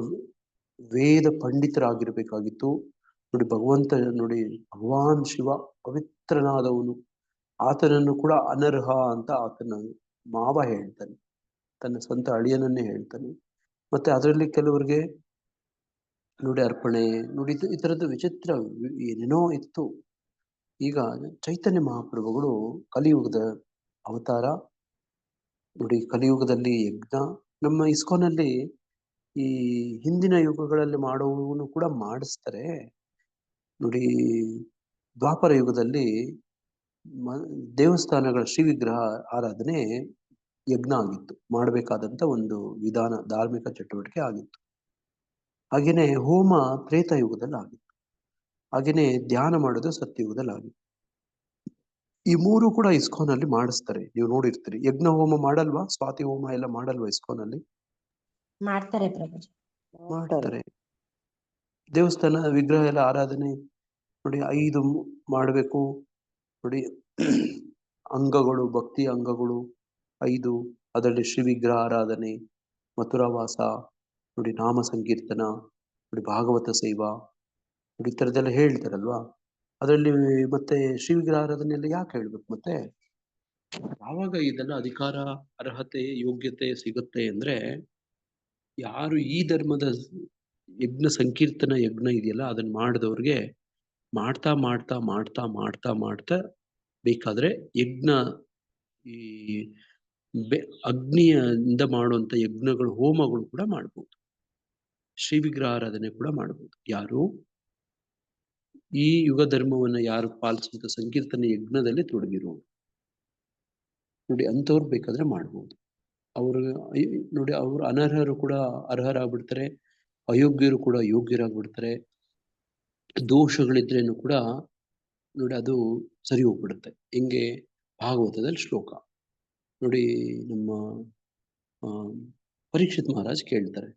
ವೇದ ಪಂಡಿತರಾಗಿರ್ಬೇಕಾಗಿತ್ತು. ನೋಡಿ ಭಗವಾನ್ ಶಿವ ಪವಿತ್ರನಾದವನು. ಆತನನ್ನು ಕೂಡ ಅನರ್ಹ ಅಂತ ಆತನ ಮಾವ ಹೇಳ್ತಾನೆ, ತನ್ನ ಸ್ವಂತ ಅಳಿಯನನ್ನೇ ಹೇಳ್ತಾನೆ. ಮತ್ತೆ ಅದರಲ್ಲಿ ಕೆಲವರಿಗೆ ನೋಡಿ ಅರ್ಪಣೆ ನೋಡಿ ಈ ತರದ್ದು ವಿಚಿತ್ರ ಏನೇನೋ ಇತ್ತು. ಈಗ ಚೈತನ್ಯ ಮಹಾಪ್ರಭುಗಳು ಕಲಿಯುಗದ ಅವತಾರ. ನೋಡಿ ಕಲಿಯುಗದಲ್ಲಿ ಯಜ್ಞ ನಮ್ಮ ಇಸ್ಕಾನಲ್ಲಿ ಈ ಹಿಂದಿನ ಯುಗಗಳಲ್ಲಿ ಮಾಡುವವನು ಕೂಡ ಮಾಡಿಸ್ತಾರೆ. ನೋಡಿ ದ್ವಾಪರ ಯುಗದಲ್ಲಿ ದೇವಸ್ಥಾನಗಳ ಶ್ರೀ ವಿಗ್ರಹ ಆರಾಧನೆ ಯಜ್ಞ ಆಗಿತ್ತು, ಮಾಡಬೇಕಾದಂತ ಒಂದು ವಿಧಾನ, ಧಾರ್ಮಿಕ ಚಟುವಟಿಕೆ ಆಗಿತ್ತು. ಹಾಗೇನೆ ಹೋಮ ತ್ರೇತಾಯುಗದಲ್ಲಿ ಆಗಿತ್ತು. ಹಾಗೇನೆ ಧ್ಯಾನ ಮಾಡೋದು ಸತ್ಯಯುಗದಲ್ಲಿ ಆಗಿತ್ತು. ಈ ಮೂರು ಕೂಡ ಇಸ್ಕಾನ್ ಅಲ್ಲಿ ಮಾಡಿಸ್ತಾರೆ, ನೀವು ನೋಡಿರ್ತೀರಿ. ಯಜ್ಞ ಹೋಮ ಮಾಡಲ್ವಾ, ಸ್ವಾತಿ ಹೋಮ ಎಲ್ಲ ಮಾಡಲ್ವಾ ಇಸ್ಕಾನ್ ಅಲ್ಲಿ? ಮಾಡ್ತಾರೆ ಪ್ರಭುಜಿ. ಮಾಡ್ತಾರೆ. ದೇವಸ್ಥಾನ ವಿಗ್ರಹ ಎಲ್ಲ ಆರಾಧನೆ ನೋಡಿ 5 ಮಾಡಬೇಕು. ನೋಡಿ ಅಂಗಗಳು, ಭಕ್ತಿ ಅಂಗಗಳು 5, ಅದರಲ್ಲಿ ಶ್ರೀ ವಿಗ್ರಹ ಆರಾಧನೆ, ಮಥುರಾವಾಸ, ನೋಡಿ ನಾಮ ಸಂಕೀರ್ತನ, ನೋಡಿ ಭಾಗವತ ಸೇವಾ, ನೋಡಿ ಈ ಥರದ್ದೆಲ್ಲ ಹೇಳ್ತಾರಲ್ವಾ. ಅದರಲ್ಲಿ ಮತ್ತೆ ಶ್ರೀ ವಿಗ್ರಹ ಆರಾಧನೆ ಎಲ್ಲ ಯಾಕೆ ಹೇಳ್ಬೇಕು ಮತ್ತೆ? ಯಾವಾಗ ಇದೆಲ್ಲ ಅಧಿಕಾರ, ಅರ್ಹತೆ, ಯೋಗ್ಯತೆ ಸಿಗುತ್ತೆ ಅಂದ್ರೆ ಯಾರು ಈ ಧರ್ಮದ ಯಜ್ಞ ಸಂಕೀರ್ತನ ಯಜ್ಞ ಇದೆಯಲ್ಲ ಅದನ್ನ ಮಾಡಿದವ್ರಿಗೆ ಮಾಡ್ತಾ ಮಾಡ್ತಾ ಮಾಡ್ತಾ ಮಾಡ್ತಾ ಮಾಡ್ತಾ ಬೇಕಾದ್ರೆ ಯಜ್ಞ ಈ ಅಗ್ನಿಯಿಂದ ಮಾಡುವಂತ ಯಜ್ಞಗಳು, ಹೋಮಗಳು ಕೂಡ ಮಾಡ್ಬೋದು. ಶ್ರೀ ವಿಗ್ರಹ ಆರಾಧನೆ ಕೂಡ ಮಾಡ್ಬೋದು. ಯಾರು ಈ ಯುಗ ಧರ್ಮವನ್ನ ಯಾರು ಪಾಲಿಸುವಂತ ಸಂಕೀರ್ತನ ಯಜ್ಞದಲ್ಲಿ ತೊಡಗಿರೋರು ನೋಡಿ, ಅಂಥವ್ರು ಬೇಕಾದ್ರೆ ಮಾಡ್ಬೋದು. ಅವರು ನೋಡಿ, ಅವರು ಅನರ್ಹರು ಕೂಡ ಅರ್ಹರಾಗ್ಬಿಡ್ತಾರೆ, ಅಯೋಗ್ಯರು ಕೂಡ ಯೋಗ್ಯರಾಗ್ಬಿಡ್ತಾರೆ. ದೋಷಗಳಿದ್ರೇನು ಕೂಡ ನೋಡಿ ಅದು ಸರಿ ಹೋಗ್ಬಿಡುತ್ತೆ. ಹೆಂಗೆ? ಭಾಗವತದಲ್ಲಿ ಶ್ಲೋಕ ನೋಡಿ, ನಮ್ಮ ಪರೀಕ್ಷಿತ್ ಮಹಾರಾಜ್ ಕೇಳ್ತಾರೆ,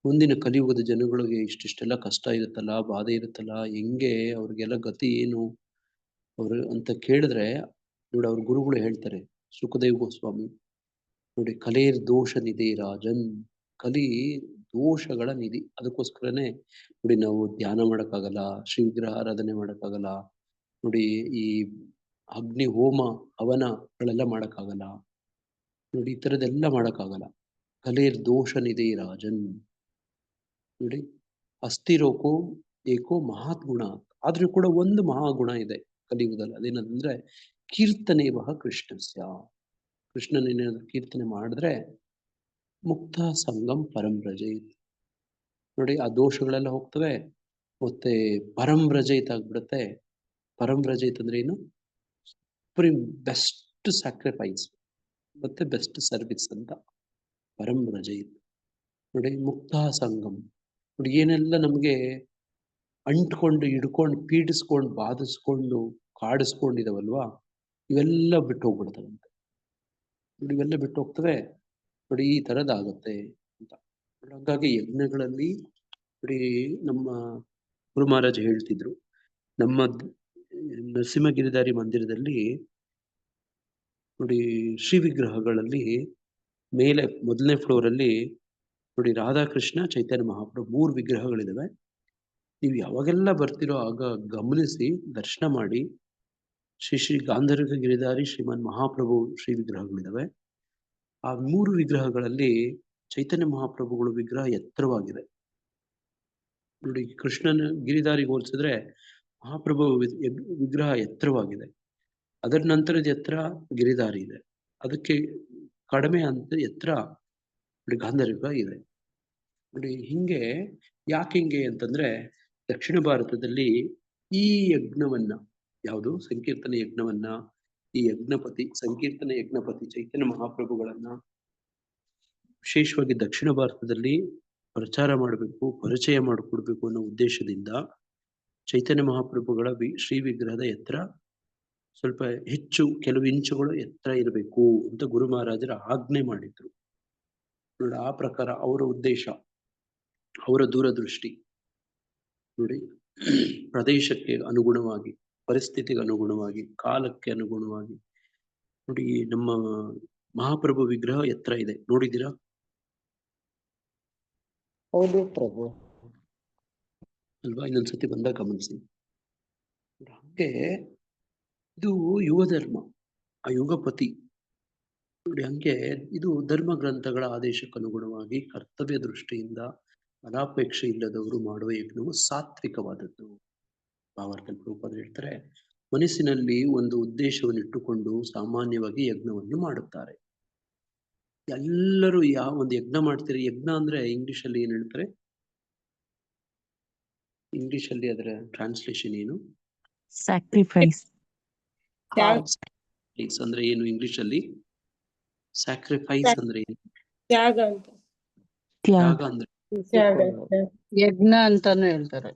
ಮುಂದಿನ ಕಲಿಯುಗದ ಜನಗಳಿಗೆ ಇಷ್ಟಿಷ್ಟೆಲ್ಲ ಕಷ್ಟ ಇರುತ್ತಲ್ಲ, ಬಾಧೆ ಇರುತ್ತಲ್ಲ, ಹೆಂಗೆ ಅವ್ರಿಗೆಲ್ಲ ಗತಿ ಏನು ಅವರು ಅಂತ ಕೇಳಿದ್ರೆ ನೋಡಿ, ಅವ್ರ ಗುರುಗಳು ಹೇಳ್ತಾರೆ, ಸುಖದೇವ್ ಗೋಸ್ವಾಮಿ ನೋಡಿ, ಕಲೇರ್ ದೋಷ ನಿಧಿ ರಾಜನ್, ಕಲಿ ದೋಷಗಳ ನಿಧಿ. ಅದಕ್ಕೋಸ್ಕರನೇ ನೋಡಿ ನಾವು ಧ್ಯಾನ ಮಾಡೋಕ್ಕಾಗಲ್ಲ, ಶ್ರೀ ವಿಗ್ರಹ ಆರಾಧನೆ ಮಾಡೋಕ್ಕಾಗಲ್ಲ, ನೋಡಿ ಈ ಅಗ್ನಿ ಹೋಮ ಹವನಗಳೆಲ್ಲ ಮಾಡೋಕ್ಕಾಗಲ್ಲ, ನೋಡಿ ಈ ಥರದ್ದೆಲ್ಲ ಮಾಡೋಕ್ಕಾಗಲ್ಲ. ಕಲೇರ್ ದೋಷ ನಿಧಿ ರಾಜನ್ ನೋಡಿ, ಅಸ್ಥಿರೋಕೋ ಏಕೋ ಮಹಾತ್ ಗುಣ. ಆದ್ರೂ ಕೂಡ ಒಂದು ಮಹಾಗುಣ ಇದೆ ಕಲಿಯುಗದಲ್ಲಿ, ಅದೇನಂದ್ರೆ ಕೀರ್ತನೆ ವಹ ಕೃಷ್ಣಸ್ಯ. ಕೃಷ್ಣನೇನಾದ್ರು ಕೀರ್ತನೆ ಮಾಡಿದ್ರೆ ಮುಕ್ತ ಸಂಗಮ್ ಪರಂ ರಜಯಿತ್ ನೋಡಿ, ಆ ದೋಷಗಳೆಲ್ಲ ಹೋಗ್ತವೆ, ಮತ್ತೆ ಪರಂ ರಜಯಿತ್ ಆಗ್ಬಿಡುತ್ತೆ. ಪರಂ ರಜಯಿತ್ ಅಂದ್ರೆ ಏನು? ಸುಪ್ರೀಂ ಬೆಸ್ಟ್ ಸ್ಯಾಕ್ರಿಫೈಸ್ ಮತ್ತೆ ಬೆಸ್ಟ್ ಸರ್ವಿಸ್ ಅಂತ ಪರಂ ರಜಯಿತ್ ನೋಡಿ. ಮುಕ್ತ ಸಂಗಮ್ ನೋಡಿ, ಏನೆಲ್ಲ ನಮಗೆ ಅಂಟ್ಕೊಂಡು ಹಿಡ್ಕೊಂಡು ಪೀಡಿಸ್ಕೊಂಡು ಬಾಧಿಸ್ಕೊಂಡು ಕಾಡಿಸ್ಕೊಂಡಿದಾವಲ್ವಾ, ಇವೆಲ್ಲ ಬಿಟ್ಟು ಹೋಗ್ಬಿಡ್ತಾವಂತೆ ನೋಡಿ, ಇವೆಲ್ಲ ಬಿಟ್ಟು ಹೋಗ್ತವೆ ನೋಡಿ, ಈ ಥರದ್ದಾಗುತ್ತೆ ಅಂತ. ಹಾಗಾಗಿ ಯಜ್ಞಗಳಲ್ಲಿ ನೋಡಿ ನಮ್ಮ ಗುರು ಮಹಾರಾಜ್ ಹೇಳ್ತಿದ್ರು, ನಮ್ಮ ನರಸಿಂಹಗಿರಿಧಾರಿ ಮಂದಿರದಲ್ಲಿ ನೋಡಿ ಶ್ರೀ ವಿಗ್ರಹಗಳಲ್ಲಿ ಮೇಲೆ ಮೊದಲನೇ ಫ್ಲೋರಲ್ಲಿ ನೋಡಿ ರಾಧಾಕೃಷ್ಣ, ಚೈತನ್ಯ ಮಹಾಪ್ರಭು 3 ವಿಗ್ರಹಗಳಿದಾವೆ. ನೀವು ಯಾವಾಗೆಲ್ಲ ಬರ್ತಿರೋ ಆಗ ಗಮನಿಸಿ ದರ್ಶನ ಮಾಡಿ. ಶ್ರೀ ಶ್ರೀ ಗಾಂಧರ್ವ ಗಿರಿಧಾರಿ ಶ್ರೀಮನ್ ಮಹಾಪ್ರಭು ಶ್ರೀ ವಿಗ್ರಹಗಳಿದಾವೆ. ಆ 3 ವಿಗ್ರಹಗಳಲ್ಲಿ ಚೈತನ್ಯ ಮಹಾಪ್ರಭುಗಳ ವಿಗ್ರಹ ಎತ್ತರವಾಗಿದೆ ನೋಡಿ. ಕೃಷ್ಣನ ಗಿರಿಧಾರಿಗೆ ಹೋಲಿಸಿದ್ರೆ ಮಹಾಪ್ರಭು ವಿಗ್ರಹ ಎತ್ತರವಾಗಿದೆ. ಅದರ ನಂತರದ ಎತ್ತರ ಗಿರಿಧಾರಿ ಇದೆ, ಅದಕ್ಕೆ ಕಡಿಮೆ ಅಂತ ಎತ್ತರ ನೋಡಿ ಗಾಂಧರ್ವ ಇದೆ ನೋಡಿ. ಹಿಂಗೆ ಯಾಕೆ ಹಿಂಗೆ ಅಂತಂದ್ರೆ, ದಕ್ಷಿಣ ಭಾರತದಲ್ಲಿ ಈ ಯಜ್ಞವನ್ನ, ಯಾವುದು ಸಂಕೀರ್ತನ ಯಜ್ಞವನ್ನ, ಈ ಯಜ್ಞಪತಿ ಸಂಕೀರ್ತನ ಯಜ್ಞಪತಿ ಚೈತನ್ಯ ಮಹಾಪ್ರಭುಗಳನ್ನ ವಿಶೇಷವಾಗಿ ದಕ್ಷಿಣ ಭಾರತದಲ್ಲಿ ಪ್ರಚಾರ ಮಾಡಬೇಕು, ಪರಿಚಯ ಮಾಡಿಕೊಡ್ಬೇಕು ಅನ್ನೋ ಉದ್ದೇಶದಿಂದ ಚೈತನ್ಯ ಮಹಾಪ್ರಭುಗಳ ಶ್ರೀ ವಿಗ್ರಹದ ಎತ್ತರ ಸ್ವಲ್ಪ ಹೆಚ್ಚು, ಕೆಲವು ಇಂಚುಗಳು ಎತ್ತರ ಇರಬೇಕು ಅಂತ ಗುರು ಮಹಾರಾಜರ ಆಜ್ಞೆ ಮಾಡಿದ್ರು ನೋಡಿ. ಆ ಪ್ರಕಾರ ಅವರ ಉದ್ದೇಶ, ಅವರ ದೂರದೃಷ್ಟಿ ನೋಡಿ, ಪ್ರದೇಶಕ್ಕೆ ಅನುಗುಣವಾಗಿ, ಪರಿಸ್ಥಿತಿಗೆ ಅನುಗುಣವಾಗಿ, ಕಾಲಕ್ಕೆ ಅನುಗುಣವಾಗಿ ನೋಡಿ ನಮ್ಮ ಮಹಾಪ್ರಭು ವಿಗ್ರಹ ಎತ್ತರ ಇದೆ, ನೋಡಿದ್ದೀರಾ? ಹೌದು ಪ್ರಭು. ಅಲ್ವಾ? ಇನ್ನೊಂದ್ಸತಿ ಬಂದಾಗ ಗಮನಿಸಿ. ಹಾಗೆ ಇದು ಯುವ ಧರ್ಮ, ಆ ಯುಗಪತಿ ನೋಡಿ. ಹಂಗೆ ಇದು ಧರ್ಮ ಗ್ರಂಥಗಳ ಆದೇಶಕ್ಕೆ ಅನುಗುಣವಾಗಿ ಕರ್ತವ್ಯ ದೃಷ್ಟಿಯಿಂದ ಫಲಾಪೇಕ್ಷೆ ಇಲ್ಲದವರು ಮಾಡುವ ಯಜ್ಞವು ಸಾತ್ವಿಕವಾದದ್ದು. ಭಾವಾರ್ಥದಲ್ಲಿ ಪ್ರಭುಪಾದರು ಹೇಳ್ತಾರೆ, ಮನಸ್ಸಿನಲ್ಲಿ ಒಂದು ಉದ್ದೇಶವನ್ನು ಇಟ್ಟುಕೊಂಡು ಸಾಮಾನ್ಯವಾಗಿ ಯಜ್ಞವನ್ನು ಮಾಡುತ್ತಾರೆ. ಎಲ್ಲರೂ ಯಾವ ಒಂದು ಯಜ್ಞ ಮಾಡ್ತೀರಿ, ಯಜ್ಞ ಅಂದ್ರೆ ಇಂಗ್ಲಿಷ್ ಅಲ್ಲಿ ಏನ್ ಹೇಳ್ತಾರೆ? ಇಂಗ್ಲಿಷ್ ಅಲ್ಲಿ ಅದರ ಟ್ರಾನ್ಸ್ಲೇಷನ್ ಏನು? ಸ್ಯಾಕ್ರಿಫೈಸ್. ಅಂದ್ರೆ ಏನು ಇಂಗ್ಲಿಷ್ ಅಲ್ಲಿ? ಸ್ಯಾಕ್ರಿಫೈಸ್ ಅಂದ್ರೆ ಏನು? ತ್ಯಾಗ ಅಂತ. ತ್ಯಾಗ ಅಂದ್ರೆ ಯಜ್ಞ ಅಂತಾನು ಹೇಳ್ತಾರೆ.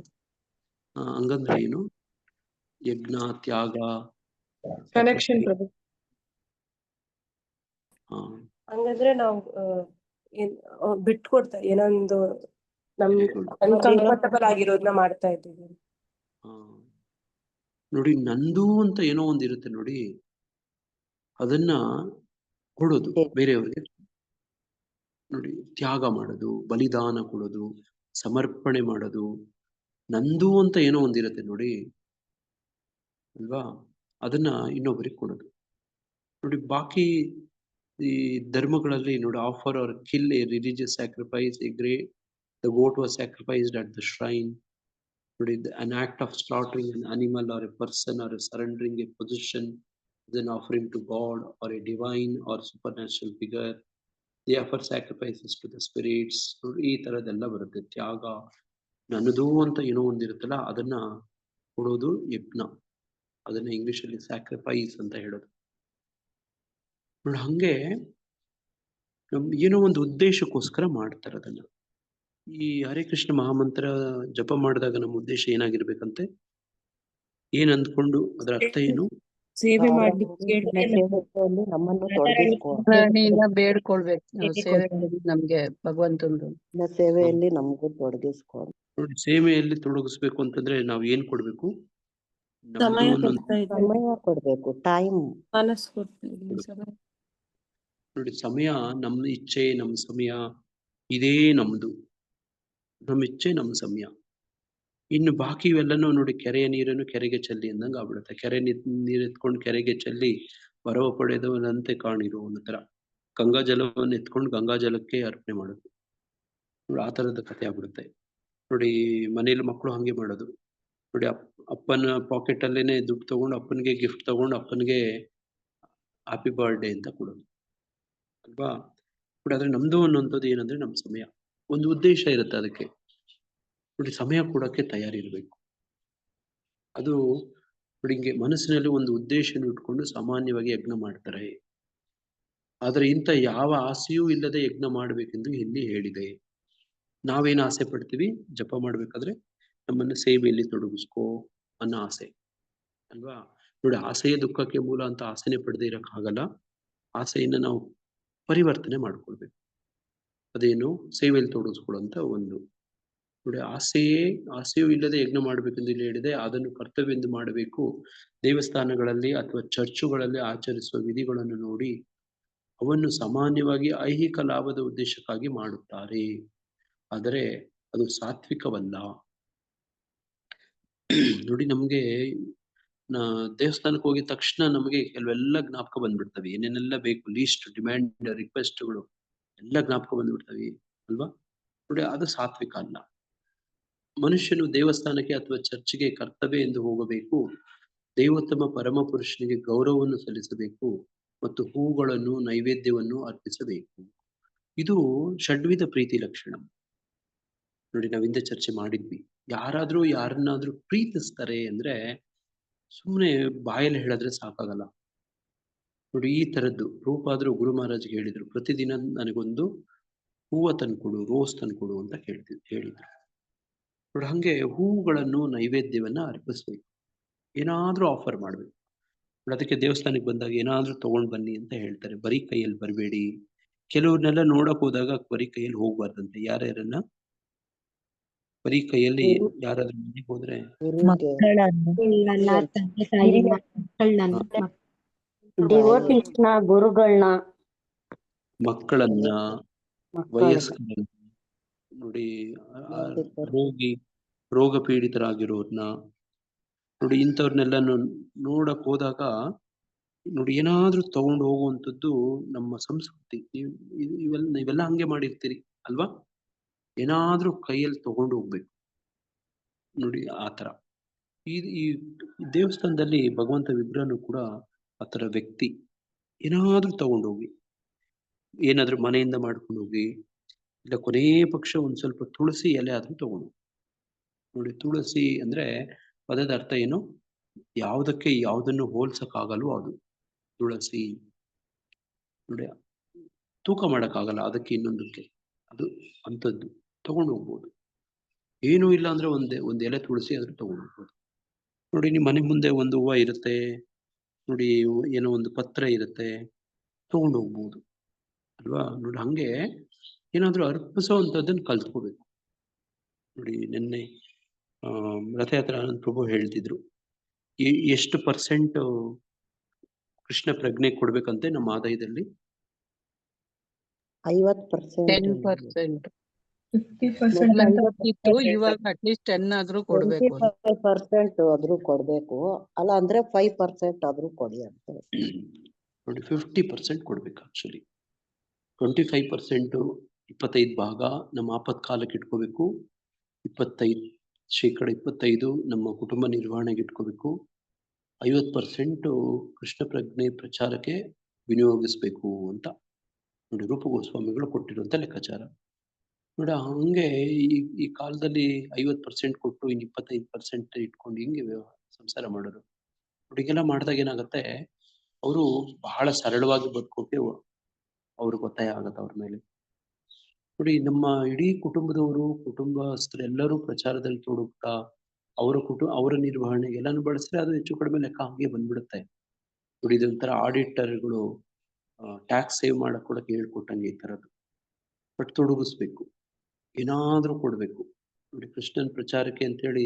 ಹಂಗಂದ್ರೆ ಏನು? ಯಜ್ಞ, ತ್ಯಾಗ, ಕನೆಕ್ಷನ್ ಪ್ರಭು. ಹಂಗಂದ್ರೆ ನಾವು ಬಿಟ್ಕೊಡ್ತಾ ಏನೊಂದು ನಮ್ ಅನ್ಕಂಫರ್ಟಬಲ್ ಆಗಿರೋದನ್ನ ಮಾಡ್ತಾ ಇದ್ದೀವಿ. ನೋಡಿ ನಂದು ಅಂತ ಏನೋ ಒಂದು ಇರುತ್ತೆ ನೋಡಿ, ಅದನ್ನ ಕೊಡೋದು ಬೇರೆಯವ್ರಿಗೆ. ನೋಡಿ ತ್ಯಾಗ ಮಾಡೋದು, ಬಲಿದಾನ ಕೊಡೋದು, ಸಮರ್ಪಣೆ ಮಾಡೋದು, ನಂದು ಅಂತ ಏನೋ ಒಂದಿರುತ್ತೆ ನೋಡಿ ಅಲ್ವಾ, ಅದನ್ನ ಇನ್ನೊಬ್ಬರಿಗೆ ಕೊಡೋದು. ನೋಡಿ ಬಾಕಿ ಈ ಧರ್ಮಗಳಲ್ಲಿ ನೋಡಿ, offer R kill A religious sacrifice, A great the goat was sacrificed at the shrine. ನೋಡಿ an act of slaughtering an animal or a person or surrendering a possession is an offering to God or a divine or supernatural figure. They offer sacrifices to the spirits. ನೋಡಿ ಈ ತರದೆಲ್ಲ ಬರುತ್ತೆ. ತ್ಯಾಗ, ನನ್ನದು ಅಂತ ಏನೋ ಒಂದಿರುತ್ತಲ್ಲ ಅದನ್ನ ಕೊಡೋದು ಯಜ್ಞ. ಅದನ್ನ ಇಂಗ್ಲಿಷಲ್ಲಿ ಸ್ಯಾಕ್ರಿಫೈಸ್ ಅಂತ ಹೇಳೋದು. ನೋಡಿ ಹಂಗೆ ಏನೋ ಒಂದು ಉದ್ದೇಶಕ್ಕೋಸ್ಕರ ಮಾಡ್ತಾರೆ ಅದನ್ನ. ಈ ಹರೇ ಕೃಷ್ಣ ಮಹಾಮಂತ್ರ ಜಪ ಮಾಡಿದಾಗ ನಮ್ಮ ಉದ್ದೇಶ ಏನಾಗಿರ್ಬೇಕಂತೆ, ಏನ್ ಅಂದ್ಕೊಂಡು ಅದರ ಅರ್ಥ ಏನು? ಸೇವೆ ಮಾಡ್ಲಿಕ್ಕೆ ಸೇವೆಯಲ್ಲಿ ನಮ್ಮನ್ನು ತೊಡಗಿಸ್ಕೊ, ಪ್ರಾಣಿಯಿಂದ ಬೇಡ್ಕೊಳ್ಬೇಕು ನಾವು ಸೇವೆಯಲ್ಲಿ ನಮ್ಗೆ ಭಗವಂತಂದು ಸೇವೆಯಲ್ಲಿ ನಮಗೂ ತೊಡಗಿಸ್ಕೊ. ನೋಡಿ ಸೇವೆಯಲ್ಲಿ ತೊಡಗಿಸ್ಬೇಕು ಅಂತಂದ್ರೆ ನಾವು ಏನ್ ಕೊಡ್ಬೇಕು? ಸಮಯ ನಮ್ದು ಒಂದೊಂದು ಕೊಡ್ತಾ ಇದ್ದಾರೆ, ಸಮಯ ಕೊಡ್ಬೇಕು, ಟೈಮ್. ಮನಸ್ಸು ಕೊಡ್ತಾ ಇದ್ದೀನಿ ಸಮಯ. ನೋಡಿ ಸಮಯ, ನಮ್ಮ ಇಚ್ಛೆ, ನಮ್ಮ ಸಮಯ ಇದೇ ನಮ್ದು. ನಮ್ಮ ಇಚ್ಛೆ, ನಮ್ಮ ಸಮಯ. ಇನ್ನು ಬಾಕಿ ಇವೆಲ್ಲನೂ ನೋಡಿ, ಕೆರೆಯ ನೀರನ್ನು ಕೆರೆಗೆ ಚೆಲ್ಲಿ ಅಂದಂಗ ಆಗ್ಬಿಡುತ್ತೆ. ಕೆರೆ ನೀರ್ ಎತ್ಕೊಂಡು ಕೆರೆಗೆ ಚೆಲ್ಲಿ ಬರವ ಪಡೆದವನಂತೆ ಕಾಣಿರು ಅನ್ನೋ ತರ, ಗಂಗಾ ಜಲವನ್ನು ಎತ್ಕೊಂಡು ಗಂಗಾ ಜಲಕ್ಕೆ ಅರ್ಪಣೆ ಮಾಡೋದು. ನೋಡಿ ಆ ತರದ ಕಥೆ ಆಗ್ಬಿಡುತ್ತೆ. ನೋಡಿ ಮನೇಲಿ ಮಕ್ಕಳು ಹಂಗೆ ಮಾಡೋದು. ನೋಡಿ ಅಪ್ಪನ ಪಾಕೆಟ್ ಅಲ್ಲೇನೆ ದುಡ್ಡು ತಗೊಂಡು ಅಪ್ಪನಿಗೆ ಗಿಫ್ಟ್ ತಗೊಂಡು ಅಪ್ಪನಿಗೆ ಹ್ಯಾಪಿ ಬರ್ಡೇ ಅಂತ ಕೊಡೋದು ಅಲ್ವಾ. ನೋಡಿ ಆದ್ರೆ ನಮ್ದು ಅನ್ನೋಂಥದ್ದು ಏನಂದ್ರೆ ನಮ್ಮ ಸಮಯ, ಒಂದು ಉದ್ದೇಶ ಇರುತ್ತೆ ಅದಕ್ಕೆ. ನೋಡಿ ಸಮಯ ಕೊಡಕ್ಕೆ ತಯಾರಿರ್ಬೇಕು. ಅದು ನೋಡಿ ಹಿಂಗೆ ಮನಸ್ಸಿನಲ್ಲಿ ಒಂದು ಉದ್ದೇಶನ ಇಟ್ಕೊಂಡು ಸಾಮಾನ್ಯವಾಗಿ ಯಜ್ಞ ಮಾಡ್ತಾರೆ. ಆದ್ರೆ ಇಂಥ ಯಾವ ಆಸೆಯೂ ಇಲ್ಲದೆ ಯಜ್ಞ ಮಾಡ್ಬೇಕೆಂದು ಇಲ್ಲಿ ಹೇಳಿದೆ. ನಾವೇನು ಆಸೆ ಪಡ್ತೀವಿ ಜಪ ಮಾಡ್ಬೇಕಾದ್ರೆ, ನಮ್ಮನ್ನು ಸೇವೆಯಲ್ಲಿ ತೊಡಗಿಸ್ಕೋ ಅನ್ನೋ ಆಸೆ ಅಲ್ವಾ. ನೋಡಿ ಆಸೆಯ ದುಃಖಕ್ಕೆ ಮೂಲ ಅಂತ ಆಸೆನೆ ಪಡೆದೇ ಇರಕ್ಕಾಗಲ್ಲ. ಆಸೆಯನ್ನ ನಾವು ಪರಿವರ್ತನೆ ಮಾಡ್ಕೊಳ್ಬೇಕು. ಅದೇನು? ಸೇವೆಯಲ್ಲಿ ತೊಡಗಿಸ್ಕೊಳ್ಳುವಂತ ಒಂದು. ನೋಡಿ ಆಸೆಯೂ ಇಲ್ಲದೆ ಯಜ್ಞ ಮಾಡಬೇಕೆಂದು ಇಲ್ಲಿ ಹೇಳಿದೆ. ಅದನ್ನು ಕರ್ತವ್ಯವೆಂದು ಮಾಡಬೇಕು. ದೇವಸ್ಥಾನಗಳಲ್ಲಿ ಅಥವಾ ಚರ್ಚುಗಳಲ್ಲಿ ಆಚರಿಸುವ ವಿಧಿಗಳನ್ನು ನೋಡಿ ಅವನ್ನು ಸಾಮಾನ್ಯವಾಗಿ ಐಹಿಕ ಲಾಭದ ಉದ್ದೇಶಕ್ಕಾಗಿ ಮಾಡುತ್ತಾರೆ. ಆದರೆ ಅದು ಸಾತ್ವಿಕವಲ್ಲ. ನೋಡಿ ನಮ್ಗೆ ದೇವಸ್ಥಾನಕ್ಕೆ ಹೋಗಿದ ತಕ್ಷಣ ನಮಗೆ ಕೆಲವೆಲ್ಲ ಜ್ಞಾಪಕ ಬಂದ್ಬಿಡ್ತವೆ. ಏನೇನೆಲ್ಲ ಬೇಕು, ಲೀಸ್ಟ್ ಡಿಮ್ಯಾಂಡ್ ರಿಕ್ವೆಸ್ಟ್ಗಳು ಎಲ್ಲ ಜ್ಞಾಪಕ ಬಂದ್ಬಿಡ್ತವೆ ಅಲ್ವಾ. ನೋಡಿ ಅದು ಸಾತ್ವಿಕ ಅಲ್ಲ. ಮನುಷ್ಯನು ದೇವಸ್ಥಾನಕ್ಕೆ ಅಥವಾ ಚರ್ಚ್ಗೆ ಕರ್ತವ್ಯ ಎಂದು ಹೋಗಬೇಕು. ದೇವೋತ್ತಮ ಪರಮ ಪುರುಷನಿಗೆ ಗೌರವವನ್ನು ಸಲ್ಲಿಸಬೇಕು ಮತ್ತು ಹೂಗಳನ್ನು ನೈವೇದ್ಯವನ್ನು ಅರ್ಪಿಸಬೇಕು. ಇದು ಷಡ್ವಿಧ ಪ್ರೀತಿ ಲಕ್ಷಣ. ನೋಡಿ ನಾವಿಂದ ಚರ್ಚೆ ಮಾಡಿದ್ವಿ. ಯಾರಾದ್ರೂ ಯಾರನ್ನಾದ್ರೂ ಪ್ರೀತಿಸ್ತಾರೆ ಅಂದ್ರೆ ಸುಮ್ಮನೆ ಬಾಯಲ್ಲಿ ಹೇಳಿದ್ರೆ ಸಾಕಾಗಲ್ಲ. ನೋಡಿ ಈ ತರದ್ದು ರೂಪಾದ್ರು ಗುರು ಮಹಾರಾಜ್ಗೆ ಹೇಳಿದ್ರು, ಪ್ರತಿದಿನ ನನಗೊಂದು ಹೂವ ತಂದ್ಕೊಡು, ರೋಸ್ ತಂದ್ಕೊಡು ಅಂತ ಹೇಳಿದ್ರು. ನೋಡಿ ಹಂಗೆ ಹೂವುಗಳನ್ನು ನೈವೇದ್ಯವನ್ನ ಅರ್ಪಿಸ್ಬೇಕು. ಏನಾದ್ರೂ ಆಫರ್ ಮಾಡ್ಬೇಕು. ಅದಕ್ಕೆ ದೇವಸ್ಥಾನಕ್ಕೆ ಬಂದಾಗ ಏನಾದ್ರೂ ತಗೊಂಡ್ ಬನ್ನಿ ಅಂತ ಹೇಳ್ತಾರೆ. ಬರೀ ಕೈಯಲ್ಲಿ ಬರಬೇಡಿ. ಕೆಲವ್ರನ್ನೆಲ್ಲ ನೋಡಕ್ ಹೋದಾಗ ಬರೀ ಕೈಯಲ್ಲಿ ಹೋಗ್ಬಾರ್ದಂತೆ. ಯಾರ್ಯಾರನ್ನ ಬರೀ ಕೈಯಲ್ಲಿ ಯಾರಾದ್ರೂ ಮನೆಗೆ ಹೋದ್ರೆ ಗುರುಗಳನ್ನ, ಮಕ್ಕಳನ್ನ, ವಯಸ್ಕರನ್ನ, ನೋಡಿ ರೋಗ ಪೀಡಿತರಾಗಿರೋರ್ನ ನೋಡಿ, ಇಂಥವ್ರನ್ನೆಲ್ಲ ನೋಡಕ್ ಹೋದಾಗ ನೋಡಿ ಏನಾದ್ರೂ ತಗೊಂಡು ಹೋಗುವಂಥದ್ದು ನಮ್ಮ ಸಂಸ್ಕೃತಿ. ನೀವೆಲ್ಲ ಹಂಗೆ ಮಾಡಿರ್ತೀರಿ ಅಲ್ವಾ. ಏನಾದ್ರೂ ಕೈಯಲ್ಲಿ ತಗೊಂಡು ಹೋಗ್ಬೇಕು ನೋಡಿ ಆತರ. ಈ ದೇವಸ್ಥಾನದಲ್ಲಿ ಭಗವಂತ ವಿಗ್ರಹನು ಕೂಡ ಆತರ ವ್ಯಕ್ತಿ. ಏನಾದ್ರೂ ತಗೊಂಡು ಹೋಗಿ, ಏನಾದ್ರೂ ಮನೆಯಿಂದ ಮಾಡ್ಕೊಂಡು ಹೋಗಿ, ಇಲ್ಲ ಕೊನೇ ಪಕ್ಷ ಒಂದ್ ಸ್ವಲ್ಪ ತುಳಸಿ ಎಲೆ ಆದ್ರೂ ತಗೊಂಡು ನೋಡಿ. ತುಳಸಿ ಅಂದ್ರೆ ಪದದ ಅರ್ಥ ಏನು? ಯಾವುದಕ್ಕೆ ಯಾವುದನ್ನು ಹೋಲ್ಸಕ್ಕಾಗಲ್ವೋ ಅದು ತುಳಸಿ. ನೋಡಿ ತೂಕ ಮಾಡಕ್ಕಾಗಲ್ಲ ಅದಕ್ಕೆ ಇನ್ನೊಂದಕ್ಕೆ, ಅದು ಅಂಥದ್ದು ತಗೊಂಡು ಹೋಗ್ಬೋದು. ಏನೂ ಇಲ್ಲ ಅಂದ್ರೆ ಒಂದ್ ಎಲೆ ತುಳಸಿ ಆದ್ರೂ ತಗೊಂಡು ಹೋಗ್ಬೋದು. ನೋಡಿ ನಿಮ್ಮ ಮನೆ ಮುಂದೆ ಒಂದು ಹೂವು ಇರುತ್ತೆ ನೋಡಿ, ಏನೋ ಒಂದು ಪತ್ರ ಇರುತ್ತೆ, ತಗೊಂಡು ಹೋಗ್ಬೋದು ಅಲ್ವಾ. ನೋಡಿ ಹಂಗೆ ಏನಾದ್ರೂ ಅರ್ಪಿಸೋವಂಥದ್ದನ್ನು ಕಲ್ತ್ಕೋಬೇಕು. ನೋಡಿ ನಿನ್ನೆ ರಥಯಾತ್ರೆ ಆನಂದ್ ಪ್ರಭು ಹೇಳ್ತಿದ್ರು, ಎಷ್ಟು ಪರ್ಸೆಂಟ್ ಕೃಷ್ಣ ಪ್ರಜ್ಞೆ ಕೊಡ್ಬೇಕಂತೆ ನಮ್ಮ ಆದಾಯದಲ್ಲಿ? 50%. 10%. 50% ಮೊದ್ಲು ಅಂತ 50 ಇತ್ತು, ಇವಾಗ ಅಟ್ಲೀಸ್ಟ್ 10 ಆದ್ರೂ ಕೊಡ್ಬೇಕು ಅಂತ. 25% ಆದ್ರೂ ಕೊಡ್ಬೇಕು, ಅಲ್ಲ ಅಂದ್ರೆ 5% ಆದ್ರೂ ಕೊಡಿ ಅಂತ. ನೋಡಿ 50% ಕೊಡ್ಬೇಕು ಆಕ್ಚುಲಿ. 25% 25 ಭಾಗ ನಮ್ಮ ಆಪತ್ಕಾಲಕ್ಕೆ ಇಟ್ಕೋಬೇಕು, 25% ನಮ್ಮ ಕುಟುಂಬ ನಿರ್ವಹಣೆಗೆ ಇಟ್ಕೋಬೇಕು, 50% ಕೃಷ್ಣ ಪ್ರಜ್ಞೆ ಪ್ರಚಾರಕ್ಕೆ ವಿನಿಯೋಗಿಸ್ಬೇಕು ಅಂತ ನೋಡಿ ರೂಪ ಗೋಸ್ವಾಮಿಗಳು ಕೊಟ್ಟಿರುವಂತ ಲೆಕ್ಕಾಚಾರ. ನೋಡಿ ಹಂಗೆ ಈ ಕಾಲದಲ್ಲಿ 50% ಕೊಟ್ಟು ಇನ್ನು 25% ಇಟ್ಕೊಂಡು ಹಿಂಗೆ ಸಂಸಾರ ಮಾಡೋರು. ನೋಡಿ ಹೀಗೆಲ್ಲ ಮಾಡಿದಾಗ ಏನಾಗತ್ತೆ, ಅವರು ಬಹಳ ಸರಳವಾಗಿ ಬದುಕೋಕೆ ಅವ್ರಿಗೆ ಒತ್ತಾಯ ಆಗತ್ತೆ ಅವ್ರ ಮೇಲೆ. ನೋಡಿ ನಮ್ಮ ಇಡೀ ಕುಟುಂಬಸ್ಥರು ಎಲ್ಲರೂ ಪ್ರಚಾರದಲ್ಲಿ ತೊಡಗ್ತಾ ಅವರ ನಿರ್ವಹಣೆಗೆ ಎಲ್ಲಾನು ಬಳಸಿದ್ರೆ ಅದು ಹೆಚ್ಚು ಕಡಿಮೆ ಲೆಕ್ಕ ಹಂಗೆ ಬಂದ್ಬಿಡುತ್ತೆ. ನೋಡಿ ಇದೊಂಥರ ಆಡಿಟರ್ಗಳು ಟ್ಯಾಕ್ಸ್ ಸೇವ್ ಮಾಡಕ್ ಕೂಡ ಹೇಳ್ಕೊಟ್ಟಂಗೆ ಈ ಥರದ್ದು. ಬಟ್ ತೊಡಗಿಸ್ಬೇಕು, ಏನಾದ್ರೂ ಕೊಡ್ಬೇಕು. ನೋಡಿ ಕೃಷ್ಣನ್ ಪ್ರಚಾರಕ್ಕೆ ಅಂತೇಳಿ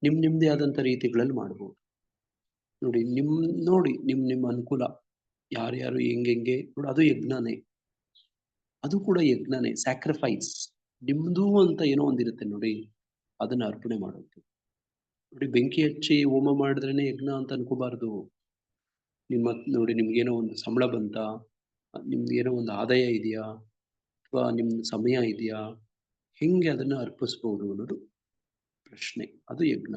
ನಿಮ್ದೇ ಆದಂತ ರೀತಿಗಳಲ್ಲಿ ಮಾಡ್ಬೋದು. ನೋಡಿ ನಿಮ್ಮ ಅನುಕೂಲ ಯಾರ್ಯಾರು ಹೆಂಗೆ ನೋಡಿ, ಅದು ಯಜ್ಞನೇ, ಅದು ಕೂಡ ಯಜ್ಞನೇ, ಸ್ಯಾಕ್ರಿಫೈಸ್. ನಿಮ್ದು ಅಂತ ಏನೋ ಒಂದಿರುತ್ತೆ ನೋಡಿ, ಅದನ್ನ ಅರ್ಪಣೆ ಮಾಡೋದು. ನೋಡಿ ಬೆಂಕಿ ಹಚ್ಚಿ ಹೋಮ ಮಾಡಿದ್ರೇನೆ ಯಜ್ಞ ಅಂತ ಅನ್ಕೋಬಾರ್ದು. ನೋಡಿ ನಿಮ್ಗೇನೋ ಒಂದು ಸಂಬಳ ಬಂತ, ನಿಮ್ಗೇನೋ ಒಂದು ಆದಾಯ ಇದೆಯಾ, ಅಥವಾ ನಿಮ್ ಸಮಯ ಇದೆಯಾ, ಹೆಂಗೆ ಅದನ್ನ ಅರ್ಪಿಸ್ಬೋದು ಅನ್ನೋದು ಪ್ರಶ್ನೆ, ಅದು ಯಜ್ಞ.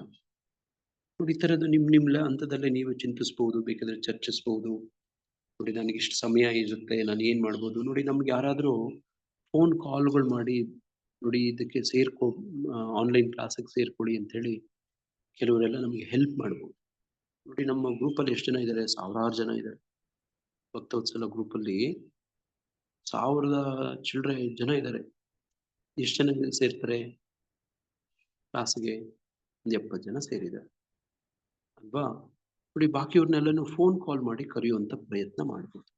ನೋಡಿ ಈ ಥರದ್ದು ನಿಮ್ಮ ಹಂತದಲ್ಲೇ ನೀವು ಚಿಂತಿಸ್ಬೋದು, ಬೇಕಾದ್ರೆ ಚರ್ಚಿಸ್ಬೋದು. ನೋಡಿ ನನಗೆ ಇಷ್ಟು ಸಮಯ ಇರುತ್ತೆ, ನಾನು ಏನ್ ಮಾಡ್ಬೋದು. ನೋಡಿ ನಮ್ಗೆ ಯಾರಾದ್ರೂ ಫೋನ್ ಕಾಲ್ಗಳು ಮಾಡಿ ನೋಡಿ ಇದಕ್ಕೆ ಆನ್ಲೈನ್ ಕ್ಲಾಸಿಗೆ ಸೇರ್ಕೊಳ್ಳಿ ಅಂತ ಹೇಳಿ ಕೆಲವರೆಲ್ಲ ನಮಗೆ ಹೆಲ್ಪ್ ಮಾಡ್ಬೋದು. ನೋಡಿ ನಮ್ಮ ಗ್ರೂಪಲ್ಲಿ ಎಷ್ಟು ಜನ ಇದ್ದಾರೆ, ಸಾವಿರಾರು ಜನ ಇದ್ದಾರೆ. ಭಕ್ತವತ್ಸಲ ಗ್ರೂಪಲ್ಲಿ 1000 ಚಿಲ್ಡ್ರೆ ಜನ ಇದ್ದಾರೆ. ಎಷ್ಟು ಜನ ಸೇರ್ತಾರೆ ಕ್ಲಾಸ್ಗೆ? 70 ಜನ ಸೇರಿದ್ದಾರೆ ಅಲ್ವಾ? ನೋಡಿ ಬಾಕಿಯವ್ರನ್ನೆಲ್ಲನೂ ಫೋನ್ ಕಾಲ್ ಮಾಡಿ ಕರೆಯುವಂತ ಪ್ರಯತ್ನ ಮಾಡ್ಬೋದು.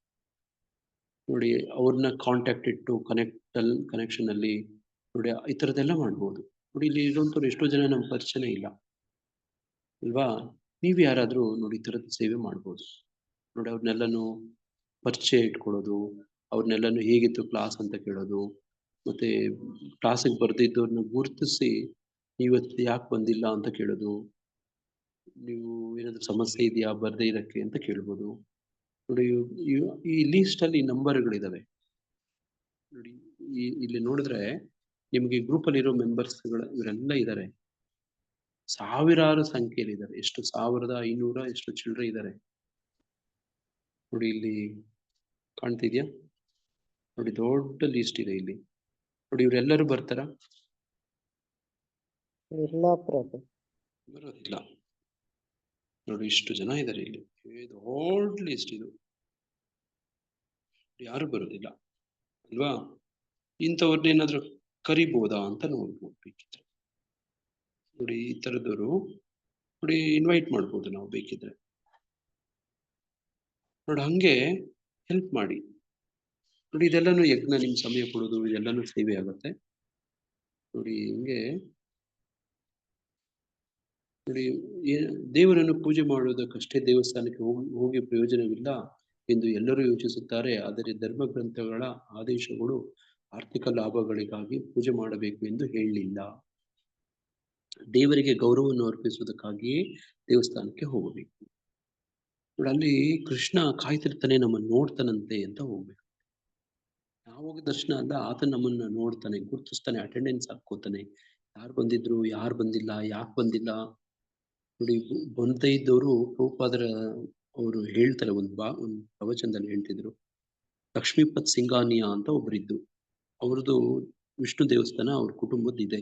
ನೋಡಿ ಅವ್ರನ್ನ ಕಾಂಟ್ಯಾಕ್ಟ್ ಇಟ್ಟು ಕನೆಕ್ಷನ್ ಅಲ್ಲಿ ನೋಡಿ ಈ ಥರದ್ದೆಲ್ಲ ಮಾಡ್ಬೋದು. ನೋಡಿ ಇಲ್ಲಿ ಇರುವಂಥವ್ರು ಎಷ್ಟೋ ಜನ ನಮ್ಮ ಪರಿಚಯ ಇಲ್ಲ ಅಲ್ವಾ? ನೀವು ಯಾರಾದ್ರೂ ನೋಡಿ ಈ ಥರದ ಸೇವೆ ಮಾಡ್ಬೋದು. ನೋಡಿ ಅವ್ರನ್ನೆಲ್ಲನೂ ಪರಿಚಯ ಇಟ್ಕೊಳ್ಳೋದು, ಅವ್ರನ್ನೆಲ್ಲನೂ ಹೇಗಿತ್ತು ಕ್ಲಾಸ್ ಅಂತ ಕೇಳೋದು, ಮತ್ತೆ ಕ್ಲಾಸಿಗೆ ಬರ್ದಿದ್ದವ್ರನ್ನ ಗುರುತಿಸಿ ಇವತ್ತು ಯಾಕೆ ಬಂದಿಲ್ಲ ಅಂತ ಕೇಳೋದು, ನೀವು ಏನಾದ್ರು ಸಮಸ್ಯೆ ಇದೆಯಾ ಬರ್ದೇ ಇರಕ್ಕೆ ಅಂತ ಕೇಳ್ಬೋದು. ನೋಡಿ ಈ ಲೀಸ್ಟ್ ಅಲ್ಲಿ ನಂಬರ್ಗಳಿದಾವೆ ನೋಡಿ. ಇಲ್ಲಿ ನೋಡಿದ್ರೆ ನಿಮ್ಗೆ ಗ್ರೂಪ್ ಅಲ್ಲಿ ಇರೋ ಮೆಂಬರ್ಸ್ಗಳು ಇವರೆಲ್ಲ ಇದ್ದಾರೆ, ಸಾವಿರಾರು ಸಂಖ್ಯೆಯಲ್ಲಿ ಇದ್ದಾರೆ. ಎಷ್ಟು 1500 ಎಷ್ಟು ಚಿಲ್ಡ್ರೆ ಇದ್ದಾರೆ ನೋಡಿ. ಇಲ್ಲಿ ಕಾಣ್ತಿದ್ಯಾ ನೋಡಿ, ದೊಡ್ಡ ಲೀಸ್ಟ್ ಇದೆ ಇಲ್ಲಿ. ನೋಡಿ ಇವರೆಲ್ಲರೂ ಬರ್ತಾರ? ಇಲ್ಲ ಪ್ರಭು, ಬರೋದಿಲ್ಲ. ನೋಡಿ ಇಷ್ಟು ಜನ ಇದ್ದಾರೆ ಇಲ್ಲಿ, ದೊಡ್ಡ ಲಿಸ್ಟ್ ಇದು, ಯಾರು ಬರೋದಿಲ್ಲ ಅಲ್ವಾ? ಇಂಥವ್ರನ್ನೇನಾದ್ರೂ ಕರಿಬೋದಾ ಅಂತ ನೋಡ್ಬೇಕಿದ್ರೆ ನೋಡಿ. ಈ ಥರದವರು ನೋಡಿ ಇನ್ವೈಟ್ ಮಾಡ್ಬೋದು ನಾವು ಬೇಕಿದ್ರೆ. ನೋಡಿ ಹಂಗೆ ಹೆಲ್ಪ್ ಮಾಡಿ. ನೋಡಿ ಇದೆಲ್ಲಾನು ಯಜ್ಞ, ನಿಮ್ ಸಮಯ ಕೊಡೋದು ಇದೆಲ್ಲಾನು ಸೇವೆ ಆಗತ್ತೆ ನೋಡಿ. ಹಿಂಗೆ ನೋಡಿ ದೇವರನ್ನು ಪೂಜೆ ಮಾಡುವುದಕ್ಕಷ್ಟೇ ದೇವಸ್ಥಾನಕ್ಕೆ ಹೋಗಿ ಪ್ರಯೋಜನವಿಲ್ಲ ಎಂದು ಎಲ್ಲರೂ ಯೋಚಿಸುತ್ತಾರೆ. ಆದರೆ ಧರ್ಮ ಗ್ರಂಥಗಳ ಆದೇಶಗಳು ಆರ್ಥಿಕ ಲಾಭಗಳಿಗಾಗಿ ಪೂಜೆ ಮಾಡಬೇಕು ಎಂದು ಹೇಳಲಿಲ್ಲ. ದೇವರಿಗೆ ಗೌರವವನ್ನು ಅರ್ಪಿಸುವುದಕ್ಕಾಗಿಯೇ ದೇವಸ್ಥಾನಕ್ಕೆ ಹೋಗಬೇಕು. ನೋಡಿ ಅಲ್ಲಿ ಕೃಷ್ಣ ಕಾಯ್ತಿರ್ತಾನೆ, ನಮ್ಮನ್ನು ನೋಡ್ತಾನಂತೆ ಅಂತ ಹೋಗ್ಬೇಕು. ನಾವು ಹೋಗಿ ದರ್ಶನ ಅಲ್ಲ, ಆತ ನಮ್ಮನ್ನ ನೋಡ್ತಾನೆ, ಗುರ್ತಿಸ್ತಾನೆ, ಅಟೆಂಡೆನ್ಸ್ ಹಾಕೋತಾನೆ. ಯಾರು ಬಂದಿದ್ರು, ಯಾರು ಬಂದಿಲ್ಲ, ಯಾಕೆ ಬಂದಿಲ್ಲ. ನೋಡಿ ಬಂದೇ ಇದ್ದವರು ಪ್ರಭುಪಾದರ ಅವರು ಹೇಳ್ತಾರೆ, ಒಂದು ಪ್ರವಚನದಲ್ಲಿ ಹೇಳ್ತಿದ್ರು. ಲಕ್ಷ್ಮೀಪತ್ ಸಿಂಗಾನಿಯಾ ಅಂತ ಒಬ್ಬರಿದ್ದು, ಅವ್ರದ್ದು ವಿಷ್ಣು ದೇವಸ್ಥಾನ ಅವ್ರ ಕುಟುಂಬದ ಇದೆ.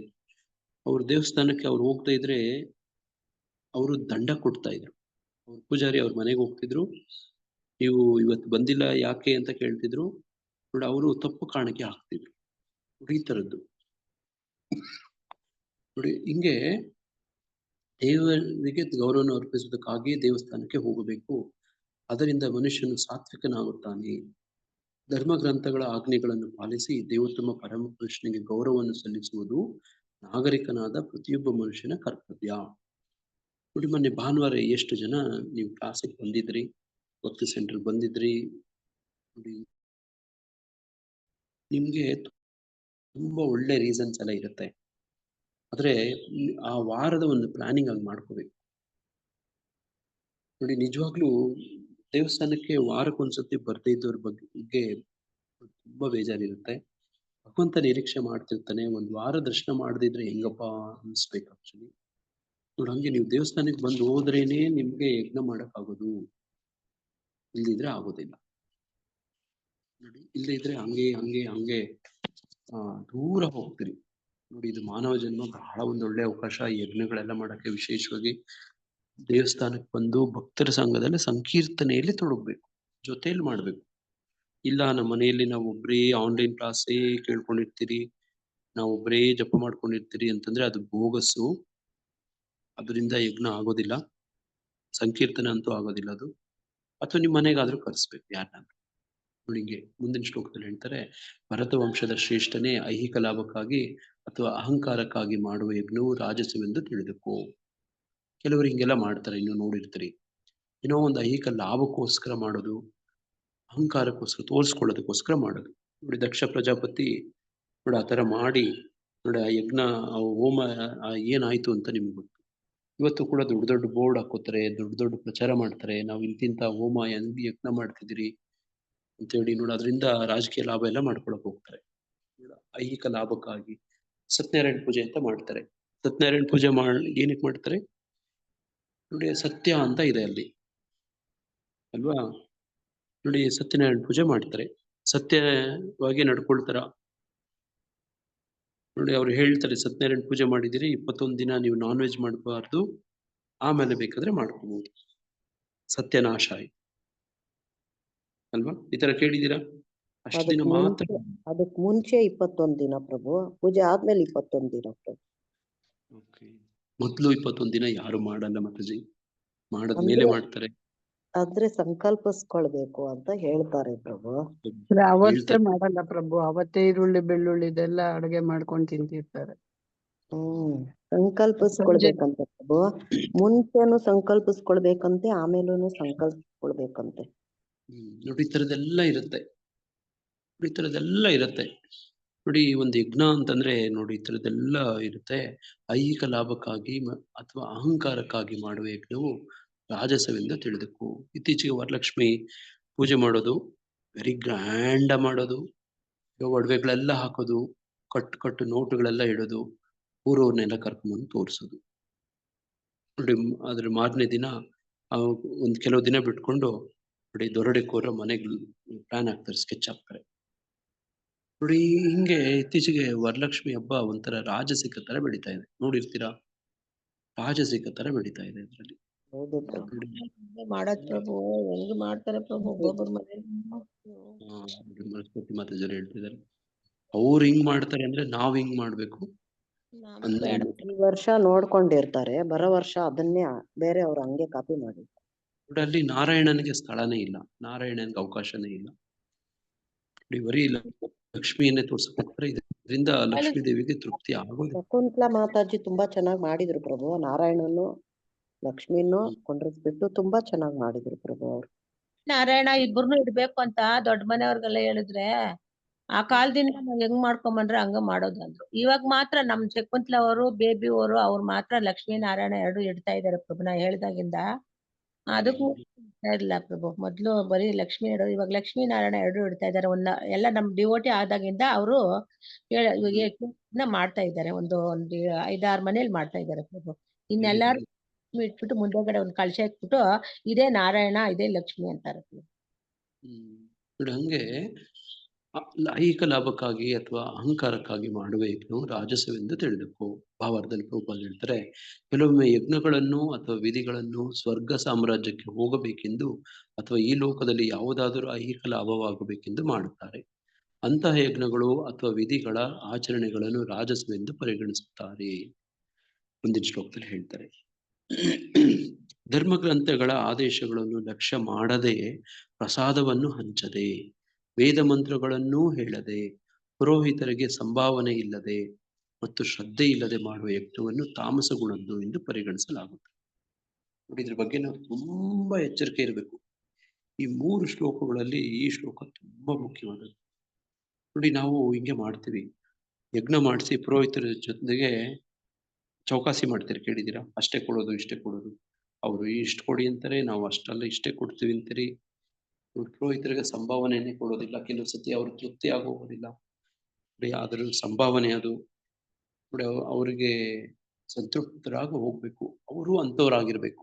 ಅವ್ರ ದೇವಸ್ಥಾನಕ್ಕೆ ಅವ್ರು ಹೋಗ್ತಾ ಇದ್ರೆ ಅವರು ದಂಡ ಕೊಡ್ತಾ ಇದ್ರು. ಅವ್ರ ಪೂಜಾರಿ ಅವ್ರ ಮನೆಗೆ ಹೋಗ್ತಿದ್ರು, ನೀವು ಇವತ್ತು ಬಂದಿಲ್ಲ ಯಾಕೆ ಅಂತ ಕೇಳ್ತಿದ್ರು. ನೋಡಿ ಅವರು ತಪ್ಪು ಕಾರಣಕ್ಕೆ ಹಾಕ್ತಿದ್ರು. ನೋಡಿ ಈ ಥರದ್ದು ನೋಡಿ. ಹಿಂಗೆ ದೇವರಿಗೆ ಗೌರವವನ್ನು ಅರ್ಪಿಸುವುದಕ್ಕಾಗಿ ದೇವಸ್ಥಾನಕ್ಕೆ ಹೋಗಬೇಕು. ಅದರಿಂದ ಮನುಷ್ಯನು ಸಾತ್ವಿಕನಾಗುತ್ತಾನೆ. ಧರ್ಮ ಗ್ರಂಥಗಳ ಆಜ್ಞೆಗಳನ್ನು ಪಾಲಿಸಿ ದೇವೋತ್ತಮ ಪರಮ ಪುರುಷನಿಗೆ ಗೌರವವನ್ನು ಸಲ್ಲಿಸುವುದು ನಾಗರಿಕನಾದ ಪ್ರತಿಯೊಬ್ಬ ಮನುಷ್ಯನ ಕರ್ತವ್ಯ. ನೋಡಿ ಮೊನ್ನೆ ಭಾನುವಾರ ಎಷ್ಟು ಜನ ನೀವು ಕ್ಲಾಸಿಗೆ ಬಂದಿದ್ರಿ, ಭಕ್ತಿ ಸೆಂಟರ್ ಬಂದಿದ್ರಿ. ನೋಡಿ ನಿಮ್ಗೆ ತುಂಬಾ ಒಳ್ಳೆ ರೀಸನ್ಸ್ ಎಲ್ಲ ಇರುತ್ತೆ. ಆದ್ರೆ ಆ ವಾರದ ಒಂದು ಪ್ಲಾನಿಂಗ್ ಹಂಗ್ ಮಾಡ್ಕೋಬೇಕು. ನೋಡಿ ನಿಜವಾಗ್ಲೂ ದೇವಸ್ಥಾನಕ್ಕೆ ವಾರಕ್ಕೊಂದ್ಸತಿ ಬರ್ದೇ ಇದ್ದವ್ರ ಬಗ್ಗೆ ತುಂಬಾ ಬೇಜಾರಿರುತ್ತೆ. ಭಗವಂತ ನಿರೀಕ್ಷೆ ಮಾಡ್ತಿರ್ತಾನೆ. ಒಂದ್ ವಾರ ದರ್ಶನ ಮಾಡದಿದ್ರೆ ಹೆಂಗಪ್ಪ ಅನ್ಸ್ಬೇಕು ಆಕ್ಚುಲಿ. ನೋಡಿ ಹಂಗೆ ನೀವು ದೇವಸ್ಥಾನಕ್ಕೆ ಬಂದು ಹೋದ್ರೇನೆ ನಿಮ್ಗೆ ಯಜ್ಞ ಮಾಡಕ್ ಆಗೋದು, ಇಲ್ದಿದ್ರೆ ಆಗೋದಿಲ್ಲ. ನೋಡಿ ಇಲ್ಲೇ ಇದ್ರೆ ಹಂಗೆ ಹಂಗೆ ಹಂಗೆ ದೂರ ಹೋಗ್ತೀರಿ. ನೋಡಿ ಇದು ಮಾನವ ಜನ್ಮ ಬಹಳ ಒಂದು ಒಳ್ಳೆ ಅವಕಾಶ ಈ ಯಜ್ಞಗಳೆಲ್ಲ ಮಾಡಕ್ಕೆ. ವಿಶೇಷವಾಗಿ ದೇವಸ್ಥಾನಕ್ಕೆ ಬಂದು ಭಕ್ತರ ಸಂಘದಲ್ಲಿ ಸಂಕೀರ್ತನೆಯಲ್ಲಿ ತೊಡಗ್ಬೇಕು, ಜೊತೆಯಲ್ಲಿ ಮಾಡ್ಬೇಕು. ಇಲ್ಲ ನಮ್ಮ ಮನೆಯಲ್ಲಿ ನಾವು ಒಬ್ಬರೇ ಆನ್ಲೈನ್ ಕ್ಲಾಸೇ ಕೇಳ್ಕೊಂಡಿರ್ತೀರಿ, ನಾವು ಒಬ್ಬರೇ ಜಪ ಮಾಡ್ಕೊಂಡಿರ್ತೀರಿ ಅಂತಂದ್ರೆ ಅದು ಬೋಗಸ್ಸು. ಅದರಿಂದ ಯಜ್ಞ ಆಗೋದಿಲ್ಲ, ಸಂಕೀರ್ತನೆ ಅಂತೂ ಆಗೋದಿಲ್ಲ ಅದು. ಅಥವಾ ನಿಮ್ಮ ಮನೆಗಾದ್ರೂ ಕರೆಸ್ಬೇಕು ಯಾರನ್ನಾದ್ರೂ. ನೋಡಿ ಹಿಂಗೆ ಮುಂದಿನ ಶ್ಲೋಕದಲ್ಲಿ ಹೇಳ್ತಾರೆ, ಭರತ ವಂಶದ ಶ್ರೇಷ್ಠನೇ ಐಹಿಕ ಲಾಭಕ್ಕಾಗಿ ಅಥವಾ ಅಹಂಕಾರಕ್ಕಾಗಿ ಮಾಡುವ ಯಜ್ಞವು ರಾಜಸವೆಂದು ತಿಳಿದುಕೋ. ಕೆಲವರು ಹಿಂಗೆಲ್ಲ ಮಾಡ್ತಾರೆ, ನೀವು ನೋಡಿರ್ತೀರಿ. ಏನೋ ಒಂದು ಐಹಿಕ ಲಾಭಕ್ಕೋಸ್ಕರ ಮಾಡೋದು, ಅಹಂಕಾರಕ್ಕೋಸ್ಕರ ತೋರಿಸ್ಕೊಳ್ಳೋದಕ್ಕೋಸ್ಕರ ಮಾಡೋದು. ನೋಡಿ ದಕ್ಷ ಪ್ರಜಾಪತಿ ನೋಡಿ ಆ ಥರ ಮಾಡಿ ನೋಡಿ ಆ ಯಜ್ಞ ಆ ಹೋಮ ಏನಾಯ್ತು ಅಂತ ನಿಮ್ಗೆ ಗೊತ್ತು. ಇವತ್ತು ಕೂಡ ದೊಡ್ಡ ದೊಡ್ಡ ಬೋರ್ಡ್ ಹಾಕೋತಾರೆ, ದೊಡ್ಡ ದೊಡ್ಡ ಪ್ರಚಾರ ಮಾಡ್ತಾರೆ, ನಾವು ಇಂತಿಂತ ಹೋಮ ಯಜ್ಞ ಮಾಡ್ತಿದ್ದೀರಿ ಅಂತೇಳಿ. ನೋಡಿ ಅದರಿಂದ ರಾಜಕೀಯ ಲಾಭ ಎಲ್ಲ ಮಾಡ್ಕೊಳಕ್ ಹೋಗ್ತಾರೆ. ಐಹಿಕ ಲಾಭಕ್ಕಾಗಿ ಸತ್ಯನಾರಾಯಣ ಪೂಜೆ ಅಂತ ಮಾಡ್ತಾರೆ. ಸತ್ಯನಾರಾಯಣ ಪೂಜೆ ಏನಕ್ಕೆ ಮಾಡ್ತಾರೆ ನೋಡಿ, ಸತ್ಯ ಅಂತ ಇದೆ ಅಲ್ಲಿ ಅಲ್ವಾ. ನೋಡಿ ಸತ್ಯನಾರಾಯಣ ಪೂಜೆ ಮಾಡ್ತಾರೆ, ಸತ್ಯವಾಗಿ ನಡ್ಕೊಳ್ತಾರ. ನೋಡಿ ಅವ್ರು ಹೇಳ್ತಾರೆ, ಸತ್ಯನಾರಾಯಣ ಪೂಜೆ ಮಾಡಿದಿರಿ 21 ದಿನ ನೀವು ನಾನ್ ವೆಜ್ ಮಾಡಬಾರ್ದು, ಆಮೇಲೆ ಬೇಕಾದ್ರೆ ಮಾಡ್ಕೋಬಹುದು, ಸತ್ಯನಾಶ ಆಯ್ತು ಅಲ್ವಾ. ಈ ತರ ಕೇಳಿದೀರಾ? ಅಷ್ಟು ದಿನ ಮಾತ್ರ. ಅದಕ್ ಮುಂಚೆ 21 ದಿನ ಪ್ರಭು, ಪೂಜೆ ಆದ್ಮೇಲೆ 21 ದಿನ ಪ್ರಭು. ಮೊದ್ಲು 21 ದಿನ ಯಾರು ಮಾಡಲ್ಲ ಮಾತಾಜಿ, ಮಾಡದ್ಮೇಲೆ ಮಾಡ್ತಾರೆ. ಆದ್ರೆ ಸಂಕಲ್ಪಿಸ್ಕೊಳ್ಬೇಕು ಅಂತ ಹೇಳ್ತಾರೆ ಪ್ರಭು. ಅವತ್ತೇ ಮಾಡಲ್ಲ ಪ್ರಭು, ಅವತ್ತೇ ಈರುಳ್ಳಿ ಬೆಳ್ಳುಳ್ಳಿ ಇದೆಲ್ಲ ಅಡುಗೆ ಮಾಡ್ಕೊಂಡು ತಿಂತಿರ್ತಾರೆ. ಸಂಕಲ್ಪಿಸ್ಕೊಳ್ಬೇಕಂತೆ ಪ್ರಭು, ಮುಂಚೆನು ಸಂಕಲ್ಪಿಸ್ಕೊಳ್ಬೇಕಂತೆ, ಆಮೇಲೂ ಸಂಕಲ್ಪಿಸ್ಕೊಳ್ಬೇಕಂತೆ. ನೋಡಿ ಈ ತರದೆಲ್ಲ ಇರುತ್ತೆ, ಈ ತರದೆಲ್ಲ ಇರುತ್ತೆ. ನೋಡಿ ಒಂದು ಯಜ್ಞ ಅಂತಂದ್ರೆ ನೋಡಿ ಈ ತರದೆಲ್ಲ ಇರುತ್ತೆ. ಐಹಿಕ ಲಾಭಕ್ಕಾಗಿ ಅಥವಾ ಅಹಂಕಾರಕ್ಕಾಗಿ ಮಾಡುವ ಯಜ್ಞವು ರಾಜಸವೆಂದು ತಿಳಿದಕ್ಕೂ. ಇತ್ತೀಚೆಗೆ ವರಲಕ್ಷ್ಮಿ ಪೂಜೆ ಮಾಡೋದು ವೆರಿ ಗ್ರ್ಯಾಂಡ್ ಮಾಡೋದು, ಒಡವೆಗಳೆಲ್ಲ ಹಾಕೋದು, ಕಟ್ಟು ನೋಟುಗಳೆಲ್ಲ ಇಡೋದು, ಊರವ್ರನ್ನೆಲ್ಲ ಕರ್ಕೊಂಡ್ಬಂದು ತೋರಿಸೋದು. ನೋಡಿ ಅದ್ರ ಮಾರನೇ ದಿನ ಒಂದ್ ಕೆಲವು ದಿನ ಬಿಟ್ಕೊಂಡು ನೋಡಿ ದೊರಡೆಕೋರ ಮನೆಗೆ ಪ್ಲಾನ್ ಹಾಕ್ತಾರೆ, ಸ್ಕೆಚ್ ಹಾಕ್ತಾರೆ. ನೋಡಿ ಹಿಂಗೆ ಇತ್ತೀಚೆಗೆ ವರಲಕ್ಷ್ಮಿ ಹಬ್ಬ ಒಂಥರ ರಾಜಸಿಕ ತರ ಬೆಳೀತಾ ಇದೆ, ನೋಡಿರ್ತೀರಾ, ರಾಜಸಿಕ ತರ ಬೆಳೀತಾ ಇದೆ ಇದ್ರಲ್ಲಿ. ಹೌದು ಪ್ರಭು, ಮಾಡತ್ ಪ್ರಭು, ಹೆಂಗ್ ಮಾಡ್ತಾರೆ ಪ್ರಭು ಒಬ್ಬೊಬ್ಬರ ಮನೇಲಿ. ಮರಸ್ವತಿ ಮಾತಾಜರು ಹೇಳ್ತಿದ್ದಾರೆ, ಅವ್ರು ಹಿಂಗ್ ಮಾಡ್ತಾರೆ ಅಂದ್ರೆ ನಾವ್ ಹಿಂಗ್ ಮಾಡ್ಬೇಕು. ಈ ವರ್ಷ ನೋಡ್ಕೊಂಡಿರ್ತಾರೆ, ಬರೋ ವರ್ಷ ಅದನ್ನೇ ಬೇರೆ ಅವ್ರು ಹಂಗೆ ಕಾಪಿ ಮಾಡಿರ್ತಾರೆ. ಅಲ್ಲಿ ನಾರಾಯಣನಿಗೆ ಸ್ಥಳನೇ ಇಲ್ಲ, ನಾರಾಯಣನಿಗೆ ಅವಕಾಶನೇ ಇಲ್ಲ. ಬರೀ ಲಕ್ಷ್ಮಿಯನ್ನೇ ತೋರ್ಸಕ್ ಹೋಗ್ತಾರೆ, ಇದರಿಂದ ಲಕ್ಷ್ಮೀ ದೇವಿಗೆ ತೃಪ್ತಿ ಆಗೋದು. ಶಕುಂತಲಾ ಮಾತಾಜಿ ತುಂಬಾ ಚೆನ್ನಾಗಿ ಮಾಡಿದ್ರು ಪ್ರಭು, ನಾರಾಯಣನು ಲಕ್ಷ್ಮಿನೂ ಕೊಂಡ್ರಿಸ್ಬಿಟ್ಟು ತುಂಬಾ ಚೆನ್ನಾಗಿ ಮಾಡಿದ್ರು ಪ್ರಭು ಅವ್ರು. ನಾರಾಯಣ ಇಬ್ಬರನ್ನು ಇಡ್ಬೇಕು ಅಂತ ದೊಡ್ಡ ಮನೆಯವ್ರಿಗೆಲ್ಲ ಹೇಳಿದ್ರೆ ಆ ಕಾಲದಿಂದ ನಾವ್ ಹೆಂಗ್ ಮಾಡ್ಕೊಂಬಂದ್ರೆ ಹಂಗ ಮಾಡೋದು ಅಂದ್ರು. ಇವಾಗ ಮಾತ್ರ ನಮ್ ಶಕುಂತಲಾ ಅವರು ಬೇಬಿ ಅವರು ಅವ್ರು ಮಾತ್ರ ಲಕ್ಷ್ಮೀ ನಾರಾಯಣ ಎರಡು ಇಡ್ತಾ ಇದಾರೆ ಪ್ರಭು. ನಾ ಹೇಳ್ದಾಗಿಂದ ಅದಕ್ಕೂ ಇಲ್ಲ ಪ್ರಭು, ಮೊದ್ಲು ಬರೀ ಲಕ್ಷ್ಮೀ ಇಡೋದು, ಇವಾಗ ಲಕ್ಷ್ಮೀ ನಾರಾಯಣ ಎರಡು ಇಡ್ತಾ ಇದಾರೆ. ಎಲ್ಲ ನಮ್ ಡಿವೋಟಿ ಆದಾಗಿಂದ ಅವರು ಮಾಡ್ತಾ ಇದ್ದಾರೆ. ಒಂದು 5-6 ಮನೇಲಿ ಮಾಡ್ತಾ ಇದ್ದಾರೆ ಪ್ರಭು. ಇನ್ನೆಲ್ಲಾರು ಇಟ್ಬಿಟ್ಟು ಮುಂದೆಗಡೆ ಒಂದು ಕಳಶ ಇಟ್ಬಿಟ್ಟು ಇದೇ ನಾರಾಯಣ ಇದೇ ಲಕ್ಷ್ಮಿ ಅಂತಾರೆ. ನೋಡಿ ಹಂಗೆ ಐಹಿಕ ಲಾಭಕ್ಕಾಗಿ ಅಥವಾ ಅಹಂಕಾರಕ್ಕಾಗಿ ಮಾಡುವ ಯಜ್ಞವು ರಾಜಸವೆಂದು ತಿಳಿದಕ್ಕೋ. ಭಾವಾರ್ಥದಲ್ಲಿ ಪ್ರಭುಪಾದರು ಹೇಳ್ತಾರೆ, ಕೆಲವೊಮ್ಮೆ ಯಜ್ಞಗಳನ್ನು ಅಥವಾ ವಿಧಿಗಳನ್ನು ಸ್ವರ್ಗ ಸಾಮ್ರಾಜ್ಯಕ್ಕೆ ಹೋಗಬೇಕೆಂದು ಅಥವಾ ಈ ಲೋಕದಲ್ಲಿ ಯಾವುದಾದರೂ ಐಹಿಕ ಲಾಭವಾಗಬೇಕೆಂದು ಮಾಡುತ್ತಾರೆ. ಅಂತಹ ಯಜ್ಞಗಳು ಅಥವಾ ವಿಧಿಗಳ ಆಚರಣೆಗಳನ್ನು ರಾಜಸವೆಂದು ಪರಿಗಣಿಸುತ್ತಾರೆ. ಮುಂದಿನ ಶ್ಲೋಕದಲ್ಲಿ ಹೇಳ್ತಾರೆ, ಧರ್ಮಗ್ರಂಥಗಳ ಆದೇಶಗಳನ್ನು ಲಕ್ಷ್ಯ ಮಾಡದೆ, ಪ್ರಸಾದವನ್ನು ಹಂಚದೆ, ವೇದ ಮಂತ್ರಗಳನ್ನೂ ಹೇಳದೆ, ಪುರೋಹಿತರಿಗೆ ಸಂಭಾವನೆ ಇಲ್ಲದೆ ಮತ್ತು ಶ್ರದ್ಧೆ ಇಲ್ಲದೆ ಮಾಡುವ ಯಜ್ಞವನ್ನು ತಾಮಸ ಗುಣದ್ದು ಎಂದು ಪರಿಗಣಿಸಲಾಗುತ್ತದೆ. ನೋಡಿ ಇದ್ರ ಬಗ್ಗೆ ನಾವು ತುಂಬಾ ಎಚ್ಚರಿಕೆ ಇರಬೇಕು. ಈ 3 ಶ್ಲೋಕಗಳಲ್ಲಿ ಈ ಶ್ಲೋಕ ತುಂಬಾ ಮುಖ್ಯವಾದದ್ದು. ನೋಡಿ ನಾವು ಹಿಂಗೆ ಮಾಡ್ತೀವಿ, ಯಜ್ಞ ಮಾಡಿಸಿ ಪುರೋಹಿತರ ಜೊತೆಗೆ ಚೌಕಾಸಿ ಮಾಡ್ತೀರಿ, ಕೇಳಿದ್ದೀರಾ? ಅಷ್ಟೇ ಕೊಡೋದು ಇಷ್ಟೇ ಕೊಡೋದು, ಅವರು ಇಷ್ಟು ಕೊಡಿ ಅಂತಾರೆ, ನಾವು ಅಷ್ಟಲ್ಲ ಇಷ್ಟೇ ಕೊಡ್ತೀವಿ ಅಂತೀರಿ. ಪುರೋಹಿತರಿಗೆ ಸಂಭಾವನೆಯನ್ನೇ ಕೊಡೋದಿಲ್ಲ, ಕೆಲವು ಸತಿ ಅವ್ರು ತೃಪ್ತಿ ಆಗೋಗೋದಿಲ್ಲ. ನೋಡಿ ಅದ್ರ ಸಂಭಾವನೆ ಅದು. ನೋಡಿ ಅವರಿಗೆ ಸಂತೃಪ್ತರಾಗಿ ಹೋಗ್ಬೇಕು, ಅವರು ಅಂಥವ್ರಾಗಿರ್ಬೇಕು.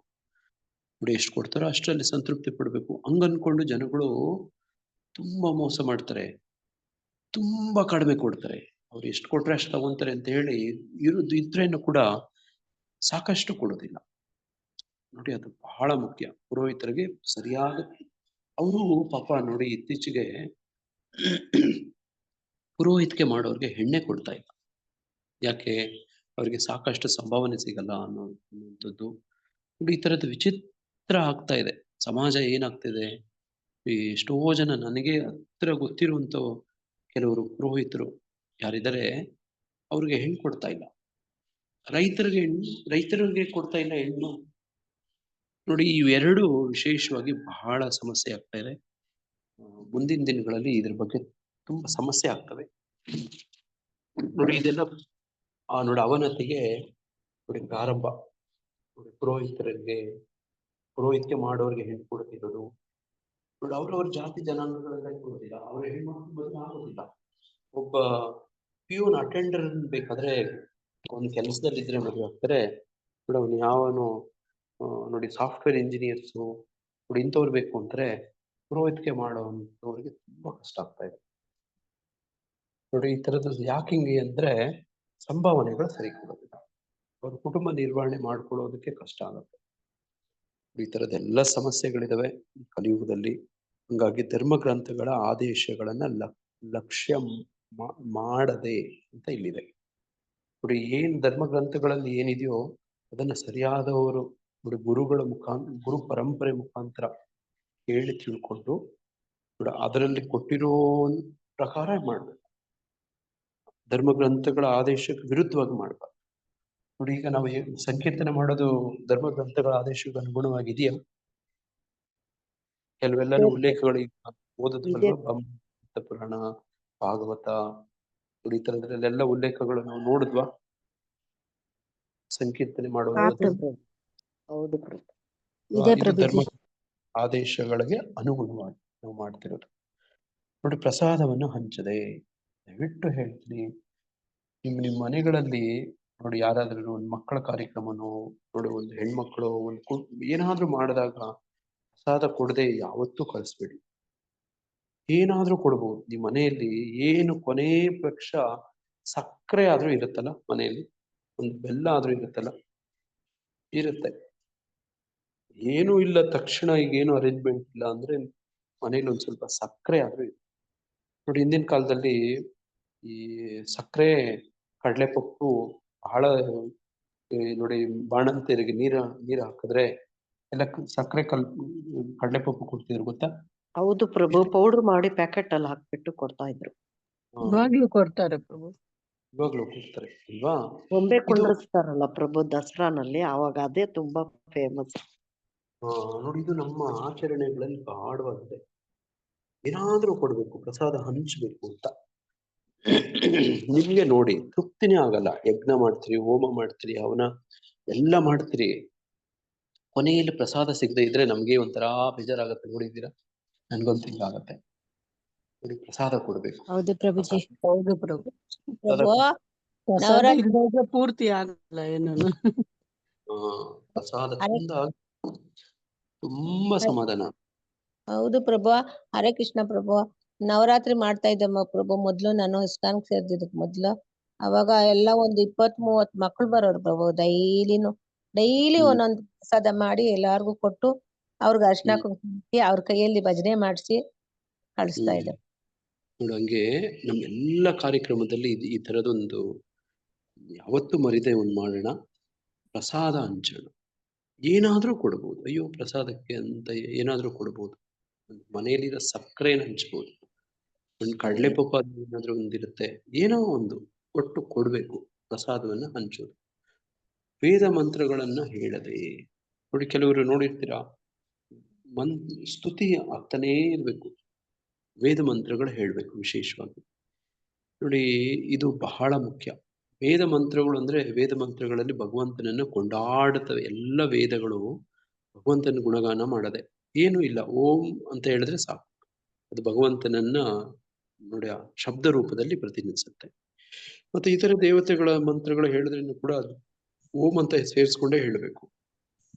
ನೋಡಿ ಎಷ್ಟು ಕೊಡ್ತಾರೋ ಅಷ್ಟರಲ್ಲಿ ಸಂತೃಪ್ತಿ ಪಡ್ಬೇಕು. ಹಂಗನ್ಕೊಂಡು ಜನಗಳು ತುಂಬಾ ಮೋಸ ಮಾಡ್ತಾರೆ, ತುಂಬಾ ಕಡಿಮೆ ಕೊಡ್ತಾರೆ. ಅವ್ರು ಎಷ್ಟು ಕೊಟ್ರೆ ಅಷ್ಟು ತಗೊಂತಾರೆ ಅಂತ ಹೇಳಿ ಇದ್ರೇನು ಕೂಡ ಸಾಕಷ್ಟು ಕೊಡೋದಿಲ್ಲ. ನೋಡಿ ಅದು ಬಹಳ ಮುಖ್ಯ. ಪುರೋಹಿತರಿಗೆ ಸರಿಯಾದ ಅವರು ಪಾಪ ನೋಡಿ ಇತ್ತೀಚೆಗೆ ಪುರೋಹಿತಿಕೆ ಮಾಡೋರ್ಗೆ ಹೆಣ್ಣೆ ಕೊಡ್ತಾ ಇಲ್ಲ. ಯಾಕೆ? ಅವರಿಗೆ ಸಾಕಷ್ಟು ಸಂಭಾವನೆ ಸಿಗಲ್ಲ ಅನ್ನೋಂಥದ್ದು. ನೋಡಿ ಈ ತರದ ವಿಚಿತ್ರ ಆಗ್ತಾ ಇದೆ. ಸಮಾಜ ಏನಾಗ್ತಿದೆ, ಎಷ್ಟೋ ಜನ ನನಗೆ ಹತ್ರ ಗೊತ್ತಿರುವಂತ ಕೆಲವರು ಪುರೋಹಿತರು ಯಾರಿದ್ದಾರೆ, ಅವ್ರಿಗೆ ಹೆಣ್ಣು ಕೊಡ್ತಾ ಇಲ್ಲ. ರೈತರಿಗೆ ಕೊಡ್ತಾ ಇಲ್ಲ ಹೆಣ್ಣು. ನೋಡಿ ಇವೆರಡು ವಿಶೇಷವಾಗಿ ಬಹಳ ಸಮಸ್ಯೆ ಆಗ್ತಾ ಇದೆ. ಮುಂದಿನ ದಿನಗಳಲ್ಲಿ ಇದ್ರ ಬಗ್ಗೆ ತುಂಬಾ ಸಮಸ್ಯೆ ಆಗ್ತವೆ. ನೋಡಿ ಇದೆಲ್ಲ ನೋಡಿ ಅವನತಿಗೆ ನೋಡಿ ಪ್ರಾರಂಭ. ನೋಡಿ ಪುರೋಹಿತಿಕೆ ಮಾಡೋರಿಗೆ ಹೆಣ್ಣು ಕೊಡ್ತಿರೋದು. ನೋಡಿ ಅವ್ರವ್ರ ಜಾತಿ ಜನಾಂಗಗಳೆಲ್ಲ ಕೊಡೋದಿಲ್ಲ, ಅವ್ರ ಹೆಣ್ಮಕ್ಳು ಮದುವೆ ಆಗೋದಿಲ್ಲ. ಒಬ್ಬ ಪ್ಯೂನ್ ಅಟೆಂಡರ್ ಬೇಕಾದ್ರೆ ಒಂದು ಕೆಲಸದಲ್ಲಿ ಇದ್ರೆ ಮದುವೆ ಆಗ್ತಾರೆ. ನೋಡಿ ಅವನು ಯಾವನು ನೋಡಿ ಸಾಫ್ಟ್ವೇರ್ ಇಂಜಿನಿಯರ್ಸು ನೋಡಿ ಇಂಥವ್ರು ಬೇಕು ಅಂತಾರೆ. ಪುರೋಹಿತಿಕೆ ಮಾಡೋವಂಥವ್ರಿಗೆ ತುಂಬಾ ಕಷ್ಟ ಆಗ್ತಾ ಇದೆ. ನೋಡಿ ಈ ತರದ್ದು ಯಾಕೆ ಹಿಂಗೆ ಅಂದ್ರೆ ಸಂಭಾವನೆಗಳು ಸರಿ ಕೊಡೋದಿಲ್ಲ, ಅವ್ರ ಕುಟುಂಬ ನಿರ್ವಹಣೆ ಮಾಡ್ಕೊಳ್ಳೋದಕ್ಕೆ ಕಷ್ಟ ಆಗುತ್ತೆ. ಈ ತರದೆಲ್ಲ ಸಮಸ್ಯೆಗಳಿದಾವೆ ಈ ಕಲಿಯುಗದಲ್ಲಿ. ಹಂಗಾಗಿ ಧರ್ಮ ಗ್ರಂಥಗಳ ಆದೇಶಗಳನ್ನ ಲಕ್ಷ್ಯ ಮಾಡದೆ ಅಂತ ಇಲ್ಲಿದೆ. ನೋಡಿ ಏನ್ ಧರ್ಮ ಗ್ರಂಥಗಳಲ್ಲಿ ಏನಿದೆಯೋ ಅದನ್ನ ಸರಿಯಾದವರು ನೋಡಿ ಗುರು ಪರಂಪರೆ ಮುಖಾಂತರ ಕೇಳಿ ತಿಳ್ಕೊಂಡು ನೋಡಿ ಅದರಲ್ಲಿ ಕೊಟ್ಟಿರೋ ಪ್ರಕಾರ ಮಾಡ್ಬೇಕು. ಧರ್ಮ ಗ್ರಂಥಗಳ ಆದೇಶಕ್ಕೆ ವಿರುದ್ಧವಾಗಿ ಮಾಡ್ಬಾರ್ದು. ನೋಡಿ ಈಗ ನಾವು ಸಂಕೀರ್ತನೆ ಮಾಡೋದು ಧರ್ಮ ಗ್ರಂಥಗಳ ಆದೇಶಕ್ಕೆ ಅನುಗುಣವಾಗಿದೆಯಾ? ಕೆಲವೆಲ್ಲನೂ ಉಲ್ಲೇಖಗಳು ಓದಿದ್ವಲ್ವಾ? ಬ್ರಹ್ಮ ಪುರಾಣ, ಭಾಗವತ ನೋಡಿ ಈ ತರದ್ರಲ್ಲೆಲ್ಲ ಉಲ್ಲೇಖಗಳು ನಾವು ನೋಡಿದ್ವಾ? ಸಂಕೀರ್ತನೆ ಮಾಡುವುದು ಹೌದು ಇದು ಧರ್ಮ ಆದೇಶಗಳಿಗೆ ಅನುಗುಣವಾಗಿ ನಾವು ಮಾಡ್ತಿರೋದು. ನೋಡಿ ಪ್ರಸಾದವನ್ನು ಹಂಚದೆ, ದಯವಿಟ್ಟು ಹೇಳ್ತೀನಿ, ನಿಮ್ಮ ಮನೆಗಳಲ್ಲಿ ನೋಡಿ ಯಾರಾದ್ರೂ ಒಂದು ಮಕ್ಕಳ ಕಾರ್ಯಕ್ರಮನೋ ನೋಡಿ ಒಂದು ಹೆಣ್ಮಕ್ಳು ಒಂದು ಏನಾದ್ರೂ ಮಾಡಿದಾಗ ಪ್ರಸಾದ ಕೊಡದೆ ಯಾವತ್ತೂ ಕಳಿಸ್ಬೇಡಿ. ಏನಾದ್ರೂ ಕೊಡ್ಬೋದು ನಿಮ್ಮ ಮನೆಯಲ್ಲಿ. ಏನು ಕೊನೆ ಪಕ್ಷ ಸಕ್ಕರೆ ಆದ್ರೂ ಇರುತ್ತಲ್ಲ ಮನೆಯಲ್ಲಿ, ಒಂದು ಬೆಲ್ಲ ಆದ್ರೂ ಇರುತ್ತಲ್ಲ, ಇರುತ್ತೆ. ಏನೂ ಇಲ್ಲ ತಕ್ಷಣ ಈಗ ಏನು ಅರೇಂಜ್ಮೆಂಟ್ ಇಲ್ಲ ಅಂದ್ರೆ ಮನೇಲಿ ಒಂದ್ ಸ್ವಲ್ಪ ಸಕ್ಕರೆ ಆದ್ರೂ ಇದೆ. ನೋಡಿ ಹಿಂದಿನ ಕಾಲದಲ್ಲಿ ಈ ಸಕ್ಕರೆ ಕಡಲೆಪಪ್ಪು ಬಹಳ ನೋಡಿ ಬಾಣಂತಿಯರಿಗೆ ನೀರು ಹಾಕಿದ್ರೆ ಎಲ್ಲ ಸಕ್ಕರೆ ಕಡಲೆಪಪ್ಪು ಕೊಡ್ತಿದ್ರು, ಗೊತ್ತಾ? ಹೌದು ಪ್ರಭು, ಪೌಡರ್ ಮಾಡಿ ಪ್ಯಾಕೆಟ್ ಅಲ್ಲಿ ಹಾಕ್ಬಿಟ್ಟು ಕೊಡ್ತಾ ಇದ್ರು. ಇವಾಗ್ಲೂ ಕೊಡ್ತಾರೆ ಪ್ರಭು. ಇವಾಗ್ಲೂ ಕೊಡ್ತಾರೆ ಅಲ್ವಾ? ಗೊಂಬೆ ಕುಂಡ್ರಿಸ್ತಾರಲ್ಲ ಪ್ರಭು ದಸರಾನಲ್ಲಿ, ಅವಾಗ ಅದೇ ತುಂಬಾ ಫೇಮಸ್. ನೋಡಿ ಇದು ನಮ್ಮ ಆಚರಣೆಗಳಲ್ಲಿ ಬಾಡವಾಗಿದೆ. ಏನಾದ್ರೂ ಕೊಡ್ಬೇಕು, ಪ್ರಸಾದ ಹಂಚ್ಬೇಕು ಅಂತ. ನಿಮ್ಗೆ ನೋಡಿ ತೃಪ್ತಿನೇ ಆಗಲ್ಲ. ಯಜ್ಞ ಮಾಡ್ತೀರಿ, ಹೋಮ ಮಾಡ್ತೀರಿ, ಅವನ ಎಲ್ಲ ಮಾಡ್ತೀರಿ, ಕೊನೆಯಲ್ಲಿ ಪ್ರಸಾದ ಸಿಗದೆ ಇದ್ರೆ ನಮ್ಗೆ ಒಂಥರ ಬೇಜಾರಾಗತ್ತೆ. ನೋಡಿದ್ದೀರಾ? ನನ್ಗೊಂದು ಹಿಂಗಾಗತ್ತೆ. ನೋಡಿ ಪ್ರಸಾದ ಕೊಡ್ಬೇಕು. ಹೌದು ಪ್ರಭುಜಿ. ಹೌದು ಪ್ರಭು. ನವರಾತ್ರಿ ಇಲ್ದಾಗ ಪೂರ್ತಿ ಆಗಲ್ಲ ಏನು. ಪ್ರಸಾದ ತಿಂದಾಗ ತುಂಬಾ ಸಮಾಧಾನ. ಹೌದು ಪ್ರಭು. ಹರೇ ಕೃಷ್ಣ ಪ್ರಭು. ನವರಾತ್ರಿ ಮಾಡ್ತಾ ಇದ್ದಮ್ಮ ಪ್ರಭು. ಮೊದ್ಲು ನಾನು ಇಸ್ಕಾನ್ ಸೇರ್ದಿದ್ದಕ್ ಮೊದ್ಲು, ಅವಾಗ ಎಲ್ಲ ಒಂದು 20-30 ಮಕ್ಳು ಬರೋರು ಪ್ರಭು. ಡೈಲಿ ಒಂದೊಂದ್ ಪ್ರಸಾದ ಮಾಡಿ ಎಲ್ಲಾರ್ಗು ಕೊಟ್ಟು ಅವ್ರಿಗೆ ಅರ್ಶಿನ ಕುಂಕುಮ ಅವ್ರ ಕೈಯಲ್ಲಿ ಭಜನೆ ಮಾಡಿಸಿ ಕಳಿಸ್ತಾ ಇದ್ದೆ. ನೋಡಿ ಹಂಗೆ ನಮ್ಮ ಎಲ್ಲ ಕಾರ್ಯಕ್ರಮದಲ್ಲಿ ಈ ತರದೊಂದು ಯಾವತ್ತೂ ಮರಿದೆ ಒಂದು ಮಾಡೋಣ. ಪ್ರಸಾದ ಹಂಚೋಣ. ಏನಾದ್ರೂ ಕೊಡ್ಬೋದು. ಅಯ್ಯೋ ಪ್ರಸಾದಕ್ಕೆ ಅಂತ ಏನಾದ್ರೂ ಕೊಡ್ಬೋದು. ಮನೆಯಲ್ಲಿರೋ ಸಕ್ಕರೆನ ಹಂಚ್ಬೋದು, ಒಂದು ಕಡಲೆ ಪಪ್ಪ ಏನಾದ್ರೂ ಒಂದಿರುತ್ತೆ, ಏನೋ ಒಂದು ಕೊಟ್ಟು ಕೊಡ್ಬೇಕು. ಪ್ರಸಾದವನ್ನ ಹಂಚೋದು. ವೇದ ಮಂತ್ರಗಳನ್ನ ಹೇಳದೆ ನೋಡಿ ಕೆಲವರು ನೋಡಿರ್ತೀರಾ, ಸ್ತುತಿ ಆಗ್ತಾನೇ ಇರ್ಬೇಕು, ವೇದ ಮಂತ್ರಗಳು ಹೇಳ್ಬೇಕು ವಿಶೇಷವಾಗಿ. ನೋಡಿ ಇದು ಬಹಳ ಮುಖ್ಯ. ವೇದ ಮಂತ್ರಗಳು ಅಂದ್ರೆ ವೇದ ಮಂತ್ರಗಳಲ್ಲಿ ಭಗವಂತನನ್ನು ಕೊಂಡಾಡುತ್ತವೆ. ಎಲ್ಲ ವೇದಗಳು ಭಗವಂತನ ಗುಣಗಾನ ಮಾಡದೆ, ಏನೂ ಇಲ್ಲ, ಓಂ ಅಂತ ಹೇಳಿದ್ರೆ ಸಾಕು, ಅದು ಭಗವಂತನನ್ನ ನೋಡಿ ಆ ಶಬ್ದ ರೂಪದಲ್ಲಿ ಪ್ರತಿನಿಧಿಸುತ್ತೆ. ಮತ್ತೆ ಇತರ ದೇವತೆಗಳ ಮಂತ್ರಗಳು ಹೇಳಿದ್ರೂ ಕೂಡ ಅದು ಓಂ ಅಂತ ಸೇರಿಸ್ಕೊಂಡೇ ಹೇಳಬೇಕು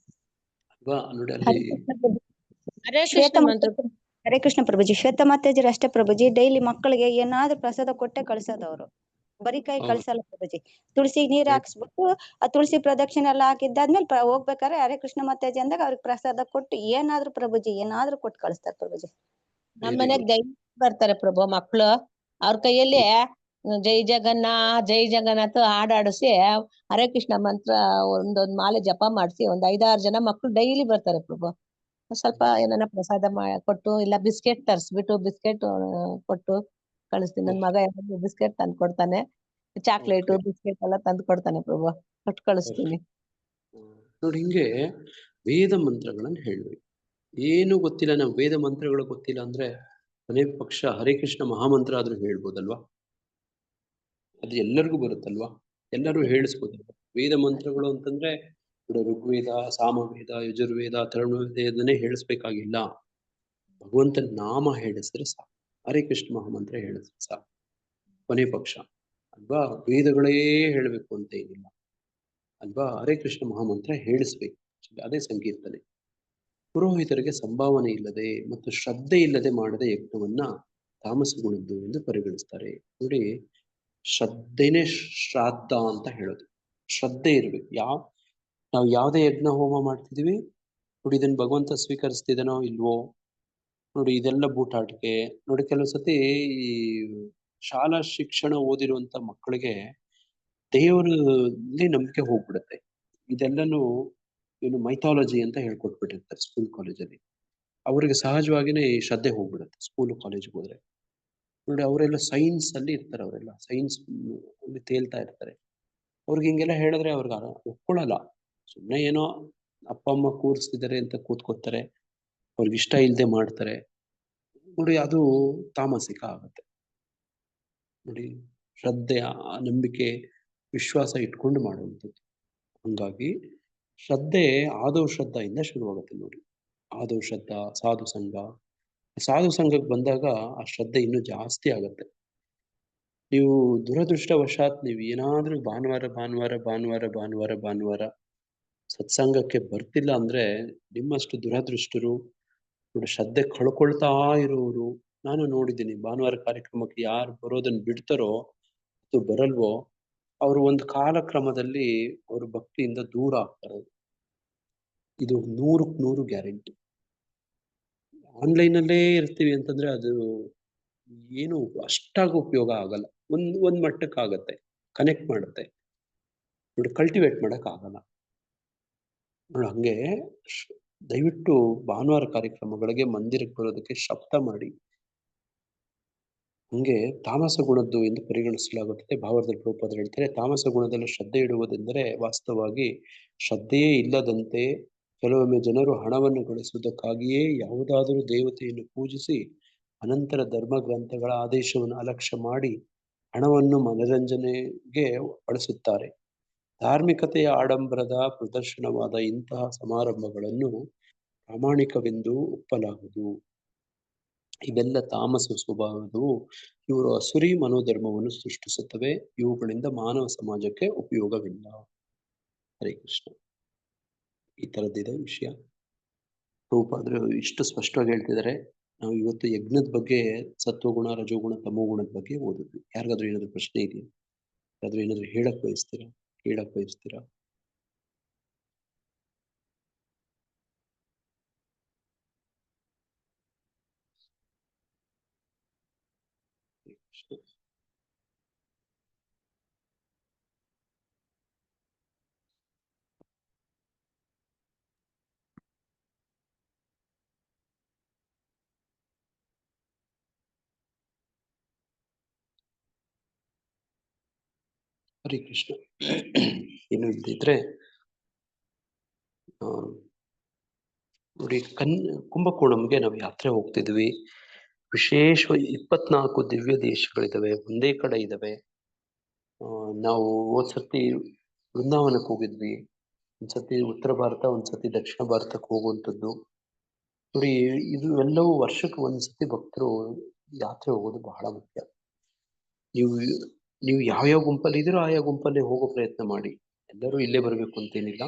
ಅಲ್ವಾ. ನೋಡಿ ಅಲ್ಲಿ ಹರೇ ಶ್ವೇತ ಕೃಷ್ಣ ಮಂತ್ರ ಹರೇ ಕೃಷ್ಣ ಪ್ರಭುಜಿ. ಶ್ವೇತ ಮಾತಾಜಿ ಅಷ್ಟೇ ಪ್ರಭುಜಿ, ಡೈಲಿ ಮಕ್ಕಳಿಗೆ ಏನಾದ್ರೂ ಪ್ರಸಾದ ಕೊಟ್ಟೆ ಕಳ್ಸೋದವ್ರು, ಬರೀ ಕೈ ಹೌದು. ಕಳ್ಸಲ್ಲ ಪ್ರಭುಜಿ. ತುಳಸಿ ನೀರ್ ಹಾಕ್ಸ್ಬಿಟ್ಟು ಆ ತುಳಸಿ ಪ್ರದಕ್ಷಿಣೆ ಎಲ್ಲ ಹಾಕಿದ್ದಾದ್ಮೇಲೆ ಹೋಗ್ಬೇಕಾದ್ರೆ ಹರೇ ಕೃಷ್ಣ ಮಾತಾಜಿ ಅಂದಾಗ ಅವ್ರಿಗೆ ಪ್ರಸಾದ ಕೊಟ್ಟು ಏನಾದ್ರೂ ಪ್ರಭುಜಿ ಏನಾದ್ರೂ ಕೊಟ್ಟು ಕಳಿಸ್ತಾರೆ ಪ್ರಭುಜಿ. ನಮ್ಮ Very ಮನೆಗ್ good. ದೈ ಬರ್ತಾರೆ ಪ್ರಭು ಮಕ್ಳು, ಅವ್ರ ಕೈಯಲ್ಲಿ ಜೈ ಜಗನ್ನಾಥ್ ಹಾಡಾಡಿಸಿ ಹರೇ ಕೃಷ್ಣ ಮಂತ್ರ ಒಂದೊಂದ್ ಮಾಲೆ ಜಪ ಮಾಡಿಸಿ ಒಂದ್ 5-6 ಜನ ಮಕ್ಳು ಡೈಲಿ ಬರ್ತಾರೆ ಪ್ರಭು. ಸ್ವಲ್ಪ ಏನಾನ ಪ್ರಸಾದ ಕೊಟ್ಟು ಇಲ್ಲ ಬಿಸ್ಕೆಟ್ ತರಿಸ್ಬಿಟ್ಟು ಬಿಸ್ಕೆಟ್ ಕೊಟ್ಟು ಕಳಿಸ್ತೀನಿ. ನನ್ ಮಗ ಬಿಸ್ಕೆಟ್ ತಂದು ಕೊಡ್ತಾನೆ, ಚಾಕ್ಲೇಟು Okay. ಬಿಸ್ಕೆಟ್ ಎಲ್ಲ ತಂದು ಕೊಡ್ತಾನೆ ಪ್ರಭು, ಕೊಟ್ಟು ಕಳಿಸ್ತೀನಿ. ನೋಡಿ ಹಿಂಗೆ ವೇದ ಮಂತ್ರಗಳನ್ನು ಹೇಳ್ಬೇಕು. ಏನು ಗೊತ್ತಿಲ್ಲ, ನಾವು ವೇದ ಮಂತ್ರಗಳು ಗೊತ್ತಿಲ್ಲ ಅಂದ್ರೆ ಕೊನೆ ಪಕ್ಷ ಹರೇ ಕೃಷ್ಣ ಮಹಾಮಂತ್ರ ಆದ್ರೂ ಹೇಳ್ಬೋದಲ್ವಾ, ಅದು ಎಲ್ಲರಿಗೂ ಬರುತ್ತಲ್ವಾ, ಎಲ್ಲರೂ ಹೇಳಿಸ್ಬೋದಲ್ವಾ. ವೇದ ಮಂತ್ರಗಳು ಅಂತಂದ್ರೆ ನೋಡಿ ಋಗ್ವೇದ, ಸಾಮವೇದ, ಯಜುರ್ವೇದ, ಅಥರ್ವವೇದನೇ ಹೇಳಿಸ್ಬೇಕಾಗಿಲ್ಲ, ಭಗವಂತನ ನಾಮ ಹೇಳಿಸಿದ್ರೆ ಸಾಕು, ಹರೇ ಕೃಷ್ಣ ಮಹಾಮಂತ್ರ ಹೇಳಿದ್ರೆ ಸಾಕು ಕೊನೆ ಪಕ್ಷ ಅಲ್ವಾ. ವೇದಗಳೇ ಹೇಳಬೇಕು ಅಂತ ಏನಿಲ್ಲ ಅಲ್ವಾ, ಹರೇ ಕೃಷ್ಣ ಮಹಾಮಂತ್ರ ಹೇಳಿಸ್ಬೇಕು, ಅದೇ ಸಂಕೀರ್ತನೆ. ಪುರೋಹಿತರಿಗೆ ಸಂಭಾವನೆ ಇಲ್ಲದೆ ಮತ್ತು ಶ್ರದ್ಧೆ ಇಲ್ಲದೆ ಮಾಡದ ಯಜ್ಞವನ್ನ ತಾಮಸ ಗುಣದ್ದು ಎಂದು ಪರಿಗಣಿಸ್ತಾರೆ. ನೋಡಿ ಶ್ರದ್ಧೆನೇ ಶ್ರಾದ್ದ ಅಂತ ಹೇಳೋದು, ಶ್ರದ್ಧೆ ಇರ್ಬೇಕು. ನಾವು ಯಾವುದೇ ಯಜ್ಞ ಹೋಮ ಮಾಡ್ತಿದೀವಿ ನೋಡಿ, ಇದನ್ನ ಭಗವಂತ ಸ್ವೀಕರಿಸ್ತಿದನೋ ಇಲ್ವೋ ನೋಡಿ, ಇದೆಲ್ಲ ಬೂಟಾಟಿಕೆ. ನೋಡಿ ಕೆಲವು ಸತಿ ಈ ಶಾಲಾ ಶಿಕ್ಷಣ ಓದಿರುವಂತ ಮಕ್ಕಳಿಗೆ ದೇವರಲ್ಲಿ ನಂಬಿಕೆ ಹೋಗ್ಬಿಡುತ್ತೆ. ಇದೆಲ್ಲನೂ ಏನು ಮೈಥಾಲಜಿ ಅಂತ ಹೇಳ್ಕೊಟ್ಬಿಟ್ಟಿರ್ತಾರೆ ಸ್ಕೂಲ್ ಕಾಲೇಜಲ್ಲಿ, ಅವರಿಗೆ ಸಹಜವಾಗಿನೇ ಈ ಶ್ರದ್ಧೆ ಹೋಗ್ಬಿಡುತ್ತೆ ಸ್ಕೂಲ್ ಕಾಲೇಜ್ಗೆ ಹೋದ್ರೆ. ನೋಡಿ ಅವರೆಲ್ಲ ಸೈನ್ಸ್ ಅಲ್ಲಿ ಇರ್ತಾರೆ, ಅವರೆಲ್ಲ ಸೈನ್ಸ್ ಅಲ್ಲಿ ತೇಲ್ತಾ ಇರ್ತಾರೆ. ಅವ್ರಿಗೆ ಹಿಂಗೆಲ್ಲ ಹೇಳಿದ್ರೆ ಅವ್ರಿಗೆ ಒಪ್ಕೊಳ್ಳಲ್ಲ. ಸುಮ್ಮನೆ ಏನೋ ಅಪ್ಪ ಅಮ್ಮ ಕೂರಿಸ್ತಿದ್ದಾರೆ ಅಂತ ಕೂತ್ಕೋತಾರೆ, ಅವ್ರಿಗೆ ಇಷ್ಟ ಇಲ್ಲದೆ ಮಾಡ್ತಾರೆ. ನೋಡಿ ಅದು ತಾಮಸಿಕ ಆಗುತ್ತೆ. ನೋಡಿ ಶ್ರದ್ಧೆ, ಆ ನಂಬಿಕೆ, ವಿಶ್ವಾಸ ಇಟ್ಕೊಂಡು ಮಾಡುವಂಥದ್ದು. ಹಂಗಾಗಿ ಶ್ರದ್ಧೆ ಆದವ ಶ್ರದ್ಧೆಯಿಂದ ಶುರುವಾಗುತ್ತೆ ನೋಡಿ. ಆದವ ಶ್ರದ್ಧಾ, ಸಾಧು ಸಂಘ. ಸಾಧು ಸಂಘಕ್ಕೆ ಬಂದಾಗ ಆ ಶ್ರದ್ಧೆ ಇನ್ನೂ ಜಾಸ್ತಿ ಆಗತ್ತೆ. ನೀವು ದುರದೃಷ್ಟವಶಾತ್ ನೀವು ಏನಾದ್ರೂ ಭಾನುವಾರ ಸತ್ಸಂಗಕ್ಕೆ ಬರ್ತಿಲ್ಲ ಅಂದ್ರೆ ನಿಮ್ಮಷ್ಟು ದುರದೃಷ್ಟರು ನೋಡಿ, ಶ್ರದ್ಧೆ ಕಳ್ಕೊಳ್ತಾ ಇರೋರು ನಾನು ನೋಡಿದ್ದೀನಿ. ಭಾನುವಾರ ಕಾರ್ಯಕ್ರಮಕ್ಕೆ ಯಾರು ಬರೋದನ್ನ ಬಿಡ್ತಾರೋ ಅಥವಾ ಬರಲ್ವೋ ಅವರು ಒಂದು ಕಾಲಕ್ರಮದಲ್ಲಿ ಅವರು ಭಕ್ತಿಯಿಂದ ದೂರ ಆಗ್ತಾರೆ. ಇದು 100ಕ್ಕೆ 100 ಗ್ಯಾರಂಟಿ. ಆನ್ಲೈನಲ್ಲೇ ಇರ್ತೀವಿ ಅಂತಂದ್ರೆ ಅದು ಏನು ಅಷ್ಟಾಗಿ ಉಪಯೋಗ ಆಗಲ್ಲ. ಒಂದ್ ಮಟ್ಟಕ್ಕೆ ಆಗತ್ತೆ, ಕನೆಕ್ಟ್ ಮಾಡುತ್ತೆ ನೋಡಿ, ಕಲ್ಟಿವೇಟ್ ಮಾಡಕ್ ಆಗಲ್ಲ ನೋಡಿ. ಹಂಗೆ ದಯವಿಟ್ಟು ಭಾನುವಾರ ಕಾರ್ಯಕ್ರಮಗಳಿಗೆ ಮಂದಿರಕ್ಕೆ ಬರೋದಕ್ಕೆ ಶಬ್ದ ಮಾಡಿ. ಹಂಗೆ ತಾಮಸ ಗುಣದ್ದು ಎಂದು ಪರಿಗಣಿಸಲಾಗುತ್ತದೆ. ಭಾವದಲ್ಲಿ ಪ್ರಭುಪಾದರು ಹೇಳ್ತಾರೆ, ತಾಮಸ ಗುಣದಲ್ಲಿ ಶ್ರದ್ಧೆ ಇಡುವುದೆಂದರೆ ವಾಸ್ತವವಾಗಿ ಶ್ರದ್ಧೆಯೇ ಇಲ್ಲದಂತೆ ಕೆಲವೊಮ್ಮೆ ಜನರು ಹಣವನ್ನು ಗಳಿಸುವುದಕ್ಕಾಗಿಯೇ ಯಾವುದಾದರೂ ದೇವತೆಯನ್ನು ಪೂಜಿಸಿ ಅನಂತರ ಧರ್ಮ ಗ್ರಂಥಗಳ ಆದೇಶವನ್ನು ಅಲಕ್ಷ್ಯ ಮಾಡಿ ಹಣವನ್ನು ಮನರಂಜನೆಗೆ ಬಳಸುತ್ತಾರೆ. ಧಾರ್ಮಿಕತೆಯ ಆಡಂಬರದ ಪ್ರದರ್ಶನವಾದ ಇಂತಹ ಸಮಾರಂಭಗಳನ್ನು ಪ್ರಾಮಾಣಿಕವೆಂದು ಒಪ್ಪಲಾಗದು. ಇವೆಲ್ಲ ತಾಮಸ ಸ್ವಭಾವವು. ಇವರು ಅಸುರಿ ಮನೋಧರ್ಮವನ್ನು ಸೃಷ್ಟಿಸುತ್ತವೆ. ಇವುಗಳಿಂದ ಮಾನವ ಸಮಾಜಕ್ಕೆ ಉಪಯೋಗವಿಲ್ಲ. ಹರೇ ಕೃಷ್ಣ. ಈ ತರದ್ದಿದೆ ವಿಷಯ. ಪ್ರಭುಪಾದರು ಇಷ್ಟು ಸ್ಪಷ್ಟವಾಗಿ ಹೇಳ್ತಿದ್ದಾರೆ. ನಾವು ಇವತ್ತು ಯಜ್ಞದ ಬಗ್ಗೆ, ಸತ್ವಗುಣ, ರಜೋಗುಣ, ತಮೋಗುಣದ ಬಗ್ಗೆ ಓದಿದ್ವಿ. ಯಾರಿಗಾದ್ರೂ ಏನಾದ್ರು ಪ್ರಶ್ನೆ ಇದೆಯಾ? ಯಾರಾದ್ರೂ ಏನಾದ್ರು ಹೇಳಕ್ ಬಯಸ್ತೀರಾ, ಕೇಳಕ್ ಬಯಸ್ತೀರಾ? ಹರೇ ಕೃಷ್ಣ. ಏನು ಇಲ್ದಿದ್ರೆ ನೋಡಿ ಕುಂಭಕೋಣಂಗೆ ನಾವು ಯಾತ್ರೆ ಹೋಗ್ತಿದ್ವಿ. ವಿಶೇಷವಾಗಿ 24 ದಿವ್ಯ ದೇಶಗಳಿದಾವೆ, ಒಂದೇ ಕಡೆ ಇದಾವೆ. ನಾವು ಹೋದ್ಸತಿ ವೃಂದಾವನಕ್ಕೆ ಹೋಗಿದ್ವಿ, ಒಂದ್ಸತಿ ಉತ್ತರ ಭಾರತ, ಒಂದ್ಸತಿ ದಕ್ಷಿಣ ಭಾರತಕ್ಕೆ ಹೋಗುವಂಥದ್ದು. ನೋಡಿ ಇದು ಎಲ್ಲವೂ ವರ್ಷಕ್ಕೆ ಒಂದ್ಸತಿ ಭಕ್ತರು ಯಾತ್ರೆ ಹೋಗೋದು ಬಹಳ ಮುಖ್ಯ. ನೀವು ನೀವು ಯಾವ್ಯಾವ ಗುಂಪಲ್ಲಿ ಇದೀರೋ ಆಯಾ ಗುಂಪಲ್ಲಿ ಹೋಗೋ ಪ್ರಯತ್ನ ಮಾಡಿ. ಎಲ್ಲರೂ ಇಲ್ಲೇ ಬರ್ಬೇಕು ಅಂತೇನಿಲ್ಲ.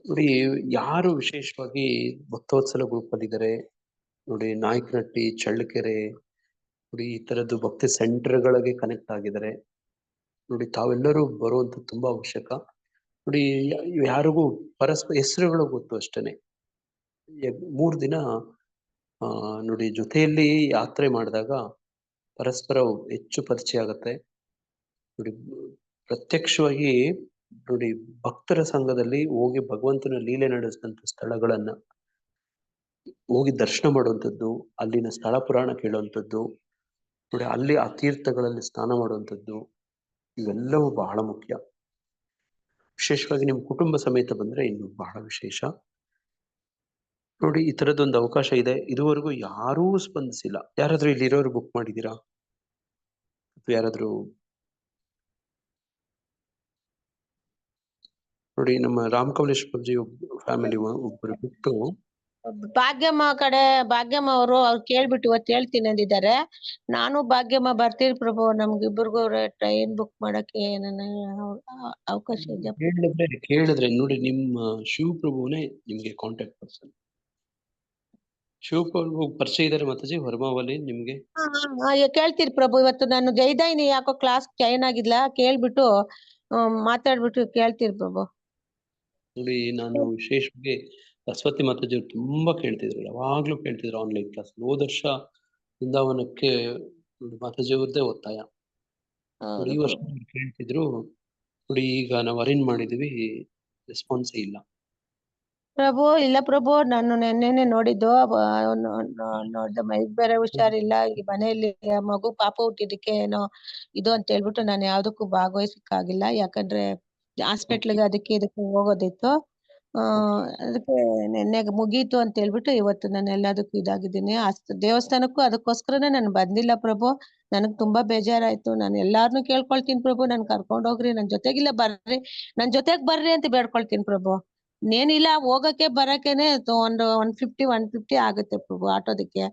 ನೋಡಿ ಯಾರು ವಿಶೇಷವಾಗಿ ಭಕ್ತವತ್ಸಲ ಗ್ರೂಪ್ ಅಲ್ಲಿ ಇದ್ದಾರೆ ನೋಡಿ, ನಾಯಕನಹಟ್ಟಿ, ಚಳ್ಳಕೆರೆ, ನೋಡಿ ಈ ತರದ್ದು ಭಕ್ತಿ ಸೆಂಟರ್ಗಳಿಗೆ ಕನೆಕ್ಟ್ ಆಗಿದ್ದಾರೆ. ನೋಡಿ ತಾವೆಲ್ಲರೂ ಬರುವಂತ ತುಂಬಾ ಅವಶ್ಯಕ. ನೋಡಿ ಯಾರಿಗೂ ಪರಸ್ಪರ ಹೆಸರುಗಳು ಗೊತ್ತು ಅಷ್ಟೇನೆ. 3 ದಿನ ನೋಡಿ ಜೊತೆಯಲ್ಲಿ ಯಾತ್ರೆ ಮಾಡಿದಾಗ ಪರಸ್ಪರ ಹೆಚ್ಚು ಪರಿಚಯ ಆಗತ್ತೆ. ನೋಡಿ ಪ್ರತ್ಯಕ್ಷವಾಗಿ ನೋಡಿ ಭಕ್ತರ ಸಂಘದಲ್ಲಿ ಹೋಗಿ ಭಗವಂತನ ಲೀಲೆ ನಡೆಸಿದಂತ ಸ್ಥಳಗಳನ್ನ ಹೋಗಿ ದರ್ಶನ ಮಾಡುವಂಥದ್ದು, ಅಲ್ಲಿನ ಸ್ಥಳ ಪುರಾಣ ಕೇಳುವಂಥದ್ದು, ನೋಡಿ ಅಲ್ಲಿ ಆ ತೀರ್ಥಗಳಲ್ಲಿ ಸ್ನಾನ ಮಾಡುವಂಥದ್ದು, ಇವೆಲ್ಲವೂ ಬಹಳ ಮುಖ್ಯ. ವಿಶೇಷವಾಗಿ ನಿಮ್ಮ ಕುಟುಂಬ ಸಮೇತ ಬಂದ್ರೆ ಇನ್ನು ಬಹಳ ವಿಶೇಷ. ನೋಡಿ ಈ ತರದೊಂದು ಅವಕಾಶ ಇದೆ. ಇದುವರೆಗೂ ಯಾರೂ ಸ್ಪಂದಿಸಿಲ್ಲ. ಯಾರಾದ್ರೂ ಇಲ್ಲಿರೋರು ಬುಕ್ ಮಾಡಿದೀರಾ? ಯಾರಾದ್ರೂ ನೋಡಿ ನಮ್ಮ ರಾಮ್ ಕಮಲೇಶ್ ಬಾಬುಜಿ ಫ್ಯಾಮಿಲಿ ಒಬ್ಬರು ಬಿಟ್ಟು ಭಾಗ್ಯಮ್ಮ ಭಾಗ್ಯಮ್ಮ ಅವ್ರು ಕೇಳ್ಬಿಟ್ಟು ಇವತ್ತು ಹೇಳ್ತೀನಿ ಅಂದಿದ್ದಾರೆ. ನಾನು ಭಾಗ್ಯಮ್ಮ ಬರ್ತೀರಿ ಪ್ರಭು, ನಮ್ಗಿಬ್ಬರಿಗೂ ಟ್ರೈನ್ ಬುಕ್ ಮಾಡಕ್ಕೆ ಅವಕಾಶ ಇದೆ. ಕೇಳಿದ್ರೆ ನೋಡಿ ನಿಮ್ಮ ಶಿವಪ್ರಭುನೇ ನಿಮ್ಗೆ ಕಾಂಟ್ಯಾಕ್ಟ್ ಪರ್ಸನ್. ಶಿವಪ್ರಭು ಪರಿಚಯ ಇದಾರೆ ಮಾತಾಜಿ ಹೊರಮಾವಲ್ಲಿ ನಿಮ್ಗೆ? ಕೇಳ್ತೀರಿ ಪ್ರಭು. ಇವತ್ತು ನಾನು ಜೈದಾಯಿನಿ ಯಾಕೋ ಕ್ಲಾಸ್ ಜಾಯ್ನ್ ಆಗಿದ್ಲ, ಕೇಳ್ಬಿಟ್ಟು ಮಾತಾಡ್ಬಿಟ್ಟು ಕೇಳ್ತೀರಿ ಪ್ರಭು. ನೋಡಿ ನಾನು ವಿಶೇಷವಾಗಿ ಸರಸ್ವತಿ ಮಾತಾಜಿ ಅವ್ರು ತುಂಬಾ ಕೇಳ್ತಿದ್ರು, ಯಾವಾಗ್ಲೂ ಕೇಳ್ತಿದ್ರು ಆನ್ಲೈನ್ ಕ್ಲಾಸ್. ಹೋದ ವರ್ಷ ಬೃಂದಾವನಕ್ಕೆ ಮಾತಾಜಿ ಅವ್ರದ್ದೇ ಒತ್ತಾಯ. ನೋಡಿ ಈ ವರ್ಷ ಕೇಳ್ತಿದ್ರು. ನೋಡಿ ಈಗ ನಾವು ಅರೇಂಜ್ ಮಾಡಿದೀವಿ, ರೆಸ್ಪಾನ್ಸೇ ಇಲ್ಲ ಪ್ರಭು. ಇಲ್ಲ ಪ್ರಭು, ನಾನು ನೆನ್ನೆನೆ ನೋಡಿದ್ದು. ನೋಡ್ದೆ ಮೈಗ್ ಬೇರೆ ಹುಷಾರಿಲ್ಲ, ಈ ಮನೆಯಲ್ಲಿ ಮಗು ಪಾಪ ಹುಟ್ಟಿದಕ್ಕೆ ಏನೋ ಇದು ಅಂತ ಹೇಳ್ಬಿಟ್ಟು ನಾನು ಯಾವ್ದಕ್ಕೂ ಭಾಗವಹಿಸಕ್ಕಾಗಿಲ್ಲ. ಯಾಕಂದ್ರೆ ಹಾಸ್ಪಿಟ್ಲ್ಗೆ ಅದಕ್ಕೆ ಇದಕ್ಕೆ ಹೋಗೋದಿತ್ತು. ಅದಕ್ಕೆ ನೆನ್ನೆಗೆ ಮುಗೀತು ಅಂತ ಹೇಳ್ಬಿಟ್ಟು ಇವತ್ತು ನಾನು ಎಲ್ಲದಕ್ಕೂ ಇದಾಗಿದ್ದೀನಿ. ದೇವಸ್ಥಾನಕ್ಕೂ ಅದಕ್ಕೋಸ್ಕರನೇ ನಾನು ಬಂದಿಲ್ಲ ಪ್ರಭು. ನನಗ್ ತುಂಬಾ ಬೇಜಾರಾಯ್ತು. ನಾನು ಎಲ್ಲಾರ್ನು ಕೇಳ್ಕೊಳ್ತೀನಿ ಪ್ರಭು, ನನ್ ಕರ್ಕೊಂಡ್ ಹೋಗ್ರಿ, ನನ್ ಜೊತೆಗಿಲ್ಲ ಬರ್ರಿ, ನನ್ ಜೊತೆಗ್ ಬರ್ರಿ ಅಂತ ಬೇಡ್ಕೊಳ್ತೀನಿ ಪ್ರಭು. ಇನ್ನೇನಿಲ್ಲ, ಹೋಗಕ್ಕೆ ಬರಕ್ಕೇನೆ ಒಂದು 150 ಆಗುತ್ತೆ ಪ್ರಭು ಆಟೋದಕ್ಕೆ.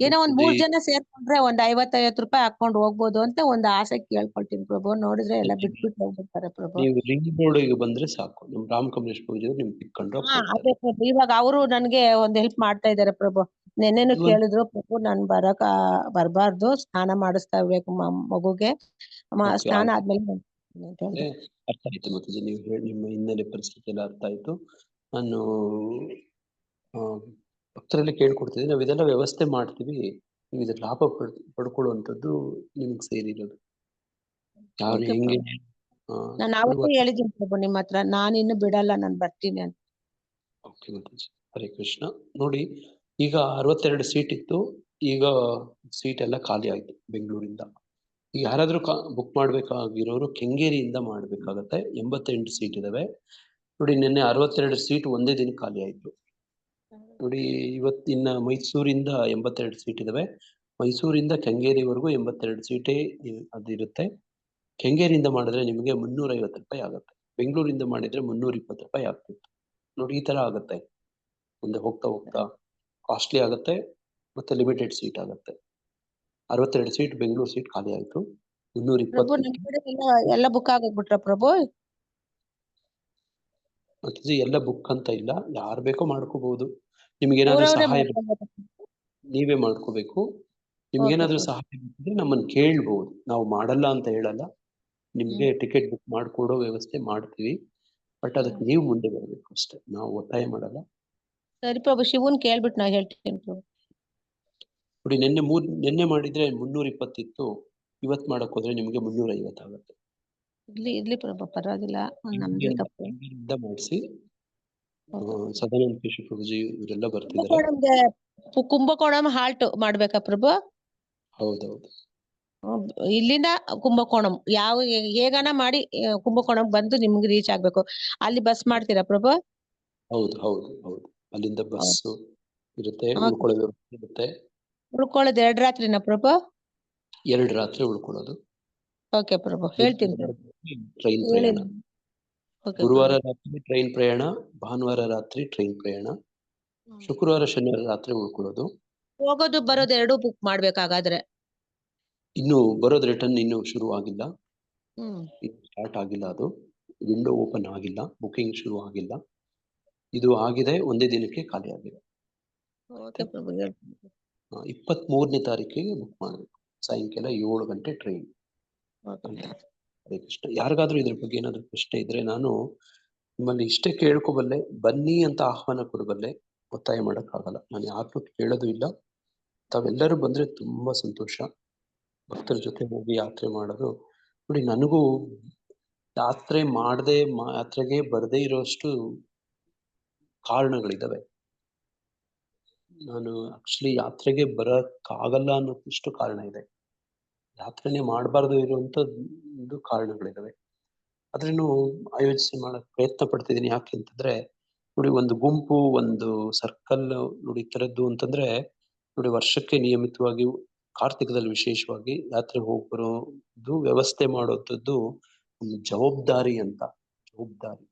ಏನೋ ಒಂದ್ 3 ಜನ ಸೇರ್ಕೊಂಡ್ರೆ ಒಂದ್ 50 ರೂಪಾಯಿ ಹಾಕೊಂಡು ಹೋಗ್ಬೋದು ಅಂತ ಒಂದು ಆಸೆ ಕೇಳ್ಕೊಳ್ತೀನಿ ಪ್ರಭು. ನೋಡಿದ್ರೆ ಎಲ್ಲ ಬಿಟ್ಬಿಟ್ಟು ಹೋಗ್ಬಿಡ್ತಾರೆ ಪ್ರಭು. ನೀವು ರಿಂಗ್ ರೋಡ್ಗೆ ಬಂದ್ರೆ ಸಾಕು, ನಮ್ ರಾಮ್ ಕಮಲೇಶ್ ಬಾಬುಜಿ ಅವ್ರು ನಿಮ್ಗೆ ಪಿಕ್ಕೊಂಡು ಅದೇ ಪ್ರಭು. ಇವಾಗ ಅವರು ನನ್ಗೆ ಒಂದ್ ಹೆಲ್ಪ್ ಮಾಡ್ತಾ ಇದಾರೆ ಪ್ರಭು. ನೆನ್ನೆನು ಕೇಳಿದ್ರು ಪ್ರಭು, ನಾನ್ ಬರ್ಬಾರ್ದು, ಸ್ನಾನ ಮಾಡಿಸ್ತಾ ಇರ್ಬೇಕು ಮಗುಗೆ, ಸ್ನಾನ ಆದ್ಮೇಲೆ ಅರ್ಥ ಆಯ್ತು ಮಾತಾಜಿ. ನೀವು ನಿಮ್ಮ ಹಿನ್ನೆಲೆ ಪರಿಸ್ಥಿತಿ ಎಲ್ಲ ಅರ್ಥ ಆಯ್ತು. ನಾನು ಭಕ್ತರಲ್ಲಿ ಕೇಳ್ಕೊಡ್ತಿದ್ದೀನಿ, ನಾವು ಇದೆಲ್ಲ ವ್ಯವಸ್ಥೆ ಮಾಡ್ತೀವಿ, ನೀವು ಇದ್ರ ಲಾಭ ಪಡ್ಕೊಳ್ಳುವಂಥದ್ದು ನಿಮ್ಗೆ ಸೇರಿರೋದು. ಯಾರು ಹೆಂಗೆ ನಾನು ಅವತ್ತೇ ಹೇಳಿದ್ದೀನಿ ಪ್ರಭು ನಿಮ್ಮ ಹತ್ರ, ನಾನು ಇನ್ನು ಬಿಡಲ್ಲ, ನಾನು ಬರ್ತೀನಿ ಅಂತ. ಓಕೆ ಮಾತಾಜಿ, ಹರೇ ಕೃಷ್ಣ. ನೋಡಿ ಈಗ 62 ಸೀಟ್ ಇತ್ತು, ಈಗ ಸೀಟ್ ಎಲ್ಲ ಖಾಲಿ ಆಯ್ತು ಬೆಂಗಳೂರಿಂದ. ಈಗ ಯಾರಾದ್ರೂ ಬುಕ್ ಮಾಡ್ಬೇಕಾಗಿರೋರು ಕೆಂಗೇರಿಯಿಂದ ಮಾಡ್ಬೇಕಾಗತ್ತೆ. 88 ಸೀಟ್ ಇದಾವೆ. ನೋಡಿ ನಿನ್ನೆ 62 ಸೀಟ್ ಒಂದೇ ದಿನ ಖಾಲಿ ಆಯ್ತು. ನೋಡಿ ಇವತ್ತಿನ ಮೈಸೂರಿಂದ 82 ಸೀಟ್ ಇದಾವೆ. ಮೈಸೂರಿಂದ ಕೆಂಗೇರಿವರೆಗೂ 82 ಸೀಟೇ ಅದಿರುತ್ತೆ. ಕೆಂಗೇರಿಯಿಂದ ಮಾಡಿದ್ರೆ ನಿಮಗೆ 350 ರೂಪಾಯಿ ಆಗುತ್ತೆ. ಬೆಂಗಳೂರಿಂದ ಮಾಡಿದ್ರೆ 320 ರೂಪಾಯಿ ಆಗ್ತಿತ್ತು. ನೋಡಿ ಈ ತರ ಆಗತ್ತೆ. ಮುಂದೆ ಹೋಗ್ತಾ ಹೋಗ್ತಾ ಕಾಸ್ಟ್ಲಿ ಆಗತ್ತೆ, ಮತ್ತೆ ಲಿಮಿಟೆಡ್ ಸೀಟ್ ಆಗತ್ತೆ. 62 ಸೀಟ್ ಬೆಂಗಳೂರು ಸೀಟ್ ಖಾಲಿ ಆಯ್ತು. 320 ಎಲ್ಲ ಬುಕ್ ಆಗೋಗ್ಬಿಟ್ರ ಪ್ರಭು? ಎಲ್ಲ ಬುಕ್ ಅಂತ ಇಲ್ಲ, ಯಾರು ಬೇಕೋ ಮಾಡ್ಕೋಬಹುದು. ನಿಮ್ಗೇನಾದ್ರೂ ಸಹಾಯ ನೀವೇ ಮಾಡ್ಕೋಬೇಕು. ನಿಮ್ಗೇನಾದ್ರೂ ಸಹಾಯ ಬೇಕಿದ್ರೆ ನಮ್ಮನ್ನ ಕೇಳ್ಬಹುದು, ನಾವು ಮಾಡಲ್ಲ ಅಂತ ಹೇಳಲ್ಲ. ನಿಮ್ಗೆ ಟಿಕೆಟ್ ಬುಕ್ ಮಾಡ್ಕೊಡೋ ವ್ಯವಸ್ಥೆ ಮಾಡ್ತೀವಿ, ಬಟ್ ಅದಕ್ಕೆ ನೀವು ಮುಂದೆ ಬರ್ಬೇಕು ಅಷ್ಟೇ, ನಾವು ಒತ್ತಾಯ ಮಾಡಲ್ಲ. ಸರಿ ಪ್ರಭು, ಶಿವನ್ ಕೇಳ್ಬಿಟ್ಟು ನಾ ಹೇಳ್ತೀನಿ ಪ್ರಭು. ನೋಡಿ ನಿನ್ನೆ ಮಾಡಿದ್ರೆ 320 ಇತ್ತು, ಇವತ್ ಮಾಡಕ್ ಹೋದ್ರೆ ನಿಮ್ಗೆ 350 ಆಗುತ್ತೆ. ಇರ್ಲಿ ಪ್ರಭು, ಪರವಾಗಿಲ್ಲ, ನಮ್ದು ತಪ್ಪು. ಮಾಡಿಸಿ. ಸದಾನಂದ ಕೇಶವ ಪ್ರಭುಜಿ ಇವರೆಲ್ಲ ಬರ್ತಿದ್ದಾರೆ. ಕುಂಭಕೋಣಂ ಹಾಲ್ಟ್ ಮಾಡ್ಬೇಕಾ ಪ್ರಭು? ಹೌದೌದು. ಇಲ್ಲಿಂದ ಕುಂಭಕೋಣಂ ಹೇಗಾನ ಮಾಡಿ ಕುಂಭಕೋಣಂ ಬಂದು ನಿಮ್ಗೆ ರೀಚ್ ಆಗ್ಬೇಕು. ಅಲ್ಲಿ ಬಸ್ ಮಾಡ್ತೀರಾ ಪ್ರಭು? ಹೌದು ಹೌದು ಹೌದು. ಅಲ್ಲಿಂದ ಬಸ್ ಇರುತ್ತೆ, ಹೌದು. ಉಳ್ಕೊಳ್ಳೋ ವ್ಯವಸ್ಥೆ ಇರುತ್ತೆ. ಉಳ್ಕೊಳ್ಳೋದು 2 ರಾತ್ರಿನಾ ಪ್ರಭು? 2 ರಾತ್ರಿ ಉಳ್ಕೊಳ್ಳೋದು. ಓಕೆ ಪ್ರಭು, ಹೇಳ್ತೀನಿ ಟ್ರೈನ್ ಹೇಳಿ. ಪ್ರಯಾಣ. ಓಕೆ ಗುರುವಾರ ಪ್ರಭು. ರಾತ್ರಿ ಟ್ರೈನ್ ಪ್ರಯಾಣ, ಭಾನುವಾರ ರಾತ್ರಿ ಟ್ರೈನ್ ಪ್ರಯಾಣ, ಶುಕ್ರವಾರ ಶನಿವಾರ ರಾತ್ರಿ ಉಳ್ಕೊಳ್ಳೋದು. ಹೋಗೋದು ಬರೋದು 2 ಬುಕ್ ಮಾಡ್ಬೇಕಾಗಾದ್ರೆ. ಇನ್ನು ಬರೋದು ರಿಟರ್ನ್ ಇನ್ನೂ ಶುರು ಆಗಿಲ್ಲ, ಹ್ಮ್ ಸ್ಟಾರ್ಟ್ ಆಗಿಲ್ಲ. ಅದು ವಿಂಡೋ ಓಪನ್ ಆಗಿಲ್ಲ, ಬುಕಿಂಗ್ ಶುರು ಆಗಿಲ್ಲ. ಇದು ಆಗಿದೆ, ಒಂದೇ ದಿನಕ್ಕೆ ಖಾಲಿ ಆಗಿದೆ. ಓಕೆ ಪ್ರಭು, ಹೇಳ್ತೀನಿ. 23ನೇ ತಾರೀಕಿಗೆ ಬುಕ್ ಮಾಡಬೇಕು, ಸಾಯಂಕಾಲ 7 ಗಂಟೆ ಟ್ರೈನ್. ಓಕೆ. ಹರೇ ಕೃಷ್ಣ. ಯಾರಿಗಾದ್ರೂ ಇದ್ರ ಬಗ್ಗೆ ಏನಾದ್ರು ಪ್ರಶ್ನೆ ಇದ್ರೆ ನಾನು ನಿಮ್ಮಲ್ಲಿ ಇಷ್ಟೇ ಕೇಳ್ಕೊಬಲ್ಲೆ, ಬನ್ನಿ ಅಂತ ಆಹ್ವಾನ ಕೊಡಬಲ್ಲೆ, ಒತ್ತಾಯ ಮಾಡಕ್ಕಾಗಲ್ಲ. ನಾನು ಯಾರನ್ನೂ ಕೇಳೋದು ಇಲ್ಲ. ತಾವೆಲ್ಲರೂ ಬಂದ್ರೆ ತುಂಬಾ ಸಂತೋಷ. ಭಕ್ತರ ಜೊತೆ ಹೋಗಿ ಯಾತ್ರೆ ಮಾಡೋದು ನೋಡಿ, ನನಗೂ ಯಾತ್ರೆ ಯಾತ್ರೆಗೆ ಬರದೇ ಇರೋಷ್ಟು ಕಾರಣಗಳಿದಾವೆ. ನಾನು ಆಕ್ಚುಲಿ ಯಾತ್ರೆಗೆ ಬರಕ್ಕಾಗಲ್ಲ ಅನ್ನೋಷ್ಟು ಕಾರಣ ಇದೆ. ಯಾತ್ರೆನೇ ಮಾಡಬಾರ್ದು ಇರುವಂತದ್ದು ಕಾರಣಗಳಿದಾವೆ. ಆದ್ರೂ ಆಯೋಜಿಸಿ ಮಾಡಕ್ ಪ್ರಯತ್ನ ಪಡ್ತಿದ್ದೀನಿ. ಯಾಕೆ ಅಂತಂದ್ರೆ ನೋಡಿ, ಒಂದು ಗುಂಪು, ಒಂದು ಸರ್ಕಲ್ ನೋಡಿ, ಈ ತರದ್ದು ಅಂತಂದ್ರೆ ನೋಡಿ, ವರ್ಷಕ್ಕೆ ನಿಯಮಿತವಾಗಿ ಕಾರ್ತಿಕದಲ್ಲಿ ವಿಶೇಷವಾಗಿ ಯಾತ್ರೆ ಹೋಗಿ ಬರೋದು, ವ್ಯವಸ್ಥೆ ಮಾಡೋದು ಒಂದು ಜವಾಬ್ದಾರಿ ಅಂತ. ಜವಾಬ್ದಾರಿ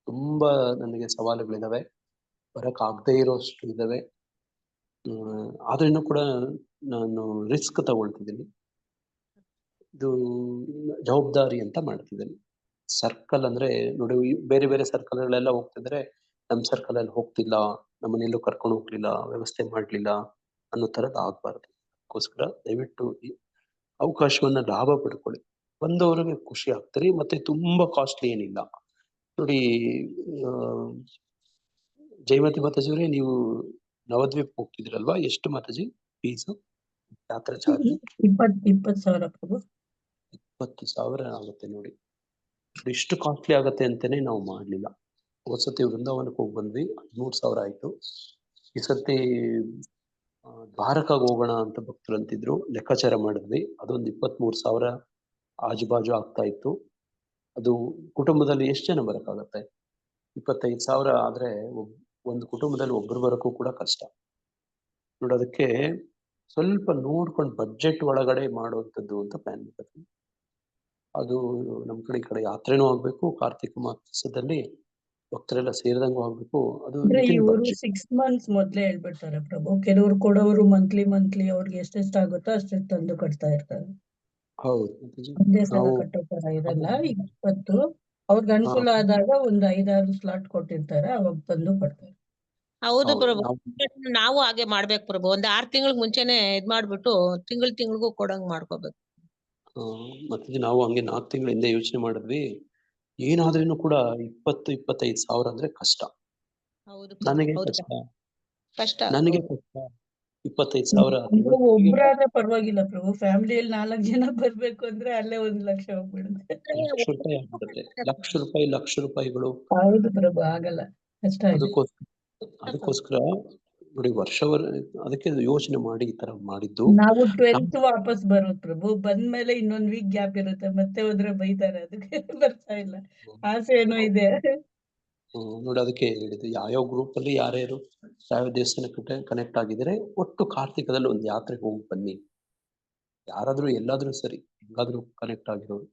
ತುಂಬಾ ನನಗೆ ಸವಾಲುಗಳಿದಾವೆ, ಬರಕ್ ಆಗದೆ ಇರೋಷ್ಟು ಇದಾವೆ. ಆದ್ರೂ ಕೂಡ ನಾನು ರಿಸ್ಕ್ ತಗೊಳ್ತಿದ್ದೀನಿ. ಇದು ಜವಾಬ್ದಾರಿ ಅಂತ ಮಾಡ್ತಿದ್ದೀನಿ. ಸರ್ಕಲ್ ಅಂದ್ರೆ ನೋಡಿ, ಬೇರೆ ಬೇರೆ ಸರ್ಕಲ್ಗಳೆಲ್ಲ ಹೋಗ್ತಿದ್ರೆ ನಮ್ ಸರ್ಕಲ್ ಅಲ್ಲಿ ಹೋಗ್ತಿಲ್ಲ, ನಮ್ಮನ್ನೆಲ್ಲೂ ಕರ್ಕೊಂಡು ಹೋಗ್ಲಿಲ್ಲ, ವ್ಯವಸ್ಥೆ ಮಾಡ್ಲಿಲ್ಲ ಅನ್ನೋ ತರದ್ ಆಗ್ಬಾರ್ದು. ಅದಕ್ಕೋಸ್ಕರ ದಯವಿಟ್ಟು ಈ ಅವಕಾಶವನ್ನ ಲಾಭ ಪಡ್ಕೊಳ್ಳಿ. ಬಂದವರಿಗೆ ಖುಷಿ ಆಗ್ತಾರೆ, ಮತ್ತೆ ತುಂಬಾ ಕಾಸ್ಟ್ಲಿ ಏನಿಲ್ಲ. ನೋಡಿ, ಜಯಮತಿ ಮಾತಾಜಿಯವರೇ, ನೀವು ನವದ್ವೀಪ್ ಹೋಗ್ತಿದ್ರಲ್ವಾ? ಎಷ್ಟು ಮಾತಾಜಿ ಫೀಸು, ಯಾತ್ರಾ ಚಾರ್ಜ್? 20,000 ಪ್ರಭು. 20,000 ಆಗುತ್ತೆ ನೋಡಿ. ಇಷ್ಟು ಕಾಸ್ಟ್ಲಿ ಆಗತ್ತೆ ಅಂತಾನೆ ನಾವು ಮಾಡ್ಲಿಲ್ಲ. ಹೋದ್ ಸತಿ ವೃಂದಾವನಕ್ಕೆ ಹೋಗಿ ಬಂದ್ವಿ, 13,000 ಆಯ್ತು. ಈ ಸತಿ ದ್ವಾರಕಾಗ್ ಹೋಗೋಣ ಅಂತ ಭಕ್ತರು ಅಂತಿದ್ರು, ಲೆಕ್ಕಾಚಾರ ಮಾಡಿದ್ವಿ, ಅದೊಂದು 23,000 ಆಜುಬಾಜು ಆಗ್ತಾ ಇತ್ತು. ಅದು ಕುಟುಂಬದಲ್ಲಿ ಎಷ್ಟು ಜನ ಬರಕ್ಕಾಗತ್ತೆ? 25,000 ಆದ್ರೆ ಒಂದು ಕುಟುಂಬದಲ್ಲಿ ಒಬ್ರು ಬರೋಕ್ಕೂ ಕೂಡ ಕಷ್ಟ. ನೋಡೋದಕ್ಕೆ ಸ್ವಲ್ಪ ನೋಡ್ಕೊಂಡು ಬಡ್ಜೆಟ್ ಒಳಗಡೆ ಮಾಡುವಂಥದ್ದು ಅಂತ ಪ್ಲಾನ್ ಮಾಡ್ತೀವಿ. ಅದು ನಮ್ ಕಡೆ ಯಾತ್ರೆನೂ ಆಗ್ಬೇಕು, ಕಾರ್ತಿಕ ಮಾಸದಲ್ಲಿ ಭಕ್ತರೆಲ್ಲ ಸೇರಿದಂಗೂ ಆಗ್ಬೇಕು. ಅದು ಅಂದ್ರೆ within ಇವರು budget. 6 months ಮೊದ್ಲೇ ಹೇಳ್ಬಿಡ್ತಾರೆ ಪ್ರಭು. ಕೆಲವ್ರು ಕೊಡೋರು ಮಂತ್ಲಿ ಅವ್ರಿಗೆ ಎಷ್ಟೆಷ್ಟು ಆಗುತ್ತೋ ಅಷ್ಟೆಷ್ಟು ತಂದು ಕಟ್ತಾ ಇರ್ತಾರೆ. ಹೌದು ಮಾತಾಜಿ. ಒಂದೇ ಸಲ ನಾವು ಕಟ್ಟೋ ತರ ಇರಲ್ಲ. 20 ಅವ್ರಿಗೆ ಅನುಕೂಲ ಆದಾಗ ಒಂದು 5-6 ಸ್ಲಾಟ್ ಕೊಟ್ಟಿರ್ತಾರೆ, ಅವಾಗ ತಂದು ಕಟ್ತಾರೆ. ಹೌದು ಹೌದು, ಪ್ರಭು, ನಾವು ಹಾಗೆ ಮಾಡ್ಬೇಕು ಪ್ರಭು. ಒಂದ್ 6 ತಿಂಗಳಿಗೆ ಮುಂಚೆನೆ ಇದ್ ಮಾಡ್ಬಿಟ್ಟು ತಿಂಗಳಿಗೂ ಕೊಡಂಗ್ ಮಾಡ್ಕೋಬೇಕು. ಮತ್ತೆ ನಾವು ಹಂಗೆ 4 ತಿಂಗಳ ಹಿಂದೆ ಯೋಚನೆ ಮಾಡಿದ್ವಿ. ಏನಾದ್ರೂ ಕೂಡ 20-25,000 ಅಂದ್ರೆ ಕಷ್ಟ. ಹೌದು ನನಗೆ ಹೌದು, ಕಷ್ಟ, ಕಷ್ಟ. ನನಗೆ ಕಷ್ಟ. 25,000 ಅಂದ್ರೆ ಒಬ್ರಾದ್ರೆ ಪರವಾಗಿಲ್ಲ ಪ್ರಭು, ಫ್ಯಾಮಿಲಿಯಲ್ಲಿ 4 ಜನ ಬರ್ಬೇಕು ಅಂದ್ರೆ ಅಲ್ಲೇ 1 ಲಕ್ಷ ಹೋಗ್ಬಿಡುತ್ತೆ. ಲಕ್ಷ ರೂಪಾಯಿ ಆಗ್ಬಿಡುತ್ತೆ. ಲಕ್ಷ ರೂಪಾಯಿಗಳು. ಹೌದು ಪ್ರಭು, ಆಗಲ್ಲ, ಕಷ್ಟ ಇದೆ. ಅದಕ್ಕೋಸ್ಕರ ನೋಡಿ, ಅದಕ್ಕೆ ಯೋಚನೆ ಮಾಡಿ ಈ ತರ ಮಾಡಿದ್ದು. ನಾವು 12th ವಾಪಸ್ ಬರೋದು ಪ್ರಭು. ಬಂದ್ಮೇಲೆ ಇನ್ನೊಂದ್ ವೀಕ್ ಗ್ಯಾಪ್ ಇರುತ್ತೆ, ಮತ್ತೆ ಹೋದ್ರೆ ಬೈತಾರೆ, ಅದಕ್ಕೆ ಬರ್ತಾ ಇಲ್ಲ. ಆಸೆ ಏನೋ ಇದೆ. ನೋಡಿ, ಅದಕ್ಕೆ ಹೇಳಿದ್ದು, ಯಾವ್ಯಾವ ಗ್ರೂಪ್ ಅಲ್ಲಿ ಯಾರ್ಯಾರು ಯಾವ ದೇವಸ್ಥಾನಕ್ಕೆ ಕನೆಕ್ಟ್ ಆಗಿದ್ರೆ ಒಟ್ಟು ಕಾರ್ತಿಕದಲ್ಲಿ ಒಂದು ಯಾತ್ರೆ ಹೋಗಿ ಬನ್ನಿ. ಯಾರಾದ್ರೂ ಎಲ್ಲಾದ್ರೂ ಸರಿ, ಹೆಂಗಾದ್ರೂ ಕನೆಕ್ಟ್ ಆಗಿರೋರು,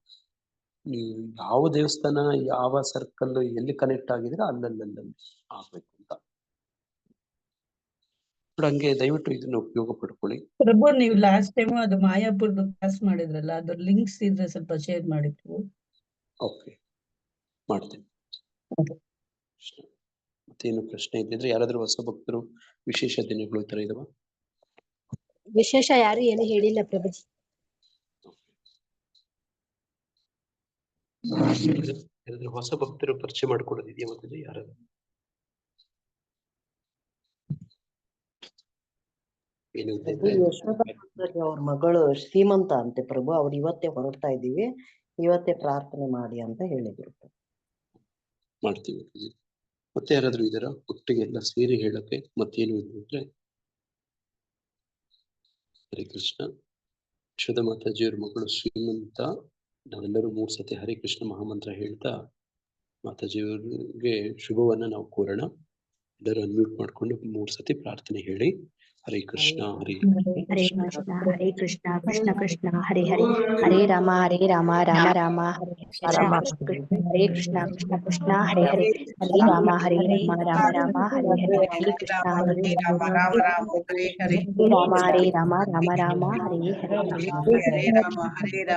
ನೀವು ಯಾವ ದೇವಸ್ಥಾನ, ಯಾವ ಸರ್ಕಲ್ ಎಲ್ಲಿ ಕನೆಕ್ಟ್ ಆಗಿದ್ರೆ ಅಲ್ಲಲ್ಲಿ ಆಗ್ಬೇಕು ಅಂತ. ಹಂಗೆ ದಯವಿಟ್ಟು ಇದನ್ನ ಉಪಯೋಗ ಪಡ್ಕೊಳ್ಳಿ. ಪ್ರಭು, ನೀವು ಲಾಸ್ಟ್ ಟೈಮ್ ಅದು ಮಾಯಾಪುರ್ದು ಪಾಸ್ ಮಾಡಿದ್ರಲ್ಲ, ಅದ್ರ ಲಿಂಕ್ಸ್ ಇದ್ರೆ ಸ್ವಲ್ಪ ಶೇರ್ ಮಾಡಿ ಪ್ರಭು. ಓಕೆ, ಮಾಡ್ತೀನಿ. ಮತ್ತೇನು ಪ್ರಶ್ನೆ ಇದ್ದಿದ್ರೆ ಯಾರಾದ್ರೂ ಹೊಸ ಭಕ್ತರು ವಿಶೇಷ ದಿನಗಳು ಈ ತರ ಇದಾವ? ವಿಶೇಷ ಯಾರು ಏನು ಹೇಳಿಲ್ಲ ಪ್ರಭುಜಿ. ಯಾರಾದ್ರೂ ಹೊಸ ಭಕ್ತರು ಪರಿಚಯ ಮಾಡ್ಕೊಡೋದಿದೆಯಾ ಮತ್ತೆ ಯಾರಾದ್ರೂ? ಅವ್ರ ಮಗಳು ಶ್ರೀಮಂತ ಅಂತೆ ಪ್ರಭು, ಅವ್ರು ಇವತ್ತೇ ಹೊರಡ್ತಾ ಇದ್ದೀವಿ, ಇವತ್ತೇ ಪ್ರಾರ್ಥನೆ ಮಾಡಿ ಅಂತ ಹೇಳಿದ್ರು. ಮಾಡ್ತೀವಿ. ಮತ್ತೆ ಯಾರಾದ್ರೂ ಇದಾರ ಒಟ್ಟಿಗೆ ಎಲ್ಲ ಸೇರಿ ಹೇಳಕ್ಕೆ? ಮತ್ತೇನು ಇದ್ರೆ ಹರೇ ಕೃಷ್ಣ. ಯಶೋಧ ಮಾತಾಜಿಯವ್ರ ಮಗಳು ಶ್ರೀಮಂತ. ನಾವೆಲ್ಲರೂ 3 ಸತಿ ಹರೇ ಕೃಷ್ಣ ಮಹಾಮಂತ್ರ ಹೇಳ್ತಾ ಮಾತಾಜಿಯವರಿಗೆ ಶುಭವನ್ನ ನಾವು ಕೋರೋಣ. ಎಲ್ಲರೂ ಅನ್ಮ್ಯೂಟ್ ಮಾಡ್ಕೊಂಡು 3 ಸತಿ ಪ್ರಾರ್ಥನೆ ಹೇಳಿ. ಹರೇ ಕೃಷ್ಣ ಹರೇ ಹರೇ ಕೃಷ್ಣ ಹರೇ ಕೃಷ್ಣ ಕೃಷ್ಣ ಕೃಷ್ಣ ಹರೇ ಹರೇ ಹರೇ ರಾಮ ರಾಮ ರಾಮ ಹರೇ ಹರೇ ಕೃಷ್ಣ ಕೃಷ್ಣ ಕೃಷ್ಣ ಹರೇ ಹರೇ ಹರೇ ರಾಮ ರಾಮ ಹರೇ ಹರೇ ಹರೇ ಕೃಷ್ಣ ಹರೇ ರಾಮ ರಾಮ ರಾಮ ಹರೇ ಹರೇ ಹರೇ ರಾಮ ಹರೇ ರಾಮ ಹರೇ ಹರೇ